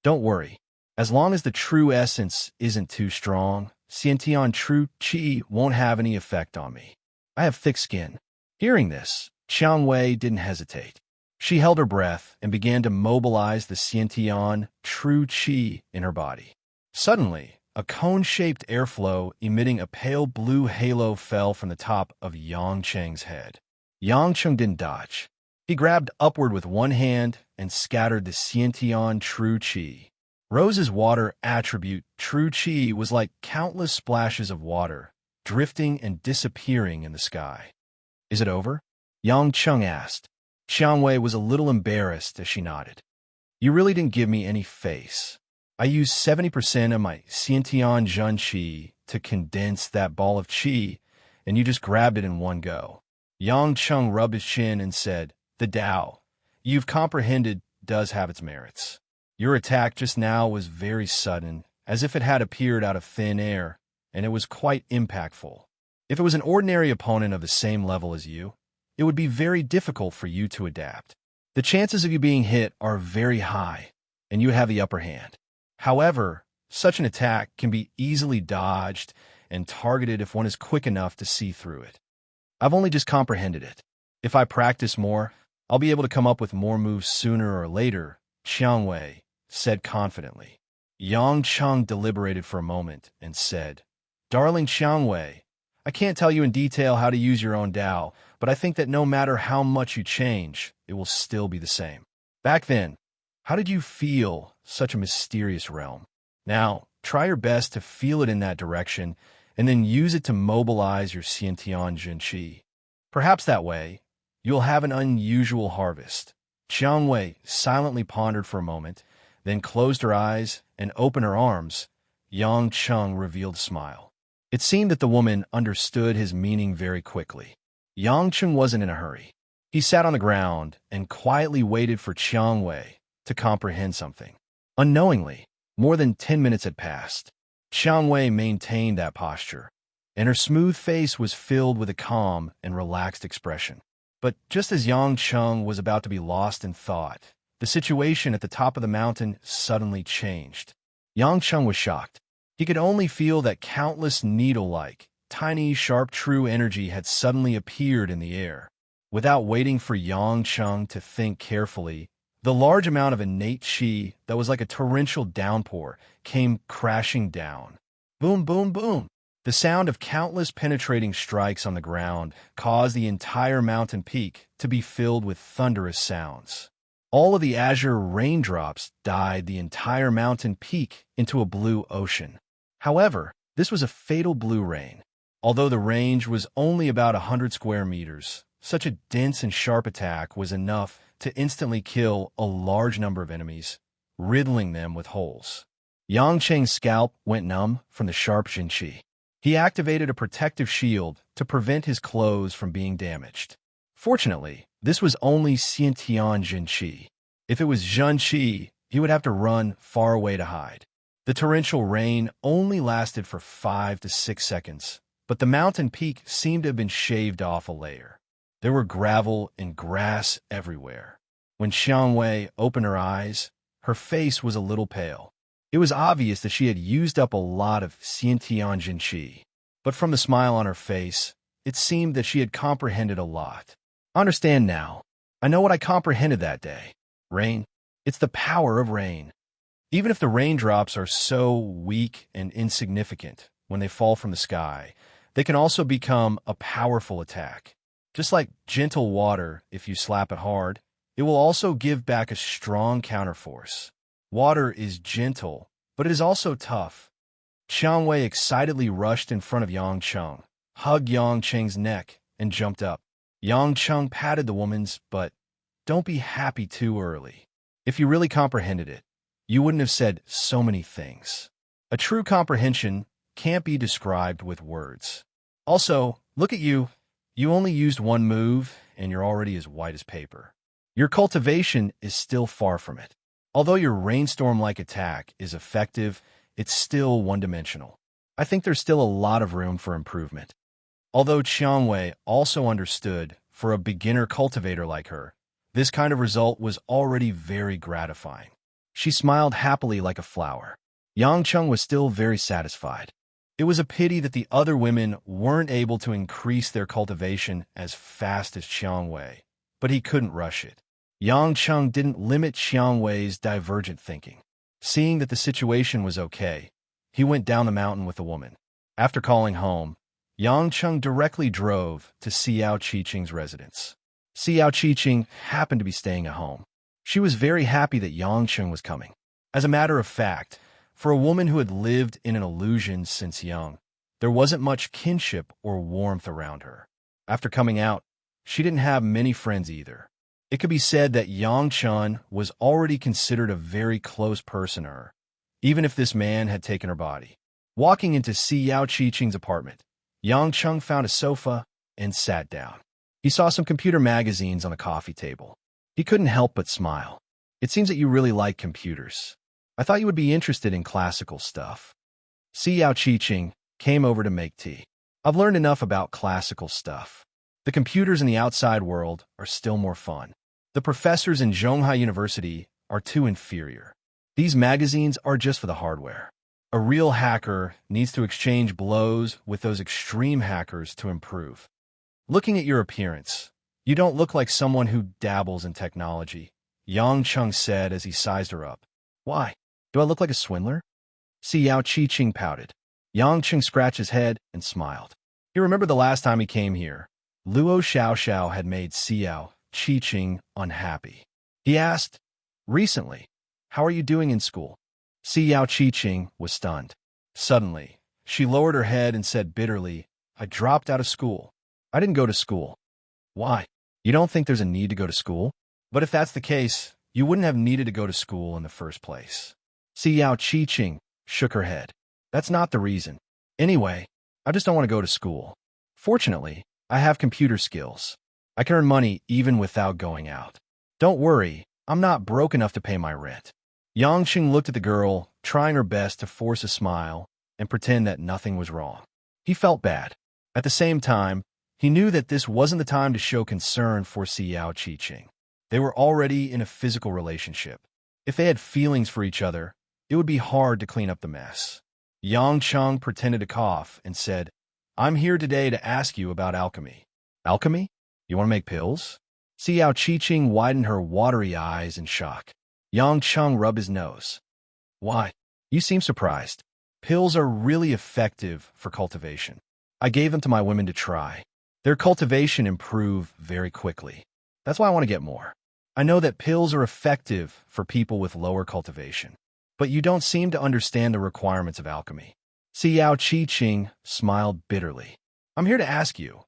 Speaker 1: Don't worry. As long as the true essence isn't too strong, Xiantian true qi won't have any effect on me. I have thick skin. Hearing this, Qiang Wei didn't hesitate. She held her breath and began to mobilize the Xiantian true qi in her body. Suddenly, a cone-shaped airflow emitting a pale blue halo fell from the top of Yang Cheng's head. Yang Cheng didn't dodge. He grabbed upward with one hand and scattered the Xiantian true qi. Rose's water attribute, true qi, was like countless splashes of water, drifting and disappearing in the sky. Is it over? Yang Cheng asked. Qiang Wei was a little embarrassed as she nodded. You really didn't give me any face. I used 70% of my Xiantian Zhen qi to condense that ball of qi, and you just grabbed it in one go. Yang Cheng rubbed his chin and said, The Tao you've comprehended does have its merits. Your attack just now was very sudden, as if it had appeared out of thin air, and it was quite impactful. If it was an ordinary opponent of the same level as you, it would be very difficult for you to adapt. The chances of you being hit are very high, and you have the upper hand. However, such an attack can be easily dodged and targeted if one is quick enough to see through it. I've only just comprehended it. If I practice more, I'll be able to come up with more moves sooner or later, Qiang Wei said confidently. Yang Cheng deliberated for a moment and said, Darling Qiang Wei, I can't tell you in detail how to use your own Tao, but I think that no matter how much you change, it will still be the same. Back then, how did you feel such a mysterious realm? Now, try your best to feel it in that direction, and then use it to mobilize your Xiantian Zhen qi. Perhaps that way, you'll have an unusual harvest. Qiang Wei silently pondered for a moment, then closed her eyes and opened her arms, Yang Cheng revealed a smile. It seemed that the woman understood his meaning very quickly. Yang Cheng wasn't in a hurry. He sat on the ground and quietly waited for Qiang Wei to comprehend something. Unknowingly, more than 10 minutes had passed. Qiang Wei maintained that posture, and her smooth face was filled with a calm and relaxed expression. But just as Yang Cheng was about to be lost in thought, the situation at the top of the mountain suddenly changed. Yang Cheng was shocked. He could only feel that countless needle-like, tiny, sharp true energy had suddenly appeared in the air. Without waiting for Yang Cheng to think carefully, the large amount of innate qi that was like a torrential downpour came crashing down. Boom, boom, boom. The sound of countless penetrating strikes on the ground caused the entire mountain peak to be filled with thunderous sounds. All of the azure raindrops dyed the entire mountain peak into a blue ocean. However, this was a fatal blue rain. Although the range was only about 100 square meters, such a dense and sharp attack was enough to instantly kill a large number of enemies, riddling them with holes. Yang Cheng's scalp went numb from the sharp Jinqi. He activated a protective shield to prevent his clothes from being damaged. Fortunately, this was only Xiantian Jinqi. If it was Zhenqi, he would have to run far away to hide. The torrential rain only lasted for 5 to 6 seconds, but the mountain peak seemed to have been shaved off a layer. There were gravel and grass everywhere. When Qiang Wei opened her eyes, her face was a little pale. It was obvious that she had used up a lot of Xiantian Jinqi, but from the smile on her face, it seemed that she had comprehended a lot. I understand now. I know what I comprehended that day. Rain. It's the power of rain. Even if the raindrops are so weak and insignificant when they fall from the sky, they can also become a powerful attack. Just like gentle water, if you slap it hard, it will also give back a strong counterforce. Water is gentle, but it is also tough. Qiang Wei excitedly rushed in front of Yang Cheng, hugged Yang Cheng's neck, and jumped up. Yang Cheng patted the woman's butt. Don't be happy too early. If you really comprehended it, you wouldn't have said so many things. A true comprehension can't be described with words. Also, look at you. You only used one move, and you're already as white as paper. Your cultivation is still far from it. Although your rainstorm-like attack is effective, it's still one-dimensional. I think there's still a lot of room for improvement. Although Qiang Wei also understood, for a beginner cultivator like her, this kind of result was already very gratifying. She smiled happily like a flower. Yang Cheng was still very satisfied. It was a pity that the other women weren't able to increase their cultivation as fast as Qiang Wei, but he couldn't rush it. Yang Cheng didn't limit Qiang Wei's divergent thinking. Seeing that the situation was okay, he went down the mountain with the woman. After calling home, Yang Cheng directly drove to Xiao Qiqing's residence. Xiao Qiqing happened to be staying at home. She was very happy that Yang Cheng was coming. As a matter of fact, for a woman who had lived in an illusion since young, there wasn't much kinship or warmth around her. After coming out, she didn't have many friends either. It could be said that Yang Cheng was already considered a very close person to her, even if this man had taken her body. Walking into Xiao Qiqing's apartment, Yang Cheng found a sofa and sat down. He saw some computer magazines on the coffee table. He couldn't help but smile. It seems that you really like computers. I thought you would be interested in classical stuff. Xiao Qiqing came over to make tea. I've learned enough about classical stuff. The computers in the outside world are still more fun. The professors in Zhonghai University are too inferior. These magazines are just for the hardware. A real hacker needs to exchange blows with those extreme hackers to improve. Looking at your appearance, you don't look like someone who dabbles in technology, Yang Cheng said as he sized her up. Why? Do I look like a swindler? Xiao Qiqing pouted. Yang Cheng scratched his head and smiled. He remembered the last time he came here. Luo Xiaoxiao had made Xiao Qiqing unhappy. He asked, recently, how are you doing in school? Xiao Qiqing was stunned. Suddenly, she lowered her head and said bitterly, I dropped out of school. I didn't go to school. Why? You don't think there's a need to go to school? But if that's the case, you wouldn't have needed to go to school in the first place. Xiao Qiqing shook her head. That's not the reason. Anyway, I just don't want to go to school. Fortunately, I have computer skills. I can earn money even without going out. Don't worry, I'm not broke enough to pay my rent. Yangqing looked at the girl, trying her best to force a smile and pretend that nothing was wrong. He felt bad. At the same time, he knew that this wasn't the time to show concern for Xiao Qiqing. They were already in a physical relationship. If they had feelings for each other, it would be hard to clean up the mess. Yangcheng pretended to cough and said, I'm here today to ask you about alchemy. Alchemy? You want to make pills? Xiao Qiqing widened her watery eyes in shock. Yangcheng rubbed his nose. Why? You seem surprised. Pills are really effective for cultivation. I gave them to my women to try. Their cultivation improved very quickly. That's why I want to get more. I know that pills are effective for people with lower cultivation. But you don't seem to understand the requirements of alchemy. Xiao Qiqing smiled bitterly. I'm here to ask you,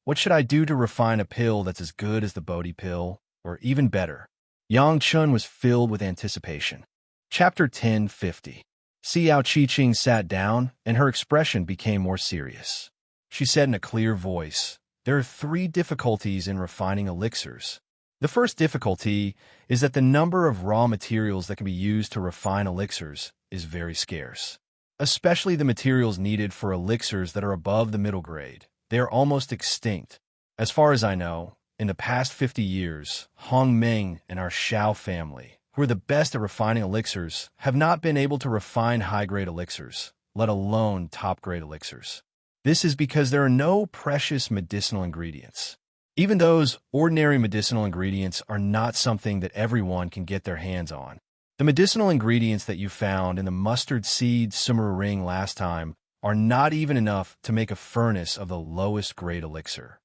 Speaker 1: what should I do to refine a pill that's as good as the Bodhi pill, or even better? Yang Chun was filled with anticipation. Chapter 1050. Xiao Qiqing sat down, and her expression became more serious. She said in a clear voice, there are 3 difficulties in refining elixirs. The first difficulty is that the number of raw materials that can be used to refine elixirs is very scarce. Especially the materials needed for elixirs that are above the middle grade. They are almost extinct. As far as I know, in the past 50 years, Hong Ming and our Xiao family, who are the best at refining elixirs, have not been able to refine high-grade elixirs, let alone top-grade elixirs. This is because there are no precious medicinal ingredients. Even those ordinary medicinal ingredients are not something that everyone can get their hands on. The medicinal ingredients that you found in the mustard seed summer ring last time are not even enough to make a furnace of the lowest grade elixir.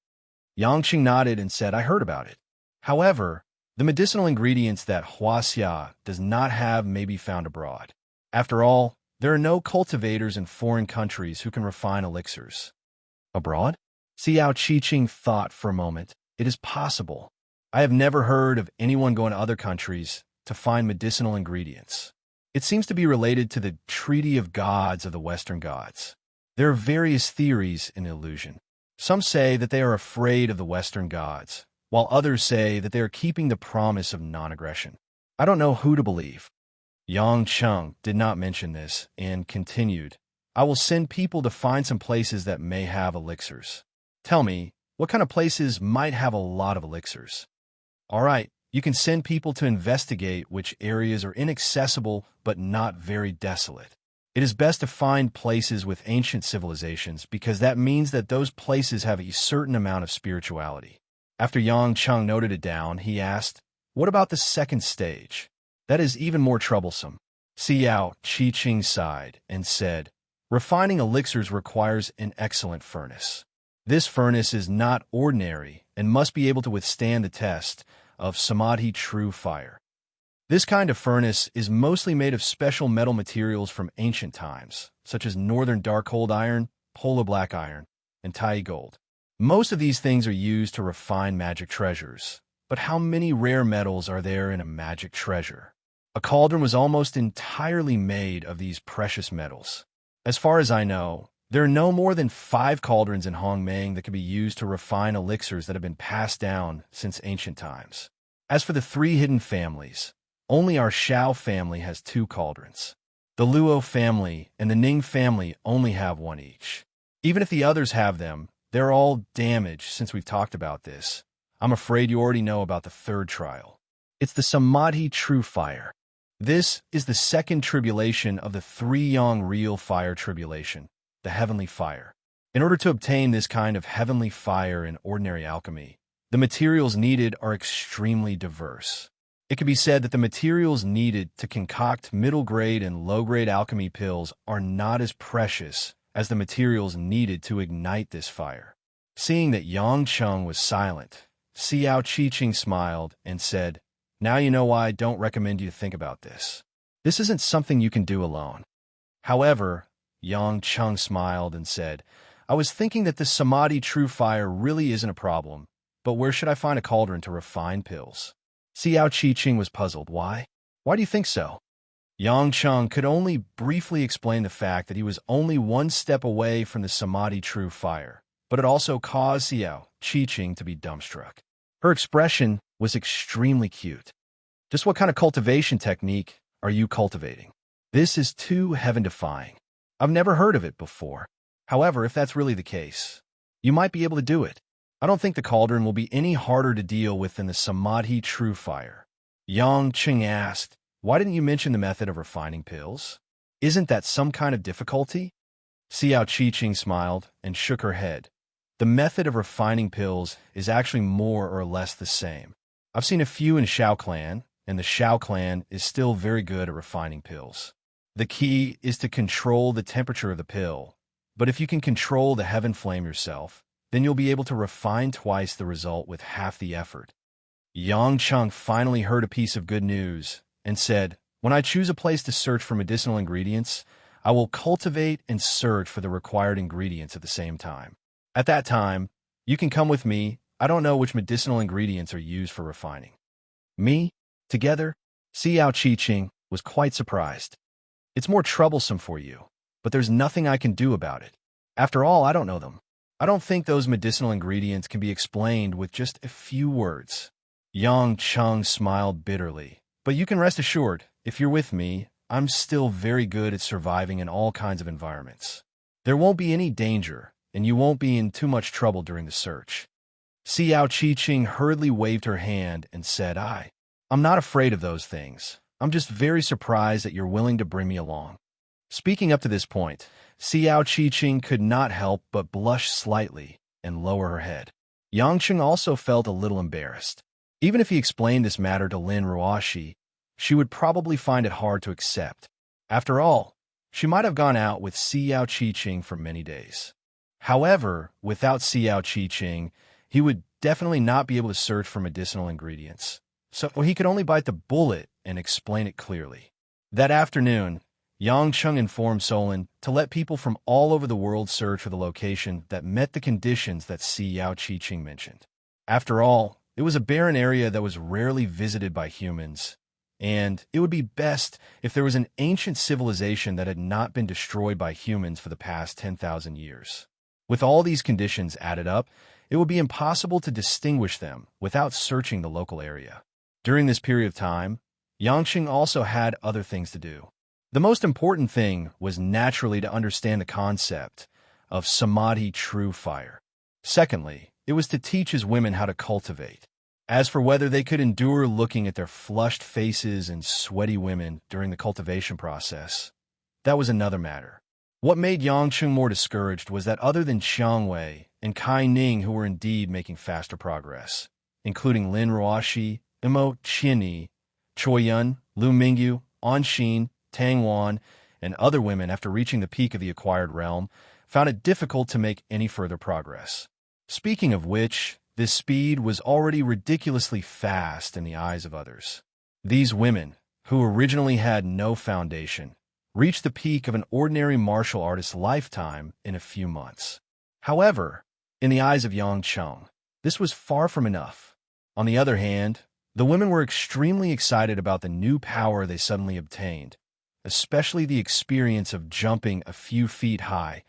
Speaker 1: Yangqing nodded and said, I heard about it. However, the medicinal ingredients that Huaxia does not have may be found abroad. After all, there are no cultivators in foreign countries who can refine elixirs. Abroad? Xiao Qiqing thought for a moment. It is possible. I have never heard of anyone going to other countries to find medicinal ingredients. It seems to be related to the Treaty of Gods of the Western gods. There are various theories in illusion. Some say that they are afraid of the Western gods, while others say that they are keeping the promise of non-aggression. I don't know who to believe. Yang Cheng did not mention this and continued, I will send people to find some places that may have elixirs. Tell me, what kind of places might have a lot of elixirs? All right, you can send people to investigate which areas are inaccessible but not very desolate. It is best to find places with ancient civilizations because that means that those places have a certain amount of spirituality. After Yang Cheng noted it down, he asked, what about the second stage? That is even more troublesome. Xiao Qiqing sighed and said, refining elixirs requires an excellent furnace. This furnace is not ordinary and must be able to withstand the test of samadhi true fire. This kind of furnace is mostly made of special metal materials from ancient times, such as northern dark-cold iron, polar black iron, and Tai gold. Most of these things are used to refine magic treasures. But how many rare metals are there in a magic treasure? A cauldron was almost entirely made of these precious metals. As far as I know, there are no more than 5 cauldrons in Hongmeng that can be used to refine elixirs that have been passed down since ancient times. As for the 3 hidden families, only our Xiao family has 2 cauldrons. The Luo family and the Ning family only have 1 each. Even if the others have them, they're all damaged since we've talked about this. I'm afraid you already know about the 3rd trial. It's the Samadhi True Fire. This is the 2nd tribulation of the 3 Yang Real Fire tribulation, the Heavenly Fire. In order to obtain this kind of heavenly fire in ordinary alchemy, the materials needed are extremely diverse. It can be said that the materials needed to concoct middle-grade and low-grade alchemy pills are not as precious as the materials needed to ignite this fire. Seeing that Yang Cheng was silent, Xiao Qiqing smiled and said, now you know why I don't recommend you to think about this. This isn't something you can do alone. However, Yang Cheng smiled and said, I was thinking that this Samadhi True Fire really isn't a problem, but where should I find a cauldron to refine pills? Xiao Qiqing was puzzled. Why? Why do you think so? Yang Cheng could only briefly explain the fact that he was only one step away from the Samadhi true fire, but it also caused Xiao Qiqing to be dumbstruck. Her expression was extremely cute. Just what kind of cultivation technique are you cultivating? This is too heaven-defying. I've never heard of it before. However, if that's really the case, you might be able to do it. I don't think the cauldron will be any harder to deal with than the Samadhi true fire. Yang Cheng asked, why didn't you mention the method of refining pills? Isn't that some kind of difficulty? Xiao Qiqing smiled and shook her head. The method of refining pills is actually more or less the same. I've seen a few in Shao Clan, and the Shao Clan is still very good at refining pills. The key is to control the temperature of the pill, but if you can control the heaven flame yourself, then you'll be able to refine twice the result with half the effort. Yang Cheng finally heard a piece of good news and said, when I choose a place to search for medicinal ingredients, I will cultivate and search for the required ingredients at the same time. At that time, you can come with me. I don't know which medicinal ingredients are used for refining. Me? Together? Xiao Qiqing was quite surprised. It's more troublesome for you, but there's nothing I can do about it. After all, I don't know them. I don't think those medicinal ingredients can be explained with just a few words. Yang Cheng smiled bitterly. But you can rest assured, if you're with me, I'm still very good at surviving in all kinds of environments. There won't be any danger, and you won't be in too much trouble during the search. Xiao Qiqing hurriedly waved her hand and said, I'm not afraid of those things. I'm just very surprised that you're willing to bring me along. Speaking up to this point, Xiao Qiqing could not help but blush slightly and lower her head. Yang Cheng also felt a little embarrassed. Even if he explained this matter to Lin Ruoxi, she would probably find it hard to accept. After all, she might have gone out with Xiao Qiqing for many days. However, without Xiao Qiqing, he would definitely not be able to search for medicinal ingredients. So he could only bite the bullet and explain it clearly. That afternoon, Yang Cheng informed Solon to let people from all over the world search for the location that met the conditions that Xiao Qiqing mentioned. After all, it was a barren area that was rarely visited by humans, and it would be best if there was an ancient civilization that had not been destroyed by humans for the past 10,000 years. With all these conditions added up, it would be impossible to distinguish them without searching the local area. During this period of time, Yang Cheng also had other things to do. The most important thing was naturally to understand the concept of Samadhi true fire. Secondly, it was to teach his women how to cultivate. As for whether they could endure looking at their flushed faces and sweaty women during the cultivation process, that was another matter. What made Yang Cheng more discouraged was that other than Xiang Wei and Kai Ning, who were indeed making faster progress, including Lin Ruoxi, Imo Qianyi, Choi Yun, Lu Mingyu, An Xin, Tang Wan, and other women after reaching the peak of the acquired realm, found it difficult to make any further progress. Speaking of which, this speed was already ridiculously fast in the eyes of others. These women, who originally had no foundation, reached the peak of an ordinary martial artist's lifetime in a few months. However, in the eyes of Yang Cheng, this was far from enough. On the other hand, the women were extremely excited about the new power they suddenly obtained, especially the experience of jumping a few feet high,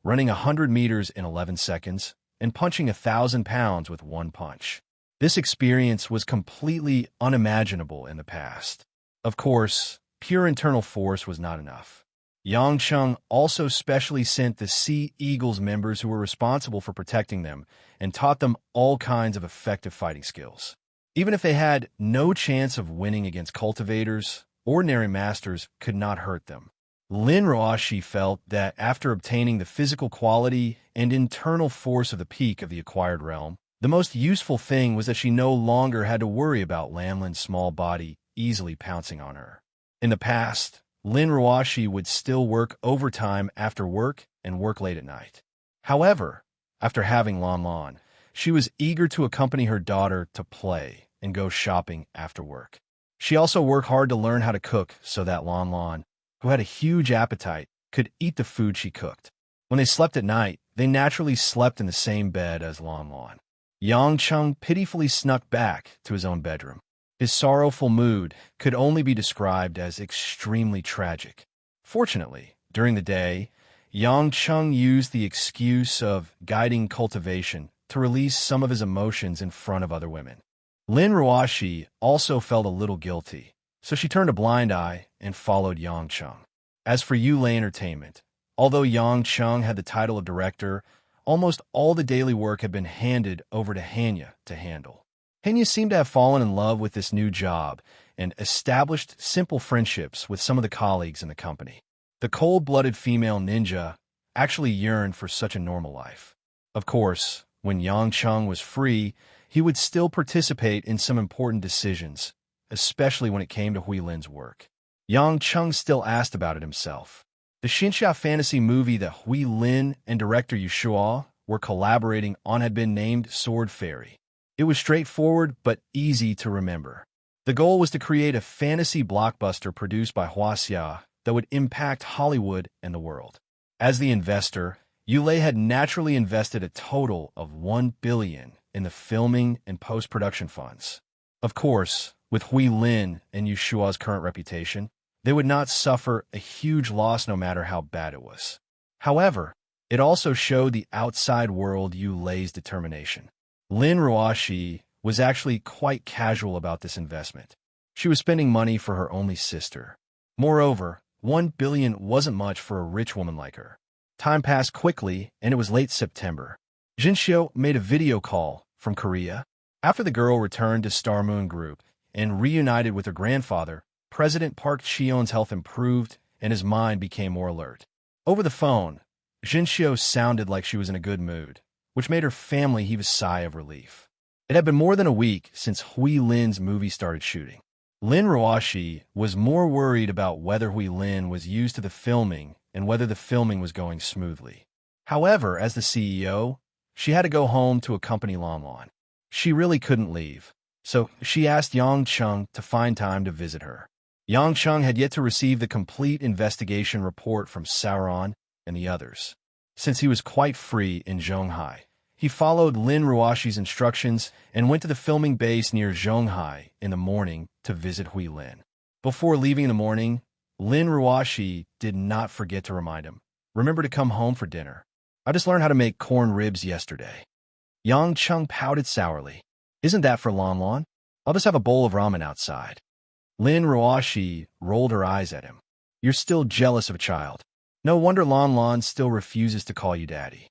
Speaker 1: running 100 meters in 11 seconds, and punching 1,000 pounds with one punch. This experience was completely unimaginable in the past. Of course, pure internal force was not enough. Yang Cheng also specially sent the Sea Eagles members who were responsible for protecting them and taught them all kinds of effective fighting skills. Even if they had no chance of winning against cultivators, ordinary masters could not hurt them. Lin Ruoxi felt that after obtaining the physical quality and internal force of the peak of the acquired realm, the most useful thing was that she no longer had to worry about Lanlin's small body easily pouncing on her. In the past, Lin Ruoxi would still work overtime after work and work late at night. However, after having Lan, she was eager to accompany her daughter to play and go shopping after work. She also worked hard to learn how to cook so that Lan, who had a huge appetite, could eat the food she cooked. When they slept at night, they naturally slept in the same bed as Lan. Yang Cheng pitifully snuck back to his own bedroom. His sorrowful mood could only be described as extremely tragic. Fortunately, during the day, Yang Chung used the excuse of guiding cultivation to release some of his emotions in front of other women. Lin Ruoshi also felt a little guilty, so she turned a blind eye and followed Yang Chung. As for Yulei Entertainment, although Yang Chung had the title of director, almost all the daily work had been handed over to Hanya to handle. Hanya seemed to have fallen in love with this new job and established simple friendships with some of the colleagues in the company. The cold-blooded female ninja actually yearned for such a normal life. Of course, when Yang Chung was free, he would still participate in some important decisions, especially when it came to Hui Lin's work. Yang Chung still asked about it himself. The Xinxia fantasy movie that Hui Lin and director Yu Shuo were collaborating on had been named Sword Fairy. It was straightforward but easy to remember. The goal was to create a fantasy blockbuster produced by Huaxia that would impact Hollywood and the world. As the investor, Yulei had naturally invested a total of $1 billion in the filming and post-production funds. Of course, with Hui Lin and Yu Shuo's current reputation, they would not suffer a huge loss no matter how bad it was. However, it also showed the outside world Yulei's determination. Lin Ruoshi was actually quite casual about this investment. She was spending money for her only sister. Moreover, $1 billion wasn't much for a rich woman like her. Time passed quickly, and it was late September. Jinxiu made a video call from Korea. After the girl returned to Star Moon Group and reunited with her grandfather, President Park Cheon's health improved and his mind became more alert. Over the phone, Jinxiu sounded like she was in a good mood, which made her family heave a sigh of relief. It had been more than a week since Hui Lin's movie started shooting. Lin Ruoshi was more worried about whether Hui Lin was used to the filming and whether the filming was going smoothly. However, as the CEO, she had to go home to accompany Lan Lan. She really couldn't leave, so she asked Yang Chung to find time to visit her. Yang Chung had yet to receive the complete investigation report from Sauron and the others. Since he was quite free in Zhonghai, he followed Lin Ruoshi's instructions and went to the filming base near Zhonghai in the morning to visit Hui Lin. Before leaving in the morning, Lin Ruoshi did not forget to remind him, "Remember to come home for dinner. I just learned how to make corn ribs yesterday." Yang Chung pouted sourly. "Isn't that for Lan Lan? I'll just have a bowl of ramen outside." Lin Ruoshi rolled her eyes at him. "You're still jealous of a child. No wonder Lan Lan still refuses to call you daddy."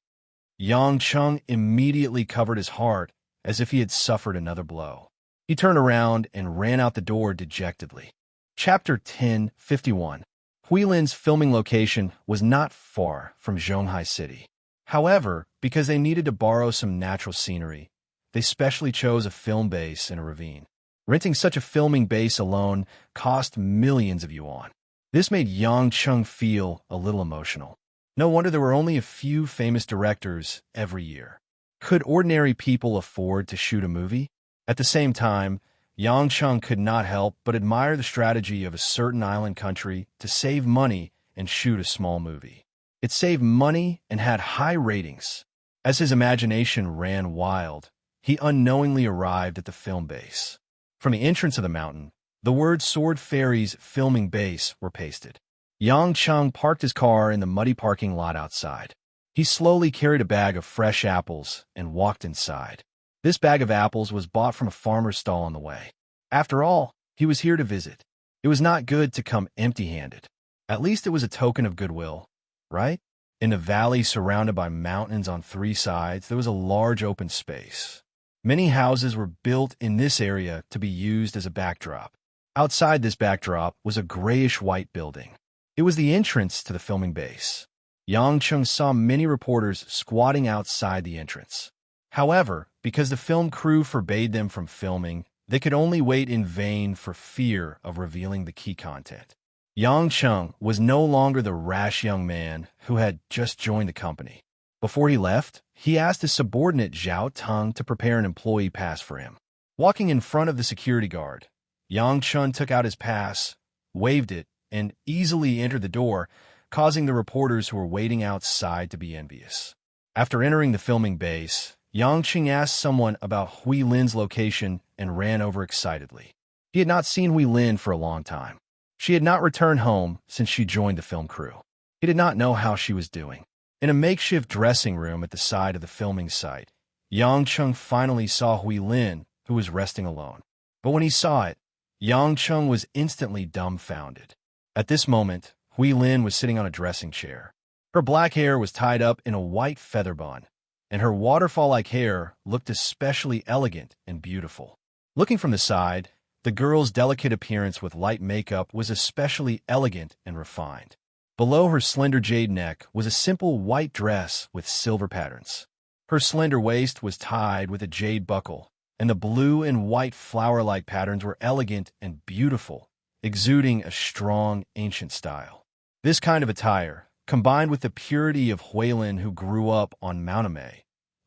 Speaker 1: Yang Chung immediately covered his heart as if he had suffered another blow. He turned around and ran out the door dejectedly. Chapter 10:51. Hui Lin's filming location was not far from Zhonghai City. However, because they needed to borrow some natural scenery, they specially chose a film base in a ravine. Renting such a filming base alone cost millions of yuan. This made Yang Chung feel a little emotional. No wonder there were only a few famous directors every year. Could ordinary people afford to shoot a movie? At the same time, Yang Chung could not help but admire the strategy of a certain island country to save money and shoot a small movie. It saved money and had high ratings. As his imagination ran wild, he unknowingly arrived at the film base. From the entrance of the mountain, the words Sword Fairy's filming base were pasted. Yang Chung parked his car in the muddy parking lot outside. He slowly carried a bag of fresh apples and walked inside. This bag of apples was bought from a farmer's stall on the way. After all, he was here to visit. It was not good to come empty-handed. At least it was a token of goodwill, right? In a valley surrounded by mountains on three sides, there was a large open space. Many houses were built in this area to be used as a backdrop. Outside this backdrop was a grayish-white building. It was the entrance to the filming base. Yang Chung saw many reporters squatting outside the entrance. However, because the film crew forbade them from filming, they could only wait in vain for fear of revealing the key content. Yang Chung was no longer the rash young man who had just joined the company. Before he left, he asked his subordinate Zhao Teng to prepare an employee pass for him. Walking in front of the security guard, Yang Chung took out his pass, waved it, and easily entered the door, causing the reporters who were waiting outside to be envious. After entering the filming base, Yang Chung asked someone about Hui Lin's location and ran over excitedly. He had not seen Hui Lin for a long time. She had not returned home since she joined the film crew. He did not know how she was doing. In a makeshift dressing room at the side of the filming site, Yang Cheng finally saw Hui Lin, who was resting alone. But when he saw it, Yang Cheng was instantly dumbfounded. At this moment, Hui Lin was sitting on a dressing chair. Her black hair was tied up in a white feather bun, and her waterfall-like hair looked especially elegant and beautiful. Looking from the side, the girl's delicate appearance with light makeup was especially elegant and refined. Below her slender jade neck was a simple white dress with silver patterns. Her slender waist was tied with a jade buckle, and the blue and white flower-like patterns were elegant and beautiful, exuding a strong, ancient style. This kind of attire, combined with the purity of Huilin who grew up on Mount Amei,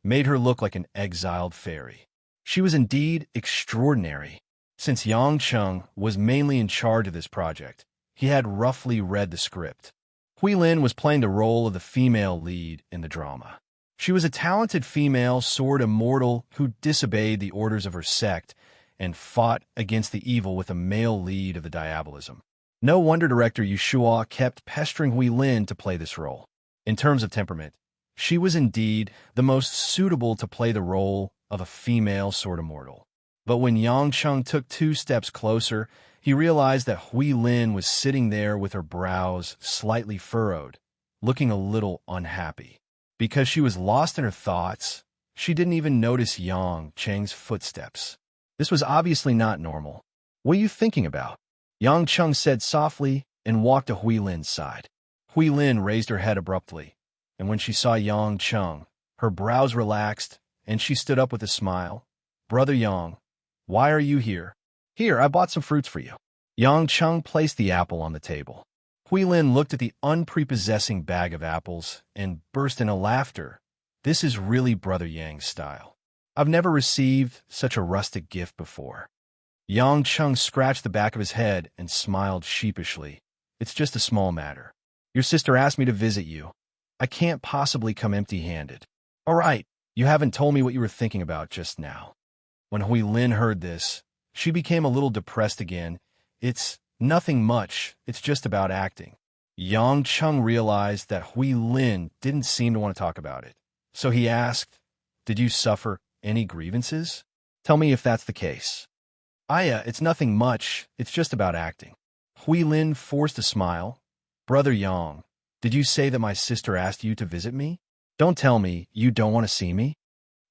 Speaker 1: made her look like an exiled fairy. She was indeed extraordinary. Since Yang Cheng was mainly in charge of this project, he had roughly read the script. Huilin was playing the role of the female lead in the drama. She was a talented female sword immortal who disobeyed the orders of her sect and fought against the evil with a male lead of the diabolism. No wonder director Yushua kept pestering Huilin to play this role. In terms of temperament, she was indeed the most suitable to play the role of a female sword immortal. But when Yang Cheng took 2 steps closer, he realized that Huilin was sitting there with her brows slightly furrowed, looking a little unhappy. Because she was lost in her thoughts, she didn't even notice Yang Cheng's footsteps. This was obviously not normal. "What are you thinking about?" Yang Cheng said softly and walked to Huilin's side. Huilin raised her head abruptly, and when she saw Yang Cheng, her brows relaxed, and she stood up with a smile. "Brother Yang, why are you here?" "Here, I bought some fruits for you." Yang Cheng placed the apple on the table. Huilin looked at the unprepossessing bag of apples and burst into laughter. "This is really Brother Yang's style. I've never received such a rustic gift before." Yang Cheng scratched the back of his head and smiled sheepishly. "It's just a small matter. Your sister asked me to visit you. I can't possibly come empty-handed." "All right, you haven't told me what you were thinking about just now." When Huilin heard this, she became a little depressed again. "It's nothing much, it's just about acting." Yang Cheng realized that Huilin didn't seem to want to talk about it. So he asked, "Did you suffer any grievances? Tell me if that's the case." It's nothing much, it's just about acting." Huilin forced a smile. "Brother Yang, did you say that my sister asked you to visit me? Don't tell me you don't want to see me?"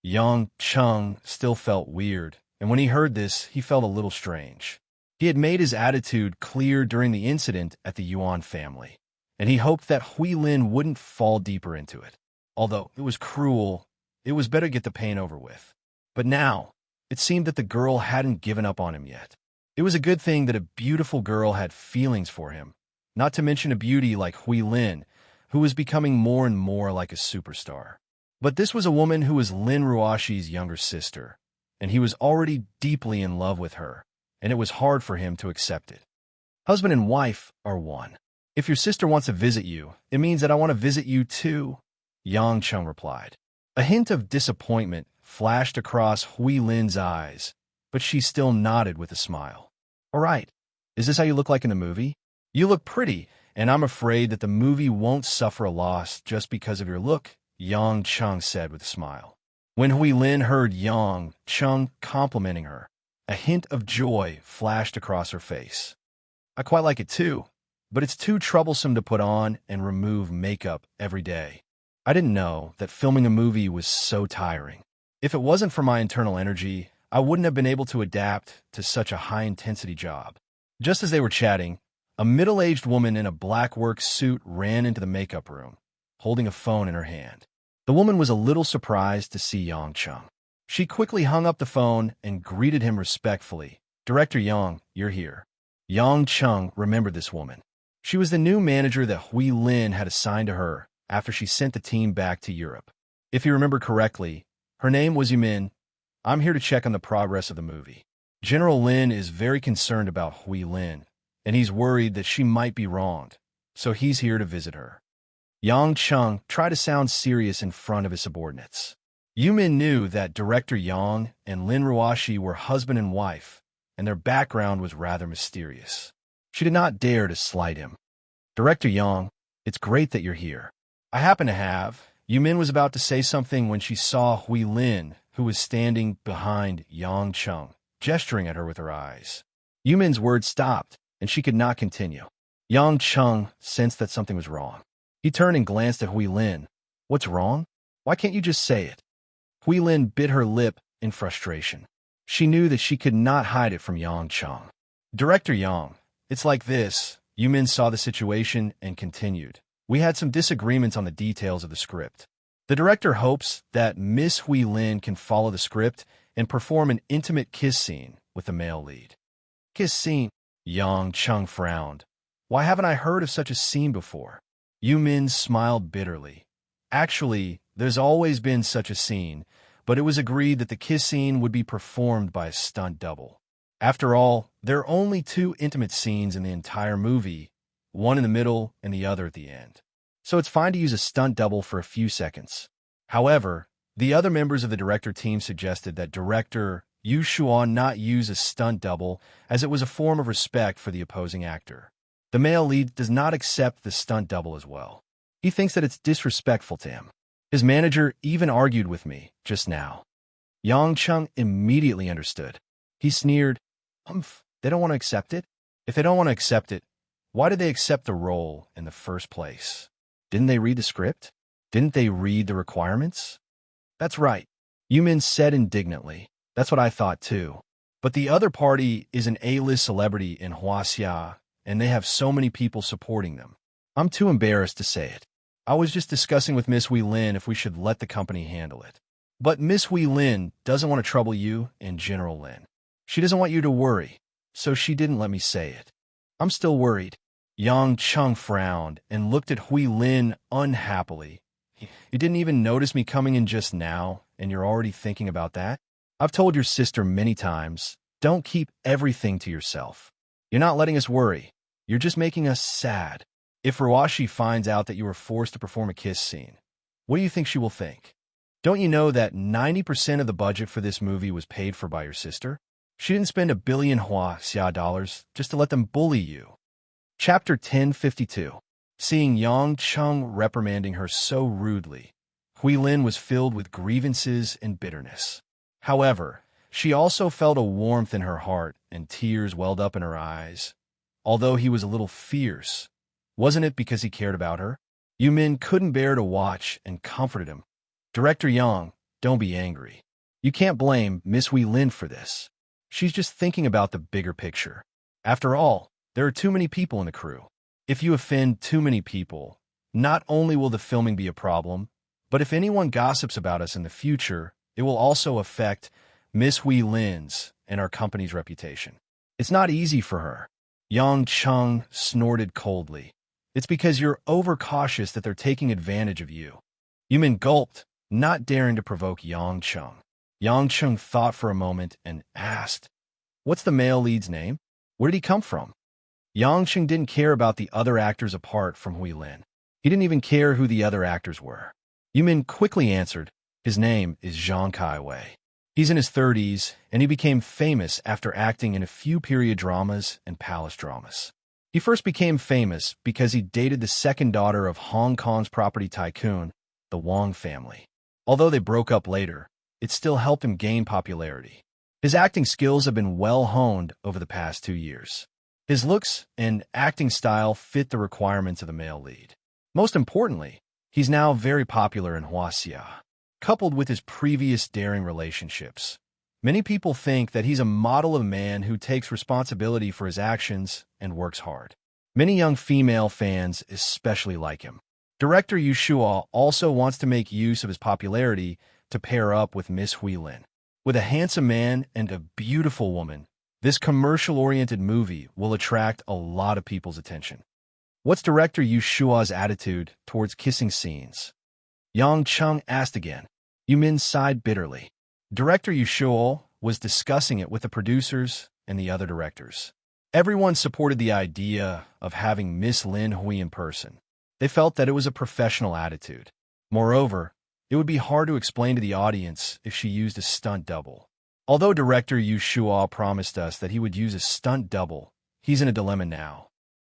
Speaker 1: Yang Cheng still felt weird, and when he heard this, he felt a little strange. He had made his attitude clear during the incident at the Yuan family, and he hoped that Huilin wouldn't fall deeper into it. Although it was cruel, it was better to get the pain over with. But now, it seemed that the girl hadn't given up on him yet. It was a good thing that a beautiful girl had feelings for him, not to mention a beauty like Huilin, who was becoming more and more like a superstar. But this was a woman who was Lin Ruashi's younger sister, and he was already deeply in love with her, and it was hard for him to accept it. Husband and wife are one. "If your sister wants to visit you, it means that I want to visit you too," Yang Cheng replied. A hint of disappointment flashed across Huilin's eyes, but she still nodded with a smile. "All right, is this how you look like in the movie? You look pretty, and I'm afraid that the movie won't suffer a loss just because of your look," Yang Cheng said with a smile. When Huilin heard Yang Cheng complimenting her, a hint of joy flashed across her face. "I quite like it too, but it's too troublesome to put on and remove makeup every day. I didn't know that filming a movie was so tiring. If it wasn't for my internal energy, I wouldn't have been able to adapt to such a high-intensity job." Just as they were chatting, a middle-aged woman in a black work suit ran into the makeup room, holding a phone in her hand. The woman was a little surprised to see Yang Cheng. She quickly hung up the phone and greeted him respectfully. "Director Yang, you're here." Yang Cheng remembered this woman. She was the new manager that Huilin had assigned to her after she sent the team back to Europe. If you remember correctly, her name was Yumin. "I'm here to check on the progress of the movie. General Lin is very concerned about Huilin, and he's worried that she might be wronged, so he's here to visit her." Yang Cheng tried to sound serious in front of his subordinates. Yumin knew that Director Yang and Lin Ruashi were husband and wife, and their background was rather mysterious. She did not dare to slight him. "Director Yang, it's great that you're here. I happen to have." Yumin was about to say something when she saw Hui Lin, who was standing behind Yang Cheng, gesturing at her with her eyes. Yumin's words stopped, and she could not continue. Yang Cheng sensed that something was wrong. He turned and glanced at Hui Lin. "What's wrong? Why can't you just say it?" Hui Lin bit her lip in frustration. She knew that she could not hide it from Yang Cheng. "Director Yang, it's like this." Yumin saw the situation and continued. "We had some disagreements on the details of the script. The director hopes that Miss Hui Lin can follow the script and perform an intimate kiss scene with the male lead." "Kiss scene?" Yang Cheng frowned. "Why haven't I heard of such a scene before?" Yumin smiled bitterly. "Actually, there's always been such a scene, but it was agreed that the kiss scene would be performed by a stunt double. After all, there are only 2 intimate scenes in the entire movie, one in the middle and the other at the end. So it's fine to use a stunt double for a few seconds." However, the other members of the director team suggested that director Yu Shuan not use a stunt double as it was a form of respect for the opposing actor. The male lead does not accept the stunt double as well. He thinks that it's disrespectful to him. His manager even argued with me just now. Yang Cheng immediately understood. He sneered, They don't want to accept it? If they don't want to accept it, why did they accept the role in the first place? Didn't they read the script? Didn't they read the requirements?" "That's right," Yumin said indignantly. "That's what I thought too. But the other party is an A-list celebrity in Huaxia, and they have so many people supporting them. I'm too embarrassed to say it. I was just discussing with Miss Hui Lin if we should let the company handle it. But Miss Hui Lin doesn't want to trouble you and General Lin. She doesn't want you to worry, so she didn't let me say it. I'm still worried." Yang Cheng frowned and looked at Hui Lin unhappily. "You didn't even notice me coming in just now, and you're already thinking about that? I've told your sister many times, don't keep everything to yourself. You're not letting us worry. You're just making us sad. If Ruashi finds out that you were forced to perform a kiss scene, what do you think she will think? Don't you know that 90% of the budget for this movie was paid for by your sister? She didn't spend $1 billion Huaxia dollars just to let them bully you." Chapter 1052. Seeing Yang Cheng reprimanding her so rudely, Hui Lin was filled with grievances and bitterness. However, she also felt a warmth in her heart and tears welled up in her eyes. Although he was a little fierce, wasn't it because he cared about her? Yumin couldn't bear to watch and comforted him. "Director Yang, don't be angry. You can't blame Miss Hui Lin for this. She's just thinking about the bigger picture. After all, there are too many people in the crew. If you offend too many people, not only will the filming be a problem, but if anyone gossips about us in the future, it will also affect Miss Hui Lin's and our company's reputation. It's not easy for her." Yang Cheng snorted coldly. "It's because you're overcautious that they're taking advantage of you." Yumin gulped, not daring to provoke Yang Cheng. Yang Cheng thought for a moment and asked, "What's the male lead's name? Where did he come from?" Yang Cheng didn't care about the other actors apart from Hui Lin. He didn't even care who the other actors were. Yumin quickly answered, "His name is Zhang Kaiwei. He's in his 30s, and he became famous after acting in a few period dramas and palace dramas. He first became famous because he dated the second daughter of Hong Kong's property tycoon, the Wang family. Although they broke up later, it still helped him gain popularity. His acting skills have been well honed over the past 2 years. His looks and acting style fit the requirements of the male lead. Most importantly, he's now very popular in Huaxia. Coupled with his previous daring relationships, many people think that he's a model of a man who takes responsibility for his actions and works hard. Many young female fans especially like him. Director Yu Shua also wants to make use of his popularity to pair up with Miss Hui Lin. With a handsome man and a beautiful woman, this commercial-oriented movie will attract a lot of people's attention. What's director Yu Shua's attitude towards kissing scenes? Yang Cheng asked again. Yumin sighed bitterly. Director Yu Shua was discussing it with the producers and the other directors. Everyone supported the idea of having Miss Lin Hui in person. They felt that it was a professional attitude. Moreover, it would be hard to explain to the audience if she used a stunt double. Although director Yu Shuo promised us that he would use a stunt double, he's in a dilemma now.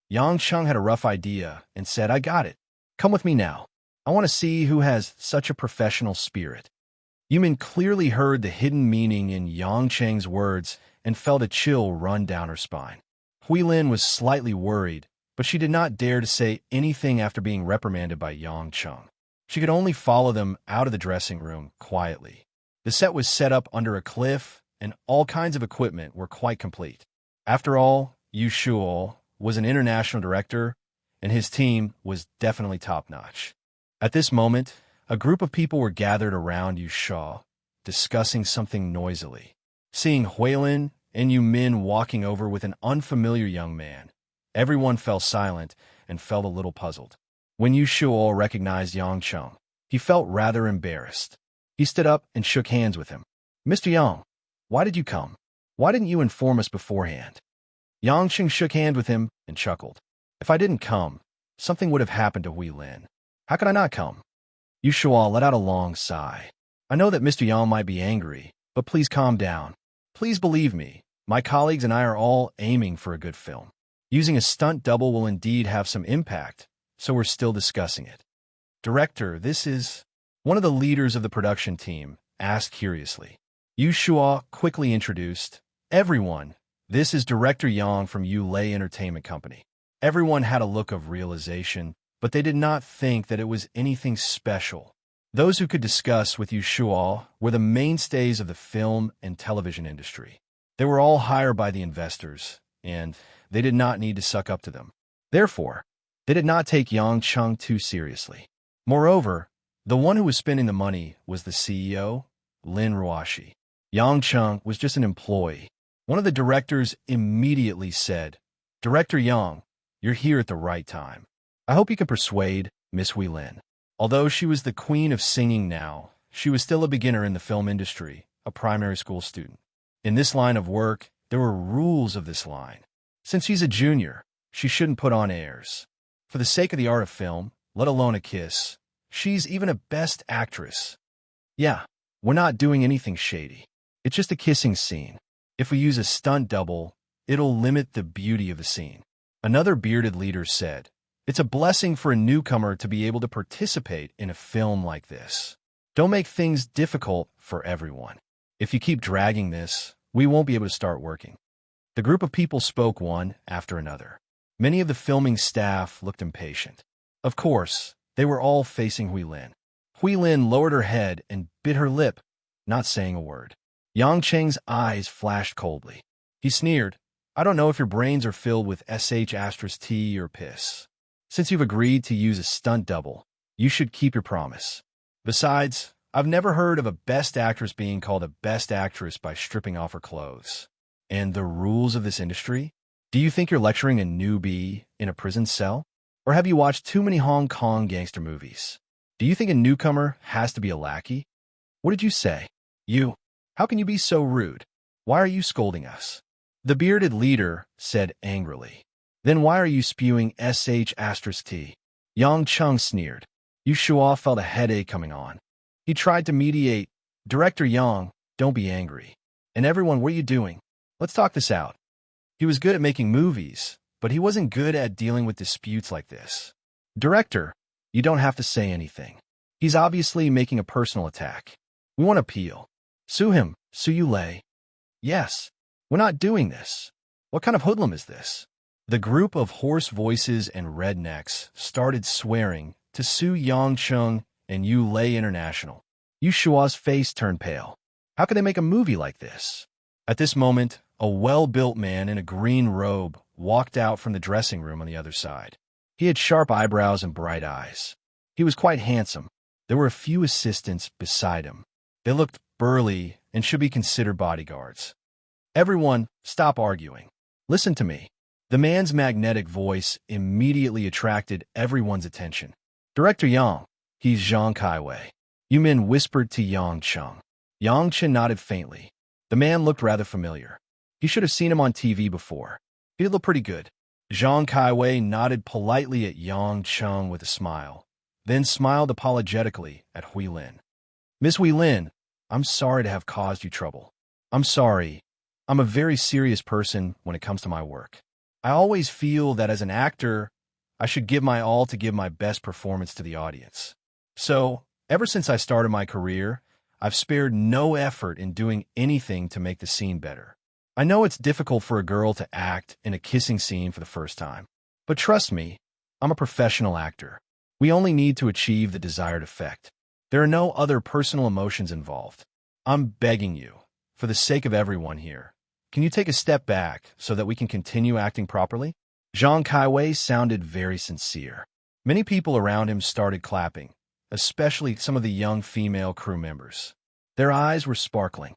Speaker 1: Yang Chung had a rough idea and said, I got it. Come with me now. I want to see who has such a professional spirit. Yumin clearly heard the hidden meaning in Yang Cheng's words and felt a chill run down her spine. Huilin was slightly worried, but she did not dare to say anything after being reprimanded by Yang Chung. She could only follow them out of the dressing room quietly. The set was set up under a cliff, and all kinds of equipment were quite complete. After all, Yu Shuo was an international director, and his team was definitely top-notch. At this moment, a group of people were gathered around Yu Shuo, discussing something noisily. Seeing Huilin and Yu Min walking over with an unfamiliar young man, everyone fell silent and felt a little puzzled. When Yu Shuo recognized Yang Chung, he felt rather embarrassed. He stood up and shook hands with him. Mr. Yang, why did you come? Why didn't you inform us beforehand? Yang Chung shook hands with him and chuckled. If I didn't come, something would have happened to Huilin. How could I not come? Yu Shuo let out a long sigh. I know that Mr. Yang might be angry, but please calm down. Please believe me, my colleagues and I are all aiming for a good film. Using a stunt double will indeed have some impact, so we're still discussing it. Director, this is... One of the leaders of the production team asked curiously. Yu Shuo quickly introduced, Everyone, this is Director Yang from Yulei Entertainment Company. Everyone had a look of realization, but they did not think that it was anything special. Those who could discuss with Yu Shuo were the mainstays of the film and television industry. They were all hired by the investors, and they did not need to suck up to them. Therefore, they did not take Yang Chung too seriously. Moreover, the one who was spending the money was the CEO, Lin Ruashi. Yang Chung was just an employee. One of the directors immediately said, Director Yang, you're here at the right time. I hope you can persuade Miss Huilin. Although she was the queen of singing now, she was still a beginner in the film industry, a primary school student. In this line of work, there were rules of this line. Since she's a junior, she shouldn't put on airs. For the sake of the art of film, let alone a kiss, she's even a best actress. Yeah, we're not doing anything shady. It's just a kissing scene. If we use a stunt double, it'll limit the beauty of the scene. Another bearded leader said, It's a blessing for a newcomer to be able to participate in a film like this. Don't make things difficult for everyone. If you keep dragging this, we won't be able to start working. The group of people spoke one after another. Many of the filming staff looked impatient. Of course, they were all facing Huilin. Huilin lowered her head and bit her lip, not saying a word. Yang Cheng's eyes flashed coldly. He sneered, I don't know if your brains are filled with sh*t or piss. Since you've agreed to use a stunt double, you should keep your promise. Besides, I've never heard of a best actress being called a best actress by stripping off her clothes. And the rules of this industry? Do you think you're lecturing a newbie in a prison cell? Or have you watched too many Hong Kong gangster movies? Do you think a newcomer has to be a lackey? What did you say? You. How can you be so rude? Why are you scolding us? The bearded leader said angrily. Then why are you spewing sh*t? Yang Chung sneered. Yu Shuo felt a headache coming on. He tried to mediate. Director Yang, don't be angry. And everyone, what are you doing? Let's talk this out. He was good at making movies, but he wasn't good at dealing with disputes like this. Director, you don't have to say anything. He's obviously making a personal attack. We want to appeal. Sue him, Sue Yulei. Yes, we're not doing this. What kind of hoodlum is this? The group of hoarse voices and rednecks started swearing to sue Yang Chung and Yulei International. Yu Shua's face turned pale. How could they make a movie like this? At this moment, a well-built man in a green robe walked out from the dressing room on the other side. He had sharp eyebrows and bright eyes. He was quite handsome. There were a few assistants beside him. They looked burly and should be considered bodyguards. Everyone, stop arguing. Listen to me. The man's magnetic voice immediately attracted everyone's attention. Director Yang, he's Zhang Kaiwei. Yu Min whispered to Yang Chung. Yang Chen nodded faintly. The man looked rather familiar. He should have seen him on TV before. He did look pretty good. Zhang Kaiwei nodded politely at Yang Chung with a smile, then smiled apologetically at Huilin. Miss Huilin, I'm sorry to have caused you trouble. I'm sorry. I'm a very serious person when it comes to my work. I always feel that as an actor, I should give my all to give my best performance to the audience. So, ever since I started my career, I've spared no effort in doing anything to make the scene better. I know it's difficult for a girl to act in a kissing scene for the first time. But trust me, I'm a professional actor. We only need to achieve the desired effect. There are no other personal emotions involved. I'm begging you, for the sake of everyone here, can you take a step back so that we can continue acting properly? Zhang Kaiwei sounded very sincere. Many people around him started clapping, especially some of the young female crew members. Their eyes were sparkling.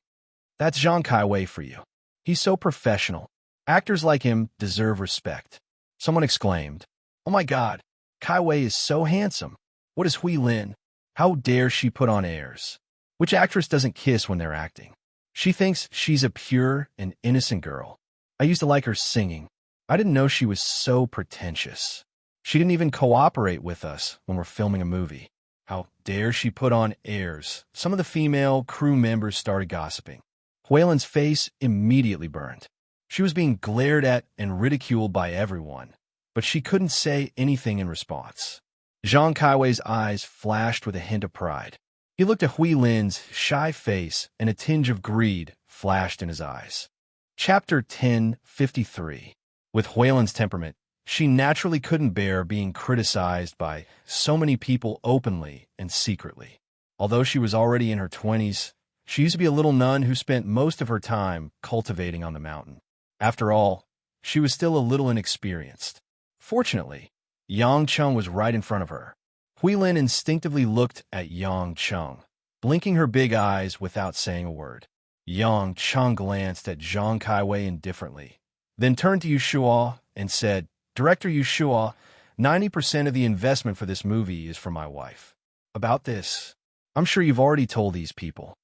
Speaker 1: That's Zhang Kaiwei for you. He's so professional. Actors like him deserve respect. Someone exclaimed, "Oh my God, Kaiwei is so handsome. What is Hui Lin? How dare she put on airs? Which actress doesn't kiss when they're acting? She thinks she's a pure and innocent girl. I used to like her singing. I didn't know she was so pretentious. She didn't even cooperate with us when we're filming a movie. How dare she put on airs?" Some of the female crew members started gossiping. Huilin's face immediately burned. She was being glared at and ridiculed by everyone, but she couldn't say anything in response. Zhang Kaiwei's eyes flashed with a hint of pride. He looked at Hui Lin's shy face, and a tinge of greed flashed in his eyes. Chapter 1053. With Huilin's temperament, she naturally couldn't bear being criticized by so many people openly and secretly. Although she was already in her 20s, she used to be a little nun who spent most of her time cultivating on the mountain. After all, she was still a little inexperienced. Fortunately, Yang Cheng was right in front of her. Huilin instinctively looked at Yang Cheng, blinking her big eyes without saying a word. Yang Cheng glanced at Zhang Kaiwei indifferently, then turned to Yu Shuo and said, "Director Yu Shuo, 90% of the investment for this movie is from my wife. About this, I'm sure you've already told these people."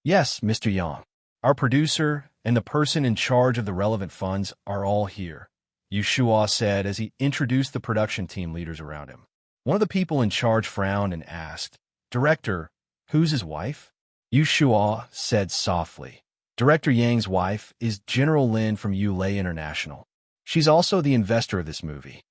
Speaker 1: "Yes, Mr. Yang. Our producer and the person in charge of the relevant funds are all here," Yu Shuo said as he introduced the production team leaders around him. One of the people in charge frowned and asked, "Director, who's his wife?" Yu Shuo said softly, "Director Yang's wife is General Lin from Yulei International. She's also the investor of this movie."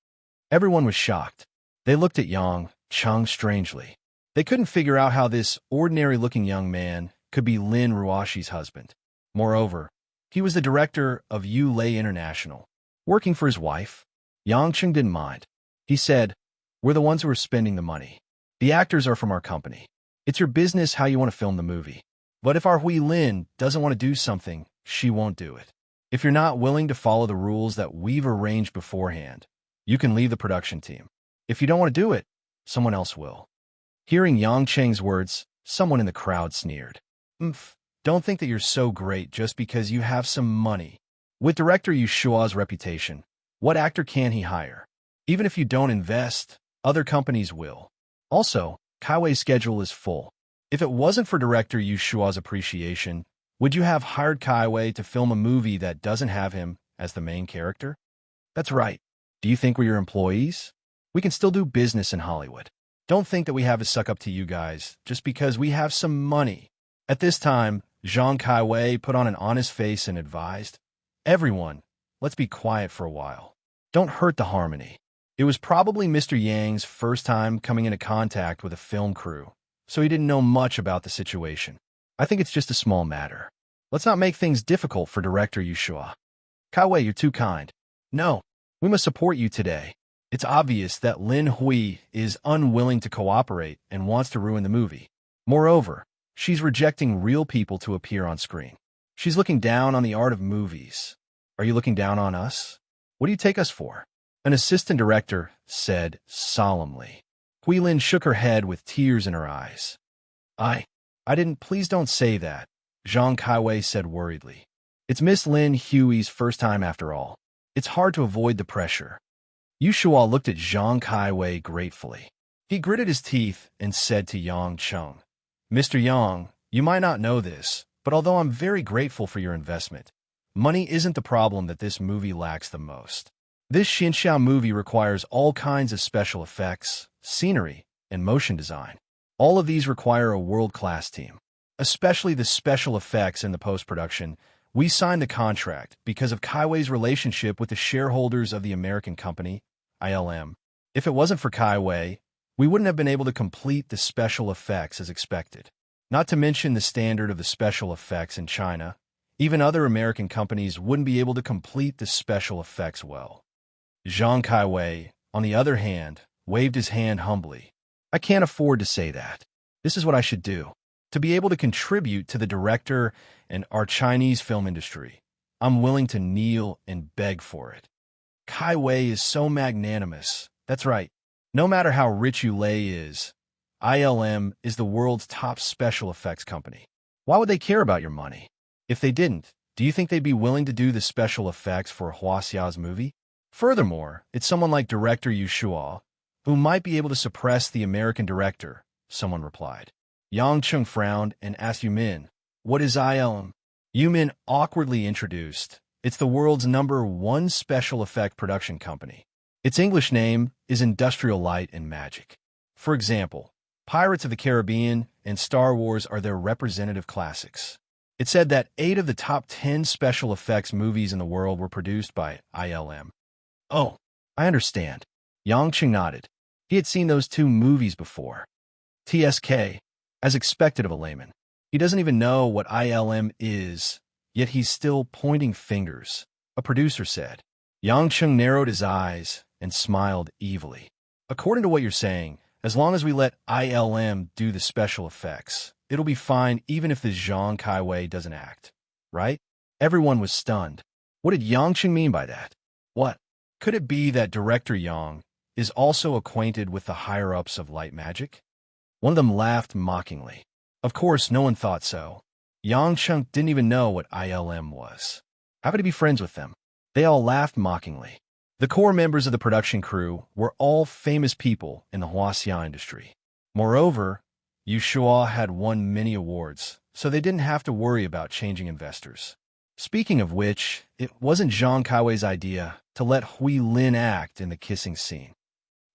Speaker 1: Everyone was shocked. They looked at Yang Cheng strangely. They couldn't figure out how this ordinary-looking young man could be Lin Ruoshi's husband. Moreover, he was the director of Yulei International, working for his wife. Yang Cheng didn't mind. He said, "We're the ones who are spending the money. The actors are from our company. It's your business how you want to film the movie. But if our Hui Lin doesn't want to do something, she won't do it. If you're not willing to follow the rules that we've arranged beforehand, you can leave the production team. If you don't want to do it, someone else will." Hearing Yang Cheng's words, someone in the crowd sneered. Don't think that you're so great just because you have some money. With director Yu Shuo's reputation, what actor can he hire? Even if you don't invest, other companies will. Also, Kaiwei's schedule is full. If it wasn't for director Yu Shuo's appreciation, would you have hired Kaiwei to film a movie that doesn't have him as the main character? That's right. Do you think we're your employees? We can still do business in Hollywood. Don't think that we have to suck up to you guys just because we have some money. At this time, Zhang Kaiwei put on an honest face and advised, "Everyone, let's be quiet for a while. Don't hurt the harmony." It was probably Mr. Yang's first time coming into contact with a film crew, so he didn't know much about the situation. "I think it's just a small matter. Let's not make things difficult for director Yu Shuo." "Kaiwei, you're too kind. No, we must support you today. It's obvious that Lin Hui is unwilling to cooperate and wants to ruin the movie. Moreover, she's rejecting real people to appear on screen. She's looking down on the art of movies. Are you looking down on us? What do you take us for?" An assistant director said solemnly. Huilin shook her head with tears in her eyes. I didn't, please don't say that," Zhang Kaiwei said worriedly. "It's Miss Lin Hui's first time after all. It's hard to avoid the pressure." Yu Shuo looked at Zhang Kaiwei gratefully. He gritted his teeth and said to Yang Cheng, "Mr. Yang, you might not know this, but although I'm very grateful for your investment, money isn't the problem that this movie lacks the most. This Xinxiao movie requires all kinds of special effects, scenery, and motion design. All of these require a world-class team. especially the special effects and the post-production. We signed the contract because of Kaiwei's relationship with the shareholders of the American company, ILM. If it wasn't for Kaiwei, we wouldn't have been able to complete the special effects as expected. Not to mention the standard of the special effects in China. Even other American companies wouldn't be able to complete the special effects well. Zhang Kaiwei, on the other hand, waved his hand humbly. I can't afford to say that. This is what I should do. To be able to contribute to the director and our Chinese film industry, I'm willing to kneel and beg for it. Kaiwei is so magnanimous. That's right. No matter how rich you is, ILM is the world's top special effects company. Why would they care about your money? If they didn't, do you think they'd be willing to do the special effects for Huaxia's movie? Furthermore, it's someone like director Yu Shuo, who might be able to suppress the American director, someone replied. Yang Cheng frowned and asked Yu Min, what is ILM? Yu Min awkwardly introduced. It's the world's #1 special effect production company. Its English name is Industrial Light and Magic. For example, Pirates of the Caribbean and Star Wars are their representative classics. It said that 8 of the top 10 special effects movies in the world were produced by ILM. Oh, I understand. Yang Cheng nodded. He had seen those 2 movies before. TSK, as expected of a layman. He doesn't even know what ILM is, yet he's still pointing fingers, a producer said. Yang Cheng narrowed his eyes and smiled evilly. According to what you're saying, as long as we let ILM do the special effects, it'll be fine even if the Zhang Kaiwei doesn't act, right? Everyone was stunned. What did Yang Cheng mean by that? What? Could it be that director Yang is also acquainted with the higher-ups of light magic? One of them laughed mockingly. Of course, no one thought so. Yang Cheng didn't even know what ILM was. How could he be friends with them? They all laughed mockingly. The core members of the production crew were all famous people in the Huaxia industry. Moreover, Yu Shuo had won many awards, so they didn't have to worry about changing investors. Speaking of which, it wasn't Zhang Kaiwei's idea to let Hui Lin act in the kissing scene.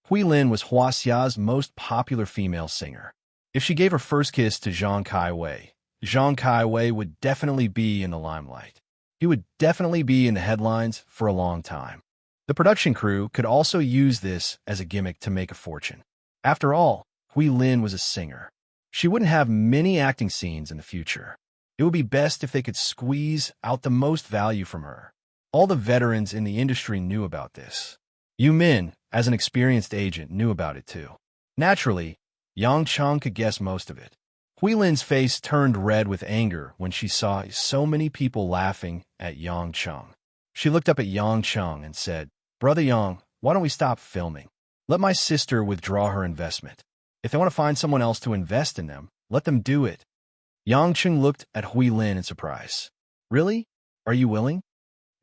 Speaker 1: Hui Lin was Huaxia's most popular female singer. If she gave her first kiss to Zhang Kaiwei would definitely be in the limelight. He would definitely be in the headlines for a long time. The production crew could also use this as a gimmick to make a fortune. After all, Hui Lin was a singer. She wouldn't have many acting scenes in the future. It would be best if they could squeeze out the most value from her. All the veterans in the industry knew about this. Yu Min, as an experienced agent, knew about it too. Naturally, Yang Cheng could guess most of it. Hui Lin's face turned red with anger when she saw so many people laughing at Yang Cheng. She looked up at Yang Cheng and said, Brother Yang, why don't we stop filming? Let my sister withdraw her investment. If they want to find someone else to invest in them, let them do it. Yang Cheng looked at Hui Lin in surprise. Really? Are you willing?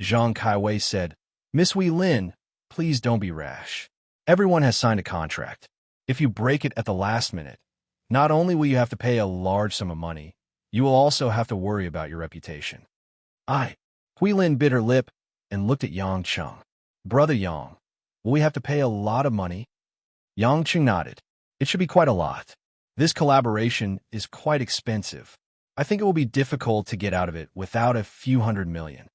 Speaker 1: Zhang Kaiwei said, Miss Hui Lin, please don't be rash. Everyone has signed a contract. If you break it at the last minute, not only will you have to pay a large sum of money, you will also have to worry about your reputation. Hui Lin bit her lip and looked at Yang Cheng. Brother Yang, will we have to pay a lot of money? Yang Cheng nodded. It should be quite a lot. This collaboration is quite expensive. I think it will be difficult to get out of it without a few $100 million.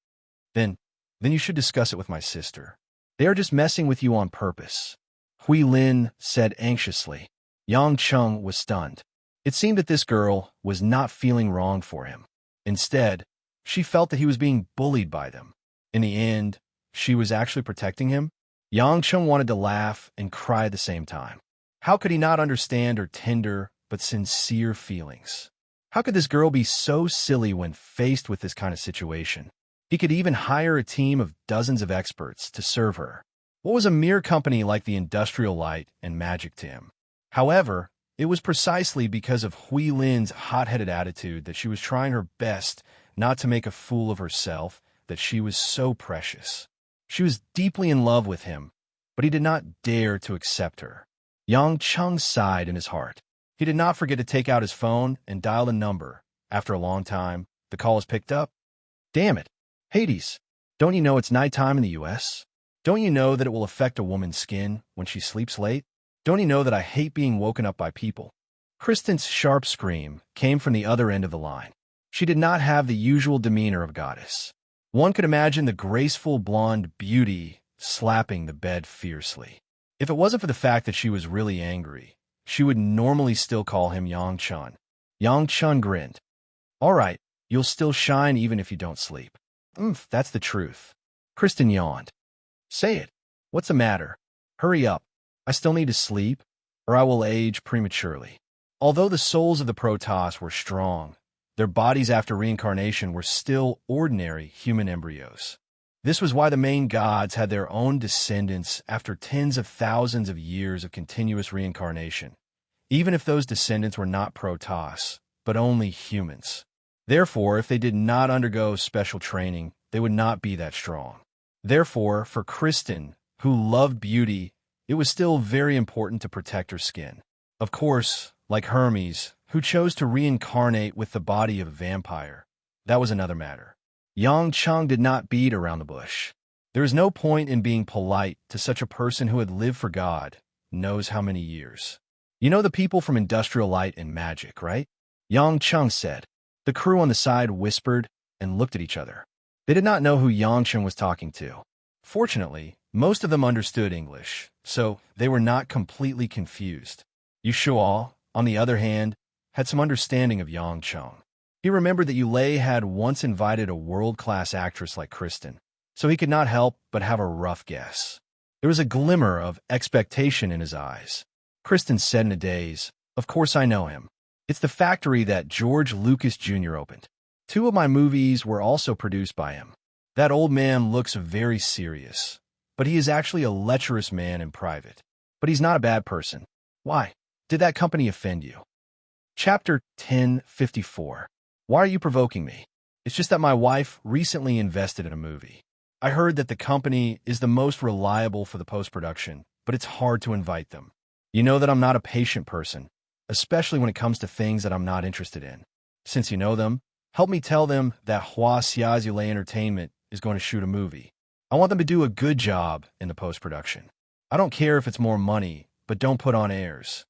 Speaker 1: Then you should discuss it with my sister. They are just messing with you on purpose. Hui Lin said anxiously. Yang Cheng was stunned. It seemed that this girl was not feeling wrong for him. Instead, she felt that he was being bullied by them. In the end, she was actually protecting him. Yang Cheng wanted to laugh and cry at the same time. How could he not understand her tender but sincere feelings? How could this girl be so silly when faced with this kind of situation? He could even hire a team of dozens of experts to serve her. What was a mere company like the Industrial Light and Magic to him? However, it was precisely because of Hui Lin's hot-headed attitude that she was trying her best not to make a fool of herself, that she was so precious. She was deeply in love with him, but he did not dare to accept her. Yang Cheng sighed in his heart. He did not forget to take out his phone and dial the number. After a long time, the call was picked up. Damn it. Hades, don't you know it's nighttime in the U.S.? Don't you know that it will affect a woman's skin when she sleeps late? Don't you know that I hate being woken up by people? Kristen's sharp scream came from the other end of the line. She did not have the usual demeanor of a goddess. One could imagine the graceful blonde beauty slapping the bed fiercely. If it wasn't for the fact that she was really angry, she would normally still call him Yang Chun. Yang Chun grinned. All right, you'll still shine even if you don't sleep. That's the truth. Kristen yawned. Say it. What's the matter? Hurry up. I still need to sleep, or I will age prematurely. Although the souls of the Protoss were strong, their bodies after reincarnation were still ordinary human embryos. This was why the main gods had their own descendants after tens of thousands of years of continuous reincarnation, even if those descendants were not Protoss, but only humans. Therefore, if they did not undergo special training, they would not be that strong. Therefore, for Kristen, who loved beauty, it was still very important to protect her skin. Of course, like Hermes, who chose to reincarnate with the body of a vampire, that was another matter. Yang Cheng did not beat around the bush. There is no point in being polite to such a person who had lived for God knows how many years. You know the people from Industrial Light and Magic, right? Yang Cheng said. The crew on the side whispered and looked at each other. They did not know who Yang Cheng was talking to. Fortunately, most of them understood English, so they were not completely confused. Yu Shuo, on the other hand, had some understanding of Yang Cheng. He remembered that Yulei had once invited a world-class actress like Kristen, so he could not help but have a rough guess. There was a glimmer of expectation in his eyes. Kristen said in a daze, "Of course I know him. It's the factory that George Lucas Jr. opened. 2 of my movies were also produced by him. That old man looks very serious, but he is actually a lecherous man in private. But he's not a bad person. Why? Did that company offend you?" Chapter 1054. Why are you provoking me? It's just that my wife recently invested in a movie. I heard that the company is the most reliable for the post-production, but it's hard to invite them. You know that I'm not a patient person, especially when it comes to things that I'm not interested in. Since you know them, help me tell them that Hua Xiazule Entertainment is going to shoot a movie. I want them to do a good job in the post-production. I don't care if it's more money, but don't put on airs.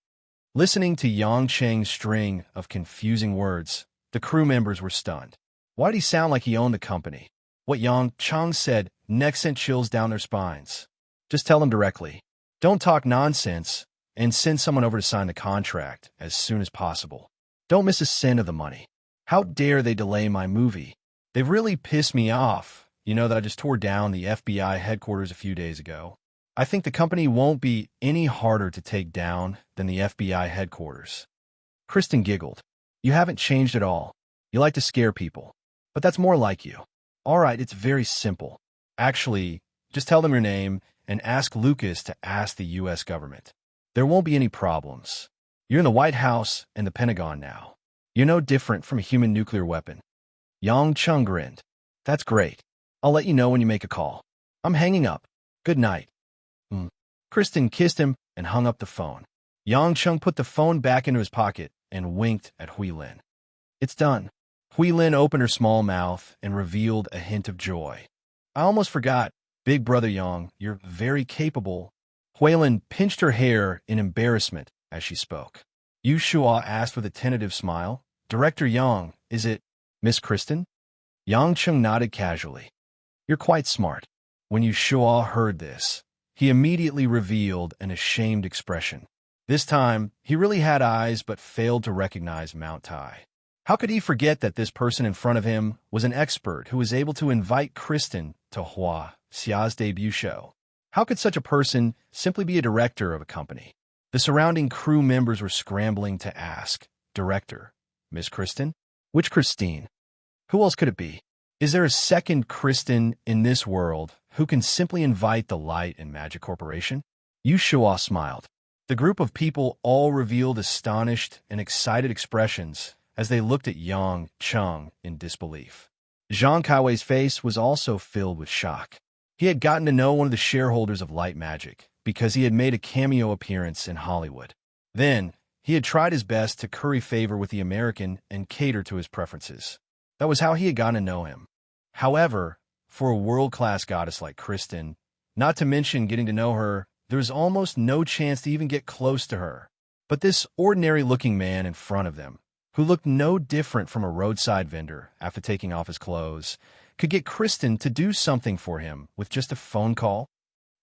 Speaker 1: Listening to Yang Cheng's string of confusing words, the crew members were stunned. Why did he sound like he owned the company? What Yang Cheng said next sent chills down their spines. Just tell them directly. Don't talk nonsense, and send someone over to sign the contract as soon as possible. Don't miss a cent of the money. How dare they delay my movie? They've really pissed me off. You know that I just tore down the FBI headquarters a few days ago. I think the company won't be any harder to take down than the FBI headquarters. Kristen giggled. You haven't changed at all. You like to scare people. But that's more like you. All right, it's very simple. Actually, just tell them your name and ask Lucas to ask the U.S. government. There won't be any problems. You're in the White House and the Pentagon now. You're no different from a human nuclear weapon. Yang Cheng grinned. That's great. I'll let you know when you make a call. I'm hanging up. Good night. Kristen kissed him and hung up the phone. Yang Cheng put the phone back into his pocket and winked at Hui Lin. It's done. Hui Lin opened her small mouth and revealed a hint of joy. I almost forgot. Big brother Yang, you're very capable. Hui Lin pinched her hair in embarrassment as she spoke. Yu Shuo asked with a tentative smile, Director Yang, is it Miss Kristen? Yang Cheng nodded casually. You're quite smart. When Yu Shuo heard this, he immediately revealed an ashamed expression. This time, he really had eyes but failed to recognize Mount Tai. How could he forget that this person in front of him was an expert who was able to invite Kristen to Hua Xia's debut show? How could such a person simply be a director of a company? The surrounding crew members were scrambling to ask, Director, Miss Kristen? Which Christine? Who else could it be? Is there a second Kristen in this world who can simply invite the Light and Magic Corporation? Yu Shuo smiled. The group of people all revealed astonished and excited expressions as they looked at Yang Cheng in disbelief. Zhang Kaiwei's face was also filled with shock. He had gotten to know one of the shareholders of Light Magic because he had made a cameo appearance in Hollywood. Then, he had tried his best to curry favor with the American and cater to his preferences. That was how he had gotten to know him. However, for a world-class goddess like Kristen, not to mention getting to know her, there was almost no chance to even get close to her. But this ordinary-looking man in front of them, who looked no different from a roadside vendor after taking off his clothes, could get Kristen to do something for him with just a phone call.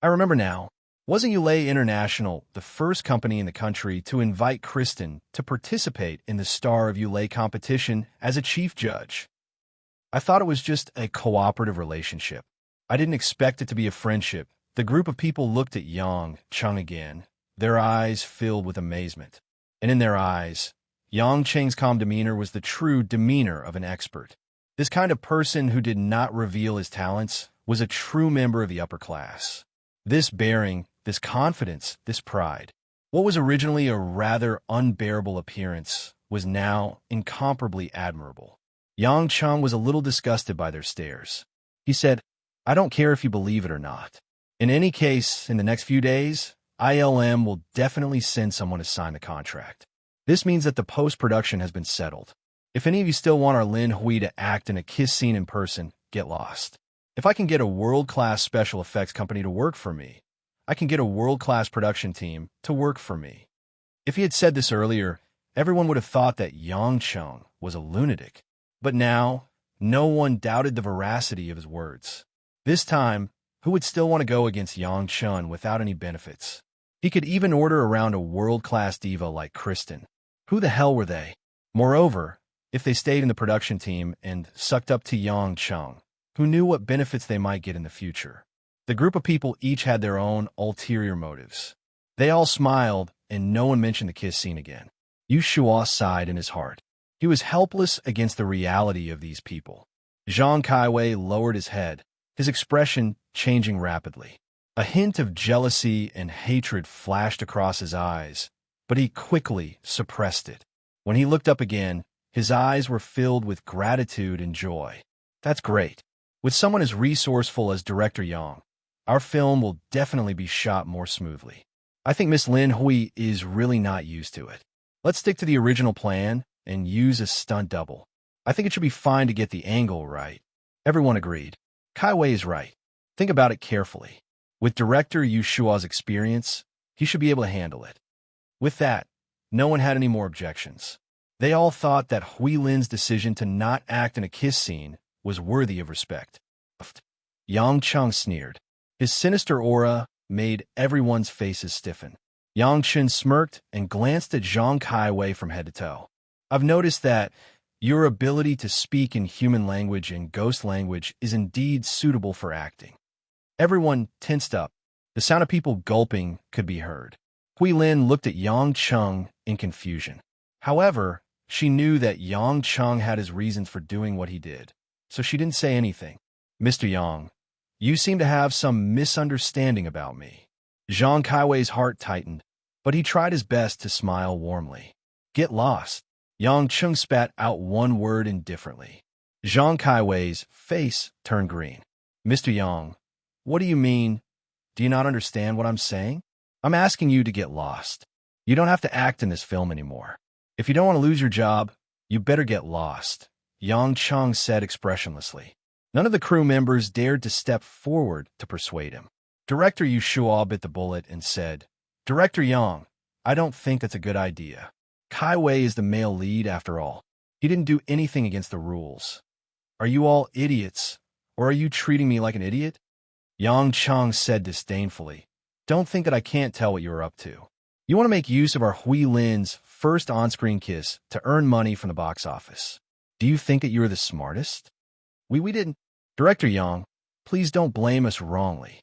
Speaker 1: I remember now. Wasn't Ulay International the first company in the country to invite Kristen to participate in the Star of Ulay competition as a chief judge? I thought it was just a cooperative relationship. I didn't expect it to be a friendship. The group of people looked at Yang Cheng again, their eyes filled with amazement. And in their eyes, Yang Cheng's calm demeanor was the true demeanor of an expert. This kind of person who did not reveal his talents was a true member of the upper class. This bearing, this confidence, this pride. What was originally a rather unbearable appearance was now incomparably admirable. Yang Cheng was a little disgusted by their stares. He said, "I don't care if you believe it or not. In any case, in the next few days, ILM will definitely send someone to sign the contract. This means that the post-production has been settled. If any of you still want our Lin Hui to act in a kiss scene in person, get lost. If I can get a world-class special effects company to work for me, I can get a world-class production team to work for me." If he had said this earlier, everyone would have thought that Yang Cheng was a lunatic. But now, no one doubted the veracity of his words. This time, who would still want to go against Yang Cheng without any benefits? He could even order around a world-class diva like Kristen. Who the hell were they? Moreover, if they stayed in the production team and sucked up to Yang Cheng, who knew what benefits they might get in the future? The group of people each had their own ulterior motives. They all smiled, and no one mentioned the kiss scene again. Yu Shuo sighed in his heart. He was helpless against the reality of these people. Zhang Kaiwei lowered his head, his expression changing rapidly. A hint of jealousy and hatred flashed across his eyes, but he quickly suppressed it. When he looked up again, his eyes were filled with gratitude and joy. That's great. With someone as resourceful as Director Yang, our film will definitely be shot more smoothly. I think Miss Lin Hui is really not used to it. Let's stick to the original plan and use a stunt double. I think it should be fine to get the angle right. Everyone agreed. Kai Wei is right. Think about it carefully. With director Yu Shua's experience, he should be able to handle it. With that, no one had any more objections. They all thought that Hui Lin's decision to not act in a kiss scene was worthy of respect. Yang Cheng sneered. His sinister aura made everyone's faces stiffen. Yang Chen smirked and glanced at Zhang Kaiwei from head to toe. I've noticed that your ability to speak in human language and ghost language is indeed suitable for acting. Everyone tensed up. The sound of people gulping could be heard. Hui Lin looked at Yang Cheng in confusion. However, she knew that Yang Cheng had his reasons for doing what he did, so she didn't say anything. "Mr. Yang, you seem to have some misunderstanding about me." Zhang Kaiwei's heart tightened, but he tried his best to smile warmly. "Get lost." Yang Cheng spat out one word indifferently. Zhang Kaiwei's face turned green. "Mr. Yang, what do you mean? Do you not understand what I'm saying? I'm asking you to get lost. You don't have to act in this film anymore. If you don't want to lose your job, you better get lost," Yang Cheng said expressionlessly. None of the crew members dared to step forward to persuade him. Director Yu Shuo bit the bullet and said, "Director Yang, I don't think that's a good idea. Kai Wei is the male lead after all. He didn't do anything against the rules. Are you all idiots, or are you treating me like an idiot?" Yang Cheng said disdainfully, "Don't think that I can't tell what you're up to. You want to make use of our Hui Lin's first on-screen kiss to earn money from the box office. Do you think that you're the smartest? We didn't." Director Yang, please don't blame us wrongly.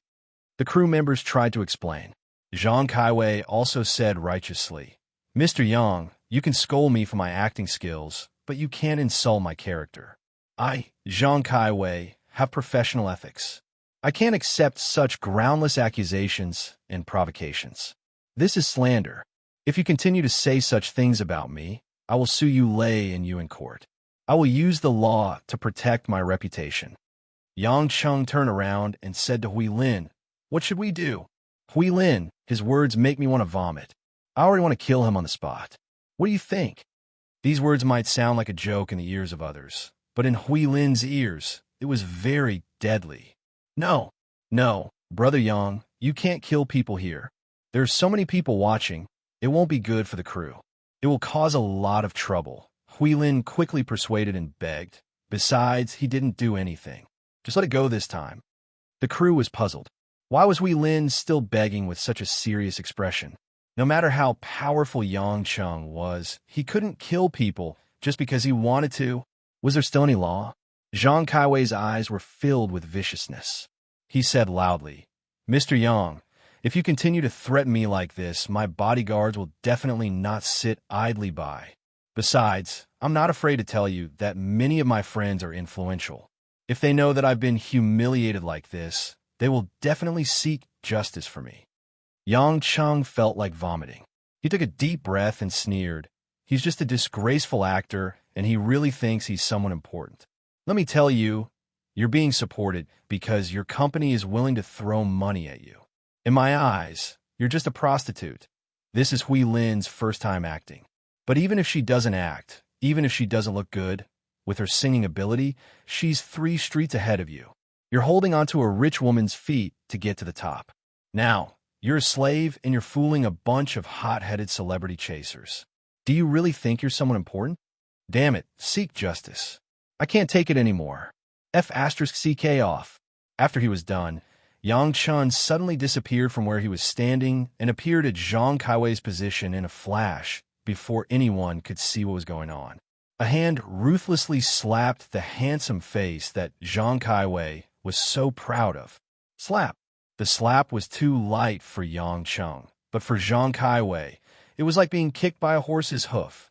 Speaker 1: The crew members tried to explain. Zhang Kaiwei also said righteously, "Mr. Yang, you can scold me for my acting skills, but you can't insult my character. I, Zhang Kaiwei, have professional ethics. I can't accept such groundless accusations and provocations. This is slander. If you continue to say such things about me, I will sue you lay and you in court. I will use the law to protect my reputation." Yang Cheng turned around and said to Hui Lin, "What should we do?" Hui Lin, his words make me want to vomit. I already want to kill him on the spot. What do you think? These words might sound like a joke in the ears of others, but in Hui Lin's ears, it was very deadly. No, Brother Yang, you can't kill people here. There are so many people watching. It won't be good for the crew. It will cause a lot of trouble. Huilin quickly persuaded and begged. Besides, he didn't do anything. Just let it go this time. The crew was puzzled. Why was Huilin still begging with such a serious expression? No matter how powerful Yang Cheng was, he couldn't kill people just because he wanted to. Was there still any law? Zhang Kaiwei's eyes were filled with viciousness. He said loudly, "Mr. Yang, if you continue to threaten me like this, my bodyguards will definitely not sit idly by. Besides, I'm not afraid to tell you that many of my friends are influential. If they know that I've been humiliated like this, they will definitely seek justice for me." Yang Cheng felt like vomiting. He took a deep breath and sneered. He's just a disgraceful actor, and he really thinks he's someone important. Let me tell you, you're being supported because your company is willing to throw money at you. In my eyes, you're just a prostitute. This is Hui Lin's first time acting. But even if she doesn't act, even if she doesn't look good, with her singing ability, she's 3 streets ahead of you. You're holding onto a rich woman's feet to get to the top. Now, you're a slave and you're fooling a bunch of hot-headed celebrity chasers. Do you really think you're someone important? Damn it, seek justice. I can't take it anymore. F***CK off. After he was done, Yang Chun suddenly disappeared from where he was standing and appeared at Zhang Kaiwei's position in a flash before anyone could see what was going on. A hand ruthlessly slapped the handsome face that Zhang Kaiwei was so proud of. Slap. The slap was too light for Yang Cheng, but for Zhang Kaiwei, it was like being kicked by a horse's hoof.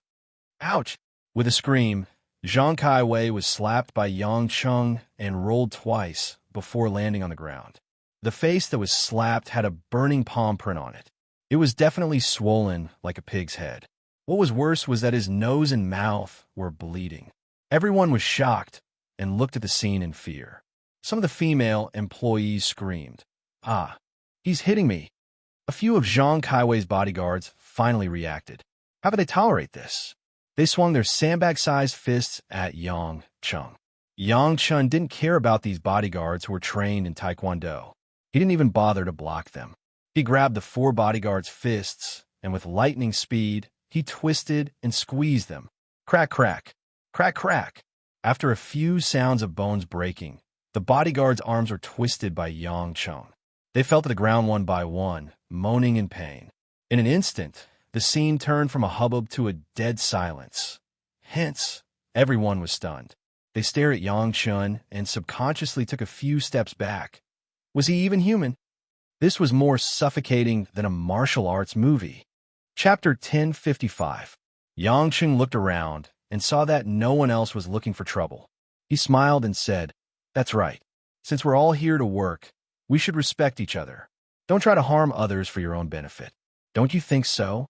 Speaker 1: Ouch! With a scream, Zhang Kaiwei was slapped by Yang Cheng and rolled twice before landing on the ground. The face that was slapped had a burning palm print on it. It was definitely swollen like a pig's head. What was worse was that his nose and mouth were bleeding. Everyone was shocked and looked at the scene in fear. Some of the female employees screamed, "Ah, he's hitting me." A few of Zhang Kaiwei's bodyguards finally reacted. How could they tolerate this? They swung their sandbag-sized fists at Yang Cheng. Yang Chun didn't care about these bodyguards who were trained in Taekwondo. He didn't even bother to block them. He grabbed the 4 bodyguards' fists, and with lightning speed, he twisted and squeezed them. Crack, crack, crack, crack. After a few sounds of bones breaking, the bodyguards' arms were twisted by Yang Cheng. They fell to the ground one by one, moaning in pain. In an instant, the scene turned from a hubbub to a dead silence. Hence, everyone was stunned. They stared at Yang Chun and subconsciously took a few steps back. Was he even human? This was more suffocating than a martial arts movie. Chapter 1055. Yang Chun looked around and saw that no one else was looking for trouble. He smiled and said, "That's right. Since we're all here to work, we should respect each other. Don't try to harm others for your own benefit. Don't you think so?"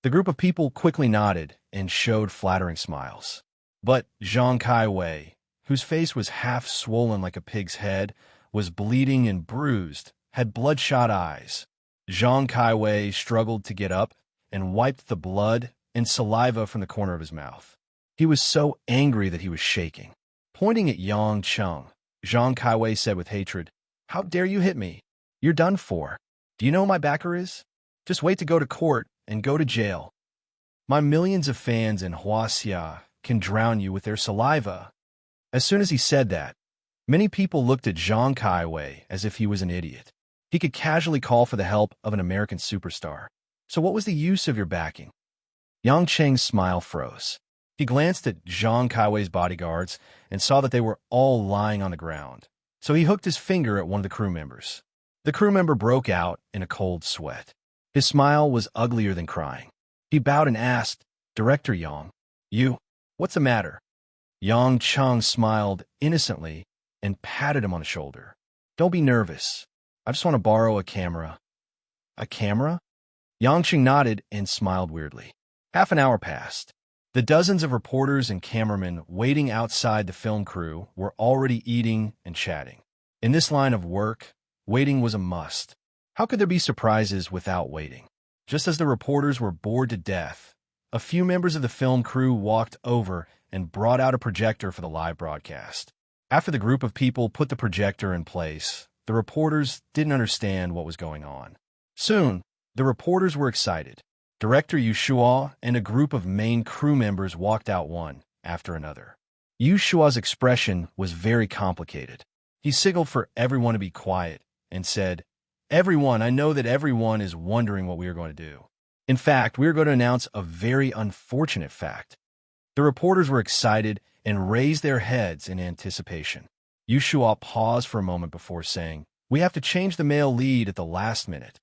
Speaker 1: The group of people quickly nodded and showed flattering smiles. But Zhang Kaiwei, whose face was half swollen like a pig's head, was bleeding and bruised, had bloodshot eyes. Zhang Kaiwei struggled to get up and wiped the blood and saliva from the corner of his mouth. He was so angry that he was shaking. Pointing at Yang Cheng, Zhang Kaiwei said with hatred, "How dare you hit me? You're done for. Do you know who my backer is? Just wait to go to court and go to jail. My millions of fans in Huaxia can drown you with their saliva." As soon as he said that, many people looked at Zhang Kaiwei as if he was an idiot. He could casually call for the help of an American superstar. So what was the use of your backing? Yang Cheng's smile froze. He glanced at Zhang Kaiwei's bodyguards and saw that they were all lying on the ground. So he hooked his finger at one of the crew members. The crew member broke out in a cold sweat. His smile was uglier than crying. He bowed and asked, "Director Yang, what's the matter?" Yang Cheng smiled innocently and patted him on the shoulder. "Don't be nervous. I just want to borrow a camera." "A camera?" Yang Cheng nodded and smiled weirdly. Half an hour passed. The dozens of reporters and cameramen waiting outside the film crew were already eating and chatting. In this line of work, waiting was a must. How could there be surprises without waiting? Just as the reporters were bored to death, a few members of the film crew walked over and brought out a projector for the live broadcast. After the group of people put the projector in place, the reporters didn't understand what was going on. Soon, the reporters were excited. Director Yu Shuo and a group of main crew members walked out one after another. Yu Shuo's expression was very complicated. He signaled for everyone to be quiet and said, "Everyone, I know that everyone is wondering what we are going to do. In fact, we are going to announce a very unfortunate fact." The reporters were excited and raised their heads in anticipation. Yu Shuo paused for a moment before saying, "We have to change the male lead at the last minute."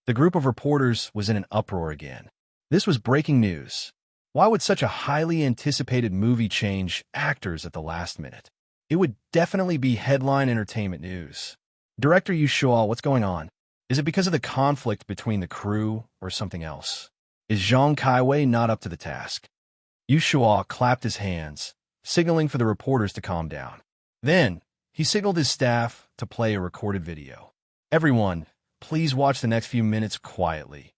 Speaker 1: The group of reporters was in an uproar again. This was breaking news. Why would such a highly anticipated movie change actors at the last minute? It would definitely be headline entertainment news. Director Yu Shuo, what's going on? Is it because of the conflict between the crew or something else? Is Zhang Kaiwei not up to the task? Yu Shuo clapped his hands, signaling for the reporters to calm down. Then, he signaled his staff to play a recorded video. "Everyone, please watch the next few minutes quietly."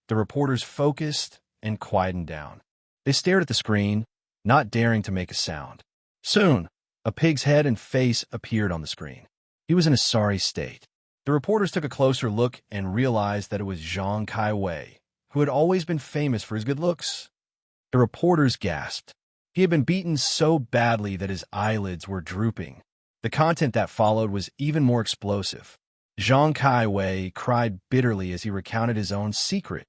Speaker 1: The reporters focused and quietened down. They stared at the screen, not daring to make a sound. Soon, a pig's head and face appeared on the screen. He was in a sorry state. The reporters took a closer look and realized that it was Zhang Kaiwei, who had always been famous for his good looks. The reporters gasped. He had been beaten so badly that his eyelids were drooping. The content that followed was even more explosive. Zhang Kaiwei cried bitterly as he recounted his own secret.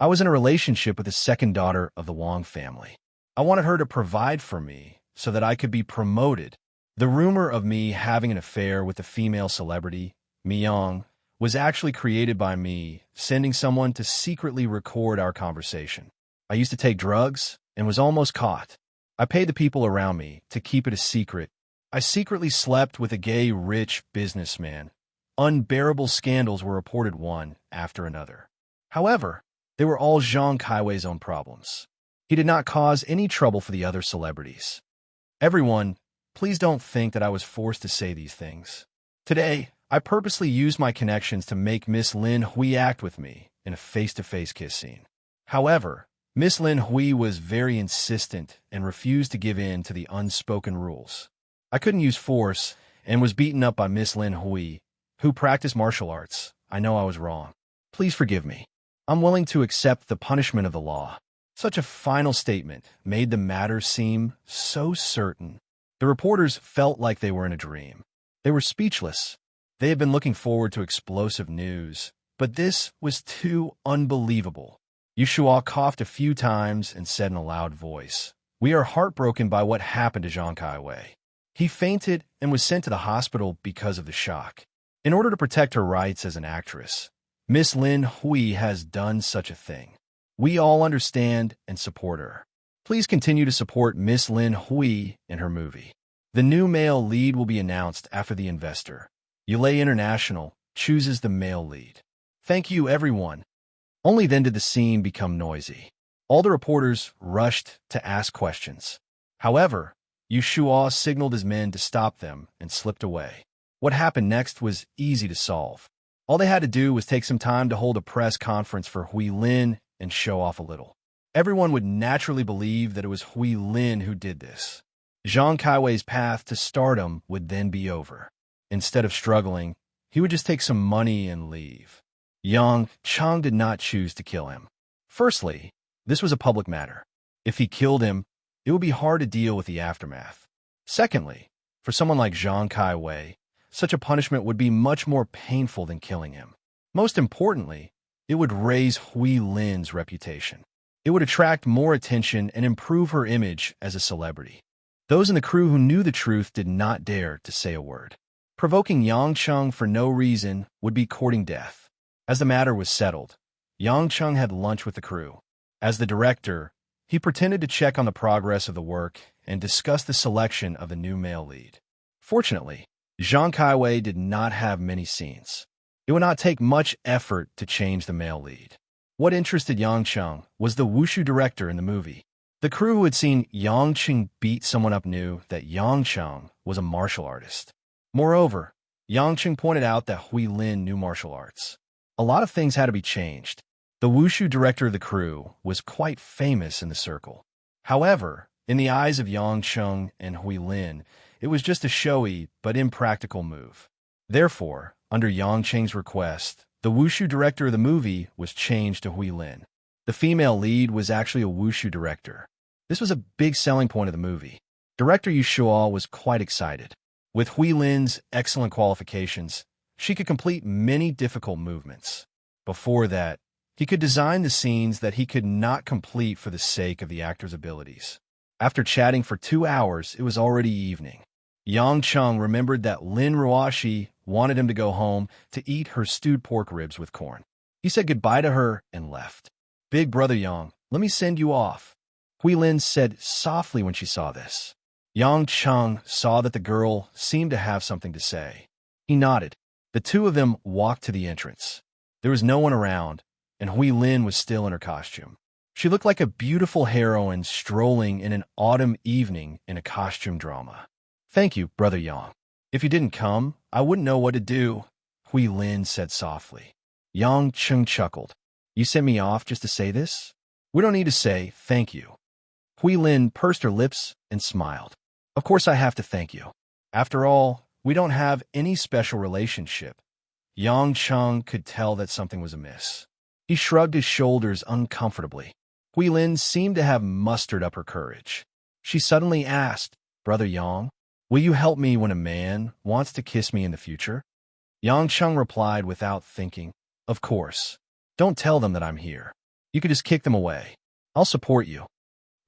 Speaker 1: "I was in a relationship with the second daughter of the Wang family. I wanted her to provide for me so that I could be promoted. The rumor of me having an affair with a female celebrity, Miyang, was actually created by me sending someone to secretly record our conversation. I used to take drugs and was almost caught. I paid the people around me to keep it a secret. I secretly slept with a gay rich businessman. Unbearable scandals were reported one after another. However, they were all Zhang Kaiwei's own problems. He did not cause any trouble for the other celebrities. Everyone, please don't think that I was forced to say these things. Today, I purposely used my connections to make Miss Lin Hui act with me in a face-to-face kiss scene. However, Miss Lin Hui was very insistent and refused to give in to the unspoken rules. I couldn't use force and was beaten up by Miss Lin Hui, who practiced martial arts. I know I was wrong. Please forgive me. I'm willing to accept the punishment of the law." Such a final statement made the matter seem so certain. The reporters felt like they were in a dream. They were speechless. They had been looking forward to explosive news, but this was too unbelievable. Yu Shuo coughed a few times and said in a loud voice, "We are heartbroken by what happened to Zhang Kaiwei. He fainted and was sent to the hospital because of the shock. In order to protect her rights as an actress, Miss Lin Hui has done such a thing. We all understand and support her. Please continue to support Miss Lin Hui in her movie. The new male lead will be announced after the investor, Yulei International, chooses the male lead. Thank you, everyone." Only then did the scene become noisy. All the reporters rushed to ask questions. However, Yu Shuo signaled his men to stop them and slipped away. What happened next was easy to solve. All they had to do was take some time to hold a press conference for Hui Lin and show off a little. Everyone would naturally believe that it was Hui Lin who did this. Zhang Kaiwei's path to stardom would then be over. Instead of struggling, he would just take some money and leave. Yang Chang did not choose to kill him. Firstly, this was a public matter. If he killed him, it would be hard to deal with the aftermath. Secondly, for someone like Zhang Kaiwei, such a punishment would be much more painful than killing him. Most importantly, it would raise Hui Lin's reputation. It would attract more attention and improve her image as a celebrity. Those in the crew who knew the truth did not dare to say a word. Provoking Yang Cheng for no reason would be courting death. As the matter was settled, Yang Cheng had lunch with the crew. As the director, he pretended to check on the progress of the work and discuss the selection of the new male lead. Fortunately, Zhang Kaiwei did not have many scenes. It would not take much effort to change the male lead. What interested Yang Cheng was the wushu director in the movie. The crew who had seen Yang Cheng beat someone up knew that Yang Cheng was a martial artist. Moreover, Yang Cheng pointed out that Hui Lin knew martial arts. A lot of things had to be changed. The wushu director of the crew was quite famous in the circle. However, in the eyes of Yang Cheng and Hui Lin, it was just a showy but impractical move. Therefore, under Yang Cheng's request, the wushu director of the movie was changed to Hui Lin. The female lead was actually a wushu director. This was a big selling point of the movie. Director Yu Shuo was quite excited. With Hui Lin's excellent qualifications, she could complete many difficult movements. Before that, he could design the scenes that he could not complete for the sake of the actor's abilities. After chatting for 2 hours, it was already evening. Yang Chung remembered that Lin Ruoshi wanted him to go home to eat her stewed pork ribs with corn. He said goodbye to her and left. "Big brother Yang, let me send you off," Hui Lin said softly when she saw this. Yang Chung saw that the girl seemed to have something to say. He nodded. The two of them walked to the entrance. There was no one around, and Hui Lin was still in her costume. She looked like a beautiful heroine strolling in an autumn evening in a costume drama. "Thank you, brother Yang. If you didn't come, I wouldn't know what to do," Hui Lin said softly. Yang Chung chuckled. "You sent me off just to say this? We don't need to say thank you." Hui Lin pursed her lips and smiled. "Of course I have to thank you. After all, we don't have any special relationship." Yang Chung could tell that something was amiss. He shrugged his shoulders uncomfortably. Hui Lin seemed to have mustered up her courage. She suddenly asked, "Brother Yang, will you help me when a man wants to kiss me in the future?" Yang Chung replied without thinking, "Of course. Don't tell them that I'm here. You could just kick them away. I'll support you."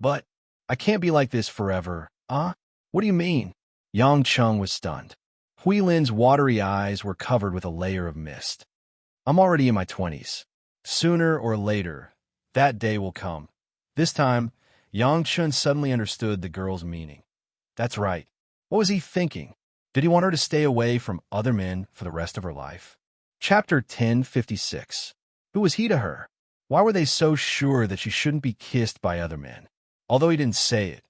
Speaker 1: "But I can't be like this forever, huh? What do you mean?" Yang Chung was stunned. Hui Lin's watery eyes were covered with a layer of mist. "I'm already in my 20s. Sooner or later, that day will come." This time, Yang Chun suddenly understood the girl's meaning. That's right. What was he thinking? Did he want her to stay away from other men for the rest of her life? Chapter 1056. Who was he to her? Why were they so sure that she shouldn't be kissed by other men? Although he didn't say it,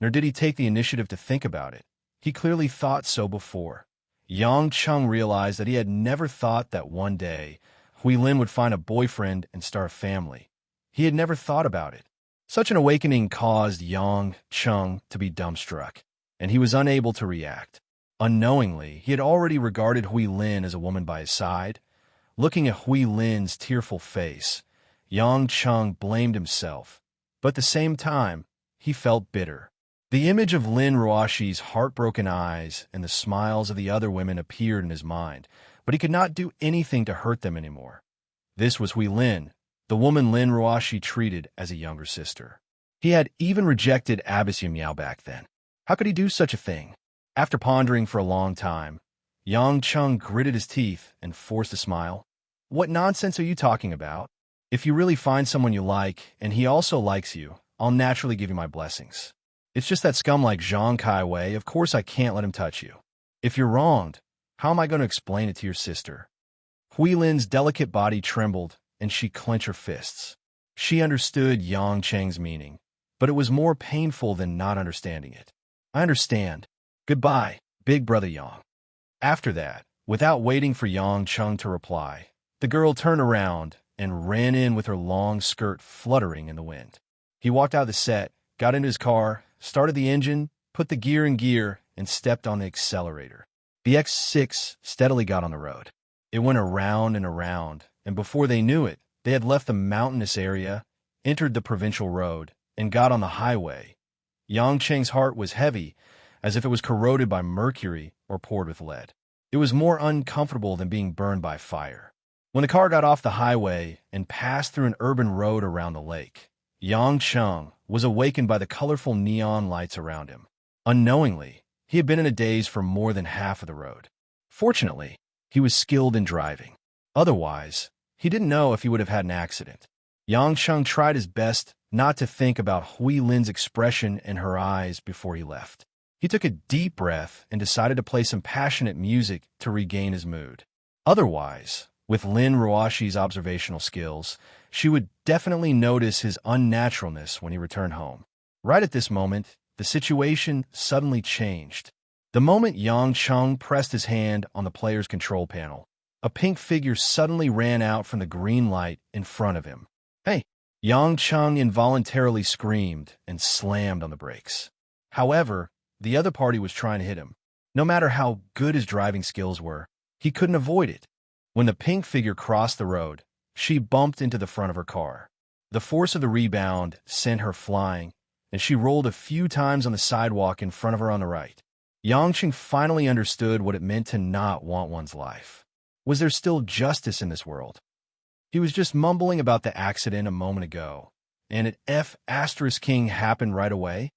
Speaker 1: nor did he take the initiative to think about it, he clearly thought so before. Yang Chung realized that he had never thought that one day Hui Lin would find a boyfriend and start a family. He had never thought about it. Such an awakening caused Yang Chung to be dumbstruck, and he was unable to react. Unknowingly, he had already regarded Hui Lin as a woman by his side. Looking at Hui Lin's tearful face, Yang Chung blamed himself, but at the same time, he felt bitter. The image of Lin Ruoshi's heartbroken eyes and the smiles of the other women appeared in his mind, but he could not do anything to hurt them anymore. This was Hui Lin, the woman Lin Ruoshi treated as a younger sister. He had even rejected Abbas Yimyao back then. How could he do such a thing? After pondering for a long time, Yang Chung gritted his teeth and forced a smile. "What nonsense are you talking about? If you really find someone you like, and he also likes you, I'll naturally give you my blessings. It's just that scum like Zhang Kaiwei, of course I can't let him touch you. If you're wronged, how am I going to explain it to your sister?" Hui Lin's delicate body trembled, and she clenched her fists. She understood Yang Cheng's meaning, but it was more painful than not understanding it. "I understand. Goodbye, big brother Yang." After that, without waiting for Yang Chung to reply, the girl turned around and ran in with her long skirt fluttering in the wind. He walked out of the set, got into his car, started the engine, put the gear in gear, and stepped on the accelerator. The X6 steadily got on the road. It went around and around, and before they knew it, they had left the mountainous area, entered the provincial road, and got on the highway. Yang Cheng's heart was heavy, as if it was corroded by mercury or poured with lead. It was more uncomfortable than being burned by fire. When the car got off the highway and passed through an urban road around the lake, Yang Chung was awakened by the colorful neon lights around him. Unknowingly, he had been in a daze for more than half of the road. Fortunately, he was skilled in driving. Otherwise, he didn't know if he would have had an accident. Yang Chung tried his best not to think about Hui Lin's expression in her eyes before he left. He took a deep breath and decided to play some passionate music to regain his mood. Otherwise, with Lin Ruoshi's observational skills, she would definitely notice his unnaturalness when he returned home. Right at this moment, the situation suddenly changed. The moment Yang Chung pressed his hand on the player's control panel, a pink figure suddenly ran out from the green light in front of him. "Hey!" Yang Chung involuntarily screamed and slammed on the brakes. However, the other party was trying to hit him. No matter how good his driving skills were, he couldn't avoid it. When the pink figure crossed the road, she bumped into the front of her car. The force of the rebound sent her flying, and she rolled a few times on the sidewalk in front of her on the right. Yangcheng finally understood what it meant to not want one's life. Was there still justice in this world? He was just mumbling about the accident a moment ago, and an F***king happened right away.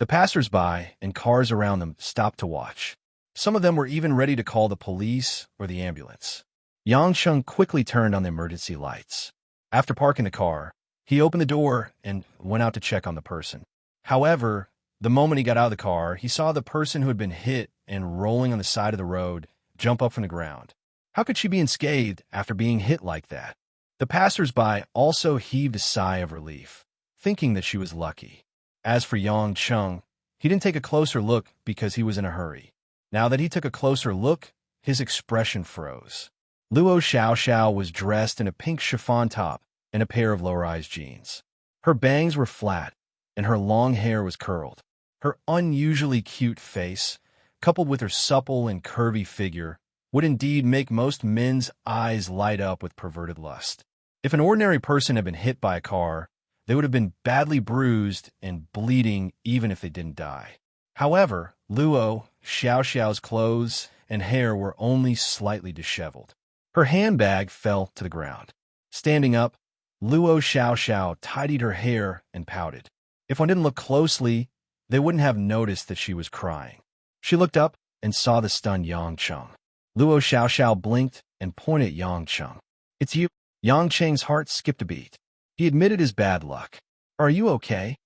Speaker 1: The passers-by and cars around them stopped to watch. Some of them were even ready to call the police or the ambulance. Yangcheng quickly turned on the emergency lights. After parking the car, he opened the door and went out to check on the person. However, the moment he got out of the car, he saw the person who had been hit and rolling on the side of the road jump up from the ground. How could she be unscathed after being hit like that? The passers-by also heaved a sigh of relief, thinking that she was lucky. As for Yangcheng, he didn't take a closer look because he was in a hurry. Now that he took a closer look, his expression froze. Luo Xiaoxiao was dressed in a pink chiffon top and a pair of low-rise jeans. Her bangs were flat, and her long hair was curled. Her unusually cute face, coupled with her supple and curvy figure, would indeed make most men's eyes light up with perverted lust. If an ordinary person had been hit by a car, they would have been badly bruised and bleeding even if they didn't die. However, Luo Xiaoxiao's clothes and hair were only slightly disheveled. Her handbag fell to the ground. Standing up, Luo Xiaoxiao tidied her hair and pouted. If one didn't look closely, they wouldn't have noticed that she was crying. She looked up and saw the stunned Yangcheng. Luo Xiaoxiao blinked and pointed at Yangcheng. "It's you." Yangcheng's heart skipped a beat. He admitted his bad luck. "Are you okay?"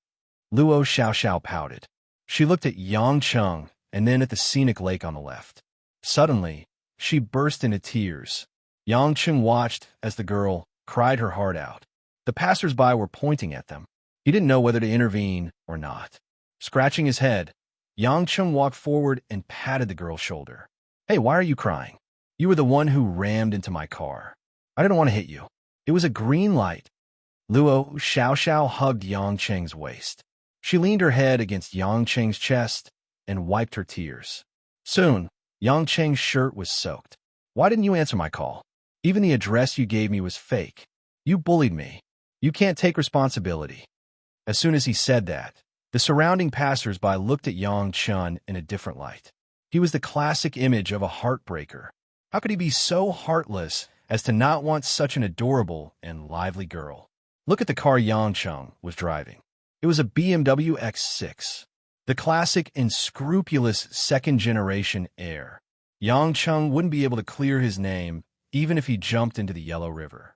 Speaker 1: Luo Xiaoxiao pouted. She looked at Yangcheng and then at the scenic lake on the left. Suddenly, she burst into tears. Yangcheng watched as the girl cried her heart out. The passers-by were pointing at them. He didn't know whether to intervene or not. Scratching his head, Yangcheng walked forward and patted the girl's shoulder. "Hey, why are you crying? You were the one who rammed into my car. I didn't want to hit you. It was a green light." Luo Xiaoxiao hugged Yangcheng's waist. She leaned her head against Yangcheng's chest and wiped her tears. Soon, Yangcheng's shirt was soaked. "Why didn't you answer my call? Even the address you gave me was fake. You bullied me. You can't take responsibility." As soon as he said that, the surrounding passers-by looked at Yangcheng in a different light. He was the classic image of a heartbreaker. How could he be so heartless as to not want such an adorable and lively girl? Look at the car Yangcheng was driving. It was a BMW X6, the classic and scrupulous second-generation heir. Yangcheng wouldn't be able to clear his name even if he jumped into the Yellow River.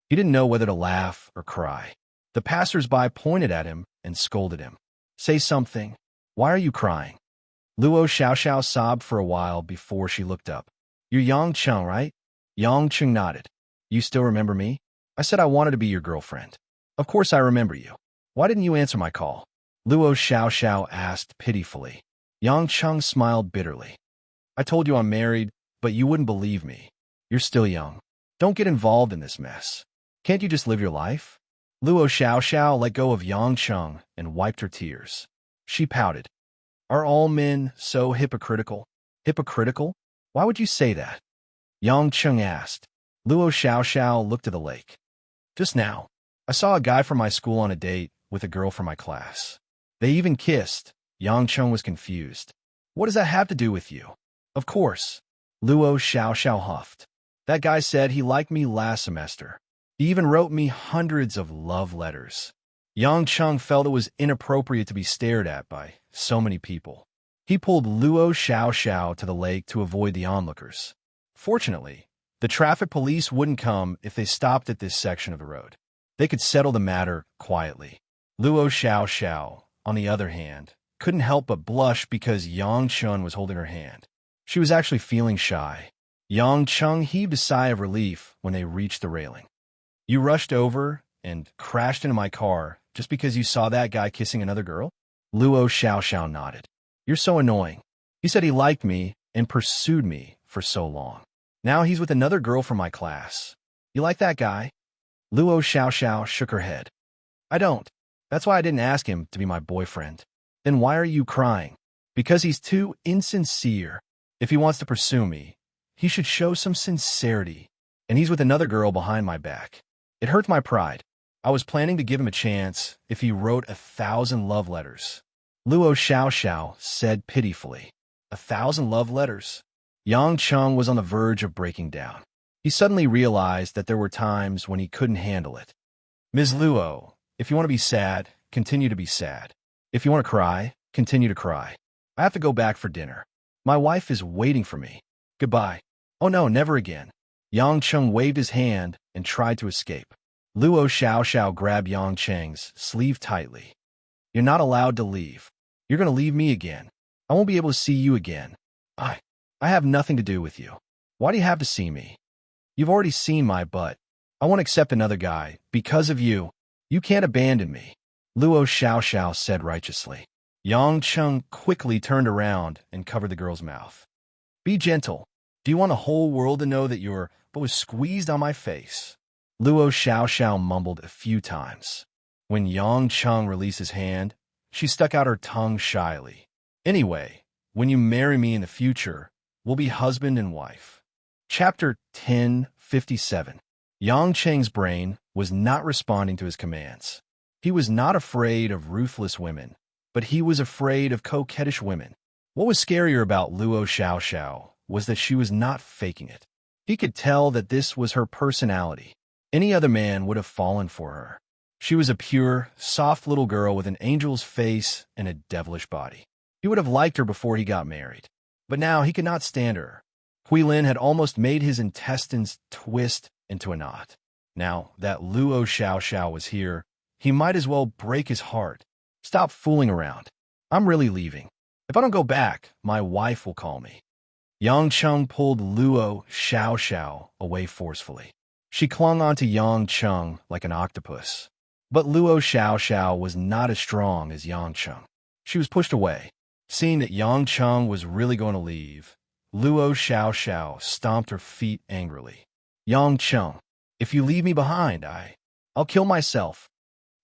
Speaker 1: He didn't know whether to laugh or cry. The passers-by pointed at him and scolded him. "Say something. Why are you crying?" Luo Xiaoxiao sobbed for a while before she looked up. "You're Yangcheng, right?" Yangcheng nodded. "You still remember me? I said I wanted to be your girlfriend." "Of course I remember you. Why didn't you answer my call?" Luo Xiaoxiao asked pitifully. Yangcheng smiled bitterly. "I told you I'm married, but you wouldn't believe me. You're still young. Don't get involved in this mess. Can't you just live your life?" Luo Xiaoxiao let go of Yangcheng and wiped her tears. She pouted. "Are all men so hypocritical?" "Hypocritical? Why would you say that?" Yangcheng asked. Luo Xiaoxiao looked at the lake. "Just now, I saw a guy from my school on a date with a girl from my class. They even kissed." Yangcheng was confused. "What does that have to do with you?" "Of course." Luo Xiaoxiao huffed. "That guy said he liked me last semester. He even wrote me hundreds of love letters." Yangcheng felt it was inappropriate to be stared at by so many people. He pulled Luo Xiaoxiao to the lake to avoid the onlookers. Fortunately, the traffic police wouldn't come if they stopped at this section of the road. They could settle the matter quietly. Luo Xiaoxiao, on the other hand, couldn't help but blush because Yangcheng was holding her hand. She was actually feeling shy. Yangcheng heaved a sigh of relief when they reached the railing. "You rushed over and crashed into my car just because you saw that guy kissing another girl?" Luo Xiaoxiao nodded. "You're so annoying. He said he liked me and pursued me for so long. Now he's with another girl from my class. You like that guy?" Luo Xiaoxiao shook her head. "I don't. That's why I didn't ask him to be my boyfriend." "Then why are you crying?" "Because he's too insincere. If he wants to pursue me, he should show some sincerity. And he's with another girl behind my back. It hurts my pride." I was planning to give him a chance if he wrote 1,000 love letters. Luo Xiao said pitifully. 1,000 love letters? Yang Cheng was on the verge of breaking down. He suddenly realized that there were times when he couldn't handle it. Ms. Luo, if you want to be sad, continue to be sad. If you want to cry, continue to cry. I have to go back for dinner. My wife is waiting for me. Goodbye. Oh no, never again. Yang Cheng waved his hand and tried to escape. Luo Xiao grabbed Yang Cheng's sleeve tightly. You're not allowed to leave. You're going to leave me again. I won't be able to see you again. I have nothing to do with you. Why do you have to see me? You've already seen my butt. I won't accept another guy. Because of you. You can't abandon me. Luo Xiao said righteously. Yang Cheng quickly turned around and covered the girl's mouth. Be gentle. Do you want the whole world to know that your butt was squeezed on my face? Luo Xiao mumbled a few times. When Yang Cheng released his hand, she stuck out her tongue shyly. Anyway, when you marry me in the future, we'll be husband and wife. Chapter 1057. Yang Cheng's brain was not responding to his commands. He was not afraid of ruthless women, but he was afraid of coquettish women. What was scarier about Luo Xiao was that she was not faking it. He could tell that this was her personality. Any other man would have fallen for her. She was a pure, soft little girl with an angel's face and a devilish body. He would have liked her before he got married. But now he could not stand her. Huilin had almost made his intestines twist into a knot. Now that Luo Xiao was here, he might as well break his heart. Stop fooling around. I'm really leaving. If I don't go back, my wife will call me. Yang Cheng pulled Luo Xiao away forcefully. She clung onto Yang Cheng like an octopus. But Luo Xiao was not as strong as Yang Cheng. She was pushed away. Seeing that Yang Cheng was really going to leave, Luo Xiao stomped her feet angrily. Yang Cheng, if you leave me behind, I'll kill myself.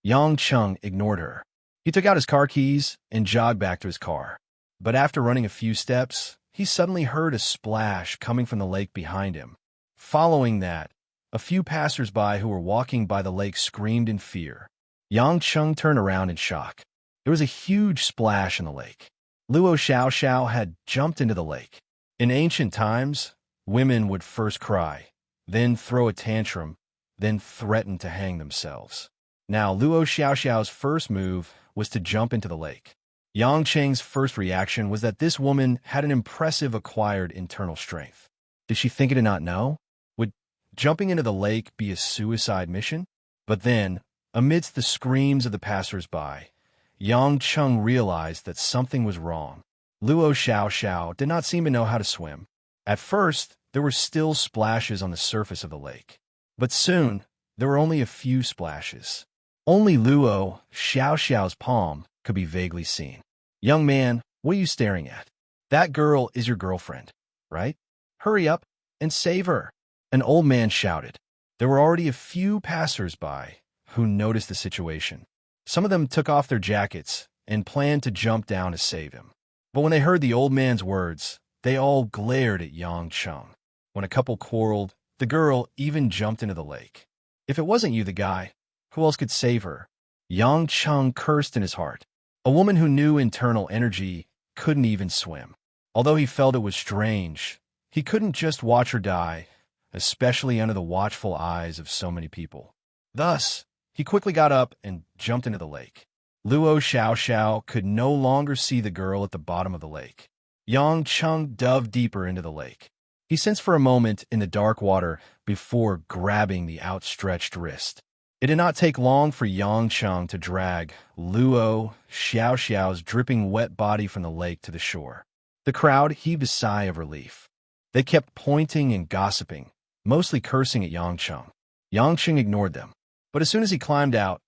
Speaker 1: Yang Cheng ignored her. He took out his car keys and jogged back to his car. But after running a few steps, he suddenly heard a splash coming from the lake behind him. Following that, a few passers-by who were walking by the lake screamed in fear. Yang Cheng turned around in shock. There was a huge splash in the lake. Luo Xiao had jumped into the lake. In ancient times, women would first cry, then throw a tantrum, then threaten to hang themselves. Now, Luo Xiao's first move was to jump into the lake. Yang Cheng's first reaction was that this woman had an impressive acquired internal strength. Did she think it did not know? Would jumping into the lake be a suicide mission? But then, amidst the screams of the passers-by, Yang Cheng realized that something was wrong. Luo Xiao did not seem to know how to swim. At first, there were still splashes on the surface of the lake. But soon, there were only a few splashes. Only Luo Xiao's palm could be vaguely seen. Young man, what are you staring at? That girl is your girlfriend, right? Hurry up and save her. An old man shouted. There were already a few passers-by who noticed the situation. Some of them took off their jackets and planned to jump down to save him. But when they heard the old man's words, they all glared at Yang Cheng. When a couple quarreled, the girl even jumped into the lake. If it wasn't you, the guy, who else could save her? Yang Cheng cursed in his heart. A woman who knew internal energy couldn't even swim. Although he felt it was strange, he couldn't just watch her die, especially under the watchful eyes of so many people. Thus, he quickly got up and jumped into the lake. Luo Xiao could no longer see the girl at the bottom of the lake. Yang Cheng dove deeper into the lake. He sensed for a moment in the dark water before grabbing the outstretched wrist. It did not take long for Yang Cheng to drag Luo Xiao's dripping wet body from the lake to the shore. The crowd heaved a sigh of relief. They kept pointing and gossiping, mostly cursing at Yang Cheng. Yang Cheng ignored them. But as soon as he climbed out,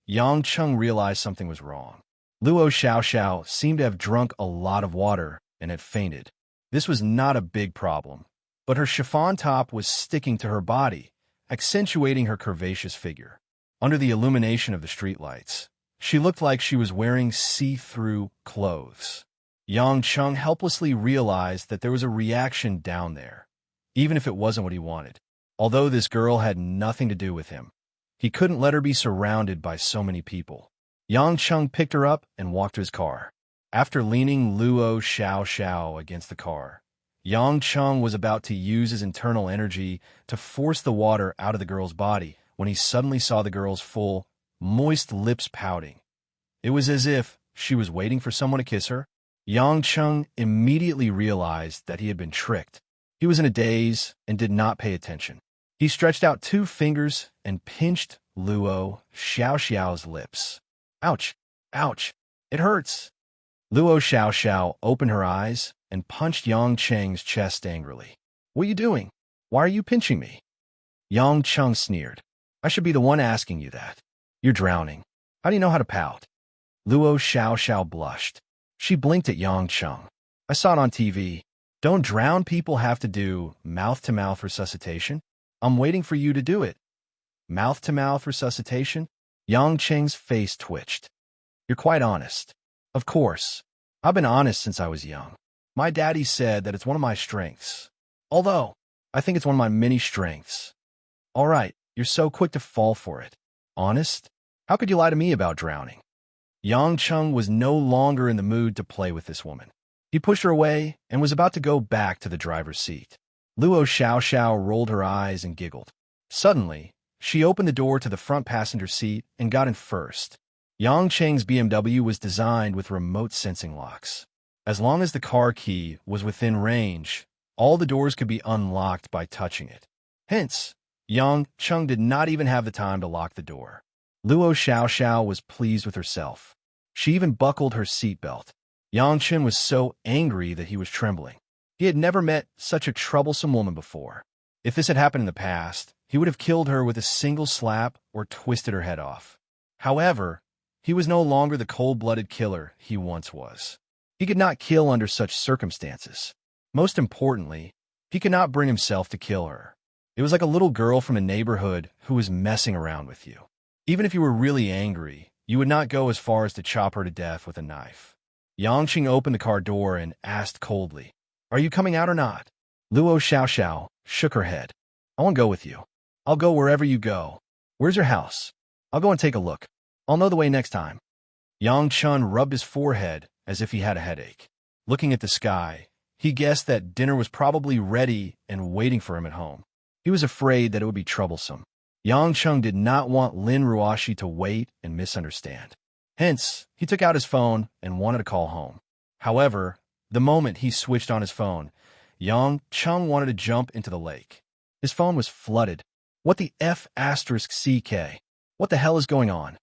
Speaker 1: Yang Cheng realized something was wrong. Luo Xiao seemed to have drunk a lot of water and had fainted. This was not a big problem, but her chiffon top was sticking to her body, accentuating her curvaceous figure. Under the illumination of the streetlights, she looked like she was wearing see-through clothes. Yang Cheng helplessly realized that there was a reaction down there, even if it wasn't what he wanted. Although this girl had nothing to do with him, He couldn't let her be surrounded by so many people. Yang Chung picked her up and walked to his car. After leaning Luo Xiao against the car, Yang Chung was about to use his internal energy to force the water out of the girl's body when he suddenly saw the girl's full, moist lips pouting. It was as if she was waiting for someone to kiss her. Yang Chung immediately realized that he had been tricked. He was in a daze and did not pay attention. He stretched out 2 fingers and pinched Luo Xiao's lips. Ouch! Ouch! It hurts! Luo Xiao opened her eyes and punched Yang Cheng's chest angrily. What are you doing? Why are you pinching me? Yang Chung sneered. I should be the one asking you that. You're drowning. How do you know how to pout? Luo Xiao blushed. She blinked at Yang Chung. I saw it on TV. Don't drown people have to do mouth-to-mouth resuscitation? I'm waiting for you to do it. Mouth-to-mouth resuscitation? Yang Cheng's face twitched. You're quite honest. Of course. I've been honest since I was young. My daddy said that it's one of my strengths. Although, I think it's one of my many strengths. All right, you're so quick to fall for it. Honest? How could you lie to me about drowning? Yang Chung was no longer in the mood to play with this woman. He pushed her away and was about to go back to the driver's seat. Luo Xiao rolled her eyes and giggled. Suddenly, she opened the door to the front passenger seat and got in first. Yang Cheng's BMW was designed with remote sensing locks. As long as the car key was within range, all the doors could be unlocked by touching it. Hence, Yang Chung did not even have the time to lock the door. Luo Xiao was pleased with herself. She even buckled her seatbelt. Yang Chen was so angry that he was trembling. He had never met such a troublesome woman before. If this had happened in the past, he would have killed her with a single slap or twisted her head off. However, he was no longer the cold-blooded killer he once was. He could not kill under such circumstances. Most importantly, he could not bring himself to kill her. It was like a little girl from a neighborhood who was messing around with you. Even if you were really angry, you would not go as far as to chop her to death with a knife. Yang Qing opened the car door and asked coldly, "Are you coming out or not?" Luo Xiao shook her head. "I won't go with you. I'll go wherever you go. Where's your house? I'll go and take a look. I'll know the way next time." Yang Chun rubbed his forehead as if he had a headache. Looking at the sky, he guessed that dinner was probably ready and waiting for him at home. He was afraid that it would be troublesome. Yang Chung did not want Lin Ruashi to wait and misunderstand. Hence, he took out his phone and wanted to call home. However, the moment he switched on his phone, Yang Chung wanted to jump into the lake. His phone was flooded. What the F***CK? What the hell is going on?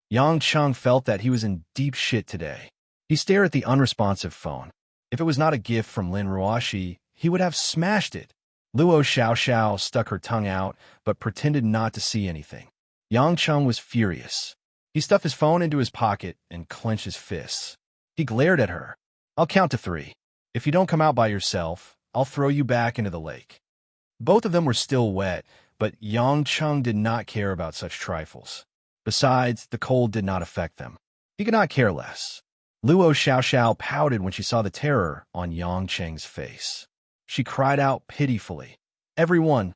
Speaker 1: Yang Chung felt that he was in deep shit today. He stared at the unresponsive phone. If it was not a gift from Lin Ruashi, he would have smashed it. Luo Xiao stuck her tongue out, but pretended not to see anything. Yang Chung was furious. He stuffed his phone into his pocket and clenched his fists. He glared at her. "I'll count to 3. If you don't come out by yourself, I'll throw you back into the lake." Both of them were still wet, but Yang Chung did not care about such trifles. Besides, the cold did not affect them. He could not care less. Luo Xiao pouted when she saw the terror on Yang Cheng's face. She cried out pitifully, "Everyone,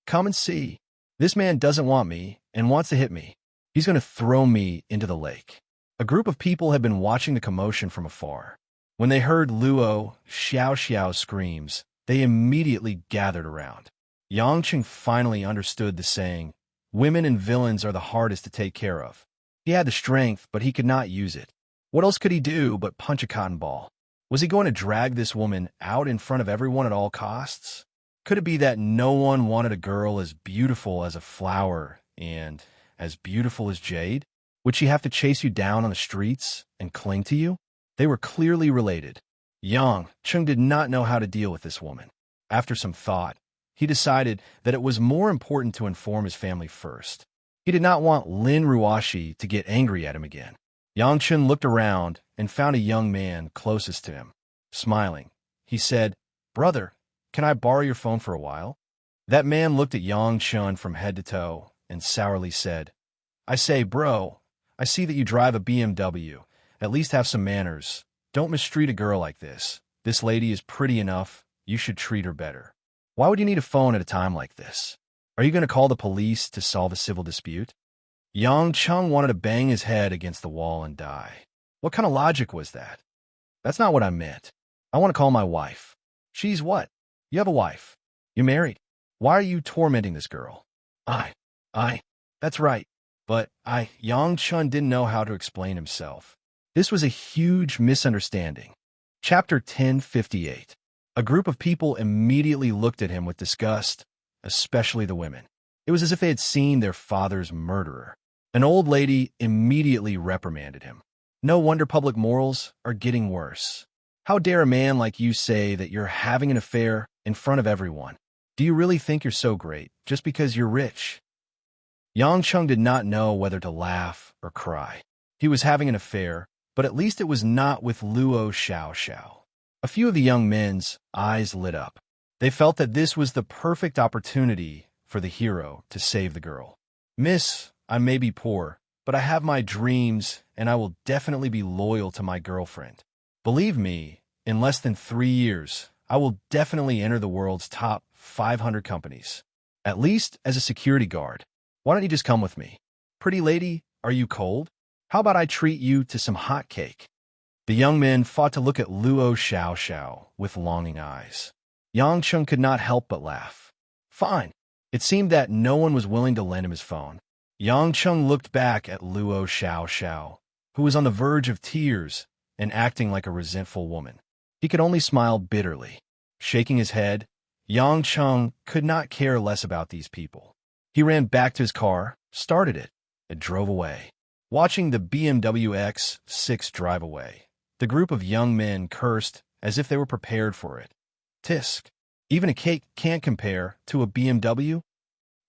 Speaker 1: come and see. This man doesn't want me and wants to hit me. He's going to throw me into the lake." A group of people had been watching the commotion from afar. When they heard Luo Xiao's screams, they immediately gathered around. Yang Cheng finally understood the saying, "Women and villains are the hardest to take care of." He had the strength, but he could not use it. What else could he do but punch a cotton ball? Was he going to drag this woman out in front of everyone at all costs? Could it be that no one wanted a girl as beautiful as a flower and as beautiful as jade? Would she have to chase you down on the streets and cling to you? They were clearly related. Yang Chung did not know how to deal with this woman. After some thought, he decided that it was more important to inform his family first. He did not want Lin Ruashi to get angry at him again. Yang Chun looked around and found a young man closest to him. Smiling, he said, "Brother, can I borrow your phone for a while?" That man looked at Yang Chun from head to toe and sourly said, "I say, bro, I see that you drive a BMW. At least have some manners. Don't mistreat a girl like this. This lady is pretty enough. You should treat her better. Why would you need a phone at a time like this?" Are you going to call the police to solve a civil dispute? Yang Chung wanted to bang his head against the wall and die. What kind of logic was that? That's not what I meant. I want to call my wife. She's what? You have a wife. You're married. Why are you tormenting this girl? That's right. But Yang Chun didn't know how to explain himself. This was a huge misunderstanding. Chapter 1058. A group of people immediately looked at him with disgust, especially the women. It was as if they had seen their father's murderer. An old lady immediately reprimanded him. No wonder public morals are getting worse. How dare a man like you say that you're having an affair in front of everyone? Do you really think you're so great just because you're rich? Yang Chung did not know whether to laugh or cry. He was having an affair, but at least it was not with Luo Xiao. A few of the young men's eyes lit up. They felt that this was the perfect opportunity for the hero to save the girl. Miss, I may be poor, but I have my dreams, and I will definitely be loyal to my girlfriend. Believe me, in less than 3 years, I will definitely enter the world's top 500 companies, at least as a security guard. Why don't you just come with me? Pretty lady, are you cold? How about I treat you to some hot cake? The young men fought to look at Luo Xiao with longing eyes. Yang Chung could not help but laugh. Fine. It seemed that no one was willing to lend him his phone. Yang Chung looked back at Luo Xiao, who was on the verge of tears and acting like a resentful woman. He could only smile bitterly. Shaking his head, Yang Chung could not care less about these people. He ran back to his car, started it, and drove away. Watching the BMW X6 drive away, the group of young men cursed as if they were prepared for it. Tisk. Even a cake can't compare to a BMW?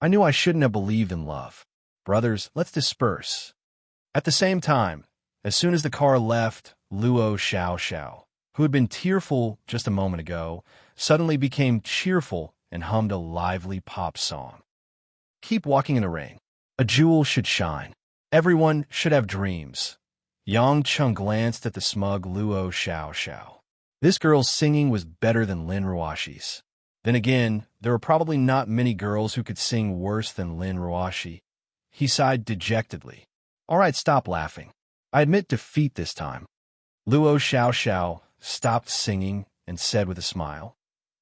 Speaker 1: I knew I shouldn't have believed in love. Brothers, let's disperse. At the same time, as soon as the car left, Luo Xiao, who had been tearful just a moment ago, suddenly became cheerful and hummed a lively pop song. Keep walking in the rain. A jewel should shine. Everyone should have dreams. Yang Chung glanced at the smug Luo Xiao. This girl's singing was better than Lin Ruoshi's. Then again, there were probably not many girls who could sing worse than Lin Ruoshi. He sighed dejectedly. All right, stop laughing. I admit defeat this time. Luo Xiao stopped singing and said with a smile,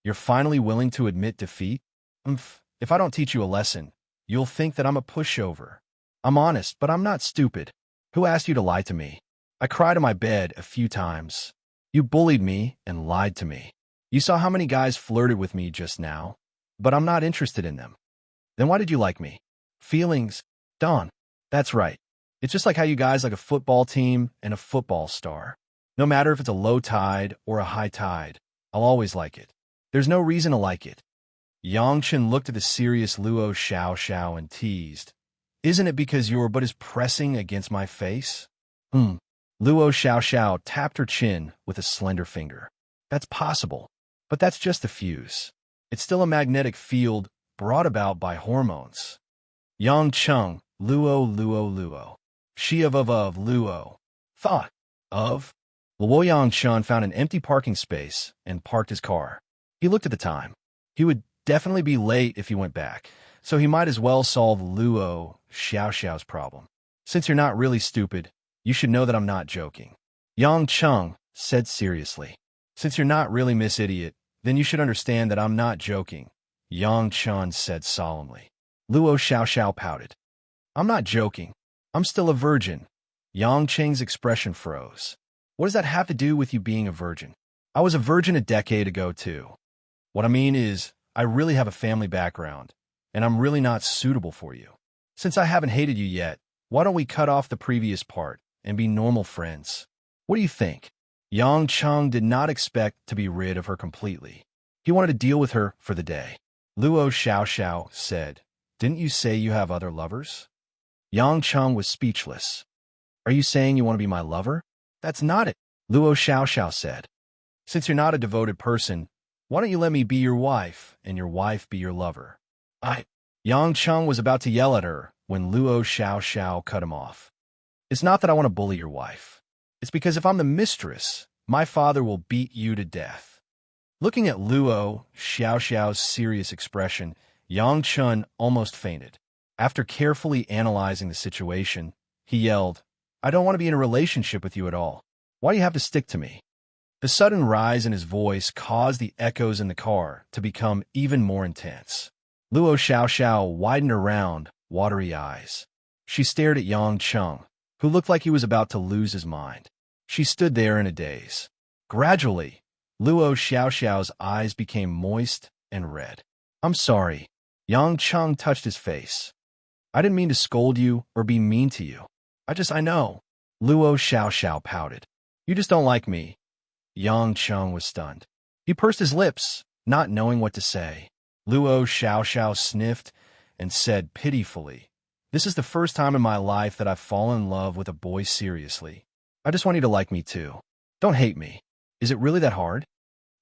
Speaker 1: You're finally willing to admit defeat? If I don't teach you a lesson, you'll think that I'm a pushover. I'm honest, but I'm not stupid. Who asked you to lie to me? I cried in my bed a few times. You bullied me and lied to me. You saw how many guys flirted with me just now, but I'm not interested in them. Then why did you like me? Feelings? Dawn. That's right. It's just like how you guys like a football team and a football star. No matter if it's a low tide or a high tide, I'll always like it. There's no reason to like it. Yang Chen looked at the serious Luo Xiao and teased. Isn't it because you're but as pressing against my face? Luo Xiao tapped her chin with a slender finger. That's possible, but that's just a fuse. It's still a magnetic field brought about by hormones. Yang Chung, Luo. She of Luo. Thought of. Luo Yang Chun found an empty parking space and parked his car. He looked at the time. He would definitely be late if he went back, so he might as well solve Luo Xiao's problem. Since you're not really stupid, you should know that I'm not joking. Yang Chung said seriously. Since you're not really Miss Idiot, then you should understand that I'm not joking, Yang Chun said solemnly. Luo Xiao pouted. I'm not joking. I'm still a virgin. Yang Cheng's expression froze. What does that have to do with you being a virgin? I was a virgin a decade ago, too. What I mean is, I really have a family background, and I'm really not suitable for you. Since I haven't hated you yet, why don't we cut off the previous part and be normal friends? What do you think? Yang Cheng did not expect to be rid of her completely. He wanted to deal with her for the day. Luo Xiao said, Didn't you say you have other lovers? Yang Cheng was speechless. Are you saying you want to be my lover? That's not it, Luo Xiao said. Since you're not a devoted person, why don't you let me be your wife and your wife be your lover? Yang Cheng was about to yell at her when Luo Xiao cut him off. It's not that I want to bully your wife. It's because if I'm the mistress, my father will beat you to death. Looking at Luo Xiao's serious expression, Yang Chun almost fainted. After carefully analyzing the situation, he yelled, "I don't want to be in a relationship with you at all. Why do you have to stick to me?" The sudden rise in his voice caused the echoes in the car to become even more intense. Luo Xiaoxiao widened her round, watery eyes. She stared at Yang Chung, who looked like he was about to lose his mind. She stood there in a daze. Gradually, Luo Xiaoxiao's eyes became moist and red. "I'm sorry." Yang Chung touched his face. "I didn't mean to scold you or be mean to you. I know." Luo Xiaoxiao pouted. "You just don't like me." Yang Chung was stunned. He pursed his lips, not knowing what to say. Luo Xiaoxiao sniffed and said pitifully, "This is the first time in my life that I've fallen in love with a boy seriously. I just want you to like me too. Don't hate me. Is it really that hard?"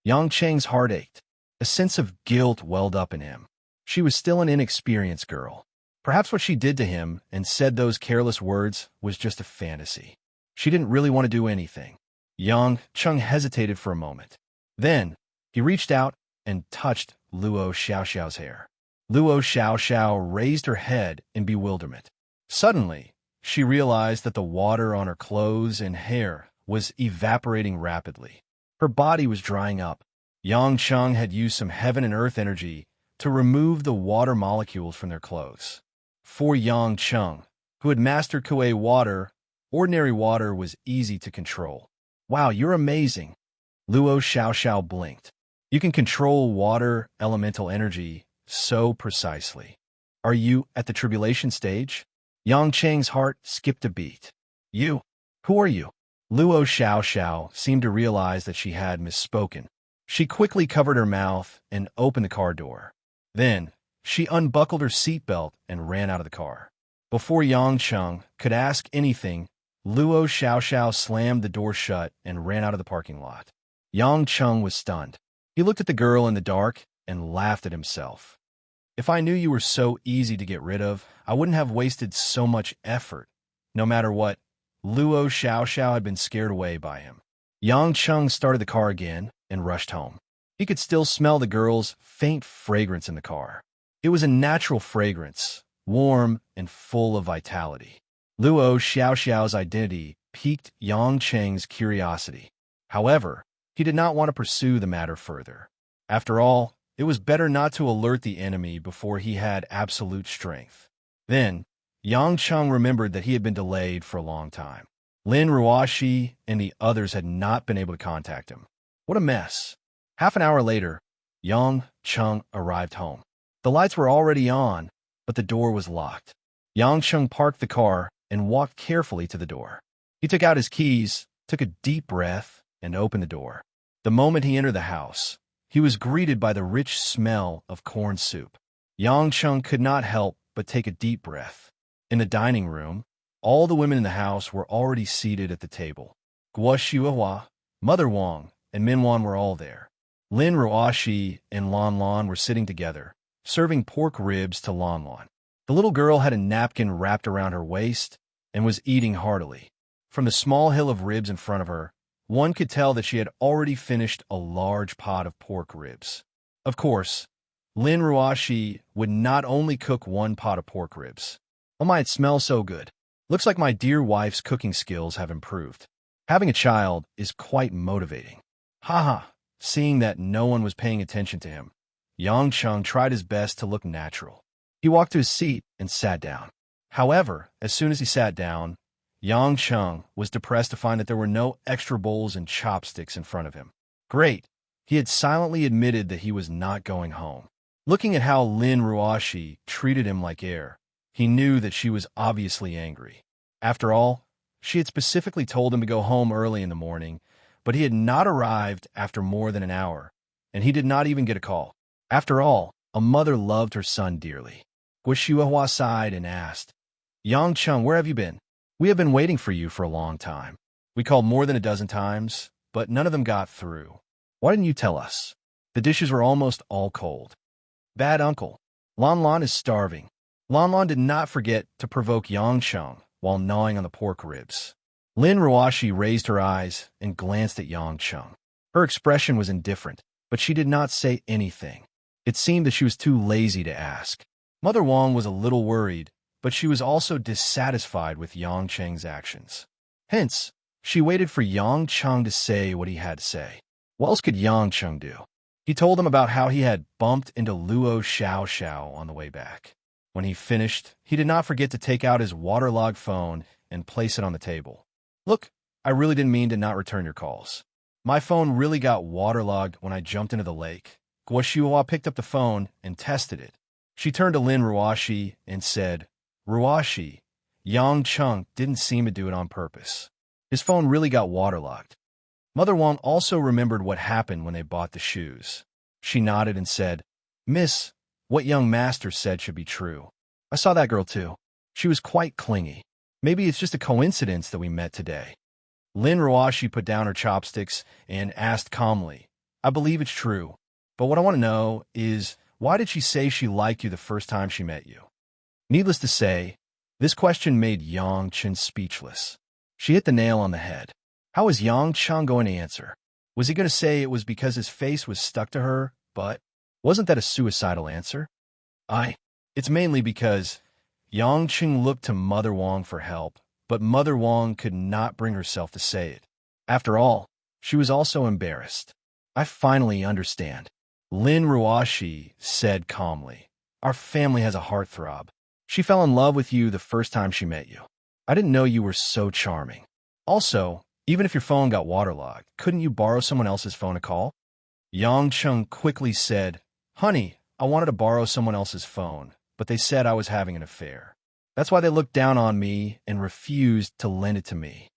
Speaker 1: Yang Cheng's heart ached. A sense of guilt welled up in him. She was still an inexperienced girl. Perhaps what she did to him and said those careless words was just a fantasy. She didn't really want to do anything. Yang Chung hesitated for a moment. Then, he reached out and touched Luo Xiaoxiao's hair. Luo Xiaoxiao raised her head in bewilderment. Suddenly, she realized that the water on her clothes and hair was evaporating rapidly. Her body was drying up. Yang Chung had used some heaven and earth energy to remove the water molecules from their clothes. For Yang Chung, who had mastered Kuei water, ordinary water was easy to control. "Wow, you're amazing." Luo Xiaoxiao blinked. "You can control water elemental energy so precisely. Are you at the tribulation stage?" Yang Cheng's heart skipped a beat. "You? Who are you?" Luo Xiaoxiao seemed to realize that she had misspoken. She quickly covered her mouth and opened the car door. Then, she unbuckled her seatbelt and ran out of the car. Before Yang Chung could ask anything, Luo Xiaoxiao slammed the door shut and ran out of the parking lot. Yang Chung was stunned. He looked at the girl in the dark and laughed at himself. "If I knew you were so easy to get rid of, I wouldn't have wasted so much effort." No matter what, Luo Xiaoxiao had been scared away by him. Yang Chung started the car again and rushed home. He could still smell the girl's faint fragrance in the car. It was a natural fragrance, warm and full of vitality. Luo Xiaoxiao's identity piqued Yang Cheng's curiosity. However, he did not want to pursue the matter further. After all, it was better not to alert the enemy before he had absolute strength. Then, Yang Chung remembered that he had been delayed for a long time. Lin Ruoxi and the others had not been able to contact him. What a mess. Half an hour later, Yang Chung arrived home. The lights were already on, but the door was locked. Yang Chung parked the car and walked carefully to the door. He took out his keys, took a deep breath, and opened the door. The moment he entered the house, he was greeted by the rich smell of corn soup. Yang Chung could not help but take a deep breath. In the dining room, all the women in the house were already seated at the table. Guo Xuehua, Mother Wang, and Minwan were all there. Lin Ruoxi and Lan Lan were sitting together, serving pork ribs to Lan Lan. The little girl had a napkin wrapped around her waist and was eating heartily. From the small hill of ribs in front of her, one could tell that she had already finished a large pot of pork ribs. Of course, Lin Ruoxi would not only cook one pot of pork ribs. "Oh my, it smells so good. Looks like my dear wife's cooking skills have improved." Having a child is quite motivating. Haha, seeing that no one was paying attention to him, Yang Chung tried his best to look natural. He walked to his seat and sat down. However, as soon as he sat down, Yang Chung was depressed to find that there were no extra bowls and chopsticks in front of him. Great. He had silently admitted that he was not going home. Looking at how Lin Ruoxi treated him like air, he knew that she was obviously angry. After all, she had specifically told him to go home early in the morning, but he had not arrived after more than an hour, and he did not even get a call. After all, a mother loved her son dearly. Guo Xuehua sighed and asked, "Yang Chung, where have you been? We have been waiting for you for a long time. We called more than a dozen times, but none of them got through. Why didn't you tell us? The dishes were almost all cold." "Bad uncle. Lan Lan is starving." Lan Lan did not forget to provoke Yang Chung while gnawing on the pork ribs. Lin Ruoxi raised her eyes and glanced at Yang Chung. Her expression was indifferent, but she did not say anything. It seemed that she was too lazy to ask. Mother Wang was a little worried, but she was also dissatisfied with Yang Cheng's actions. Hence, she waited for Yang Cheng to say what he had to say. What else could Yang Cheng do? He told him about how he had bumped into Luo Xiao Xiao on the way back. When he finished, he did not forget to take out his waterlogged phone and place it on the table. Look, I really didn't mean to not return your calls. My phone really got waterlogged when I jumped into the lake. Guo Xiuhua picked up the phone and tested it. She turned to Lin Ruoxi and said, Ruoxi, Yang Cheng didn't seem to do it on purpose. His phone really got waterlogged. Mother Wang also remembered what happened when they bought the shoes. She nodded and said, Miss, what young master said should be true. I saw that girl too. She was quite clingy. Maybe it's just a coincidence that we met today. Lin Ruoxi put down her chopsticks and asked calmly, I believe it's true, but what I want to know is, why did she say she liked you the first time she met you? Needless to say, this question made Yang Chen speechless. She hit the nail on the head. How was Yang Cheng going to answer? Was he going to say it was because his face was stuck to her, but wasn't that a suicidal answer? It's mainly because Yang Cheng looked to Mother Wang for help, but Mother Wang could not bring herself to say it. After all, she was also embarrassed. I finally understand. Lin Ruoxi said calmly, Our family has a heartthrob. She fell in love with you the first time she met you. I didn't know you were so charming. Also, even if your phone got waterlogged, couldn't you borrow someone else's phone to call? Yang Cheng quickly said, Honey, I wanted to borrow someone else's phone, but they said I was having an affair. That's why they looked down on me and refused to lend it to me.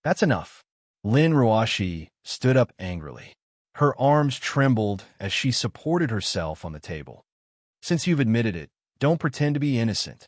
Speaker 1: That's enough. Lin Ruoxi stood up angrily. Her arms trembled as she supported herself on the table. Since you've admitted it, don't pretend to be innocent.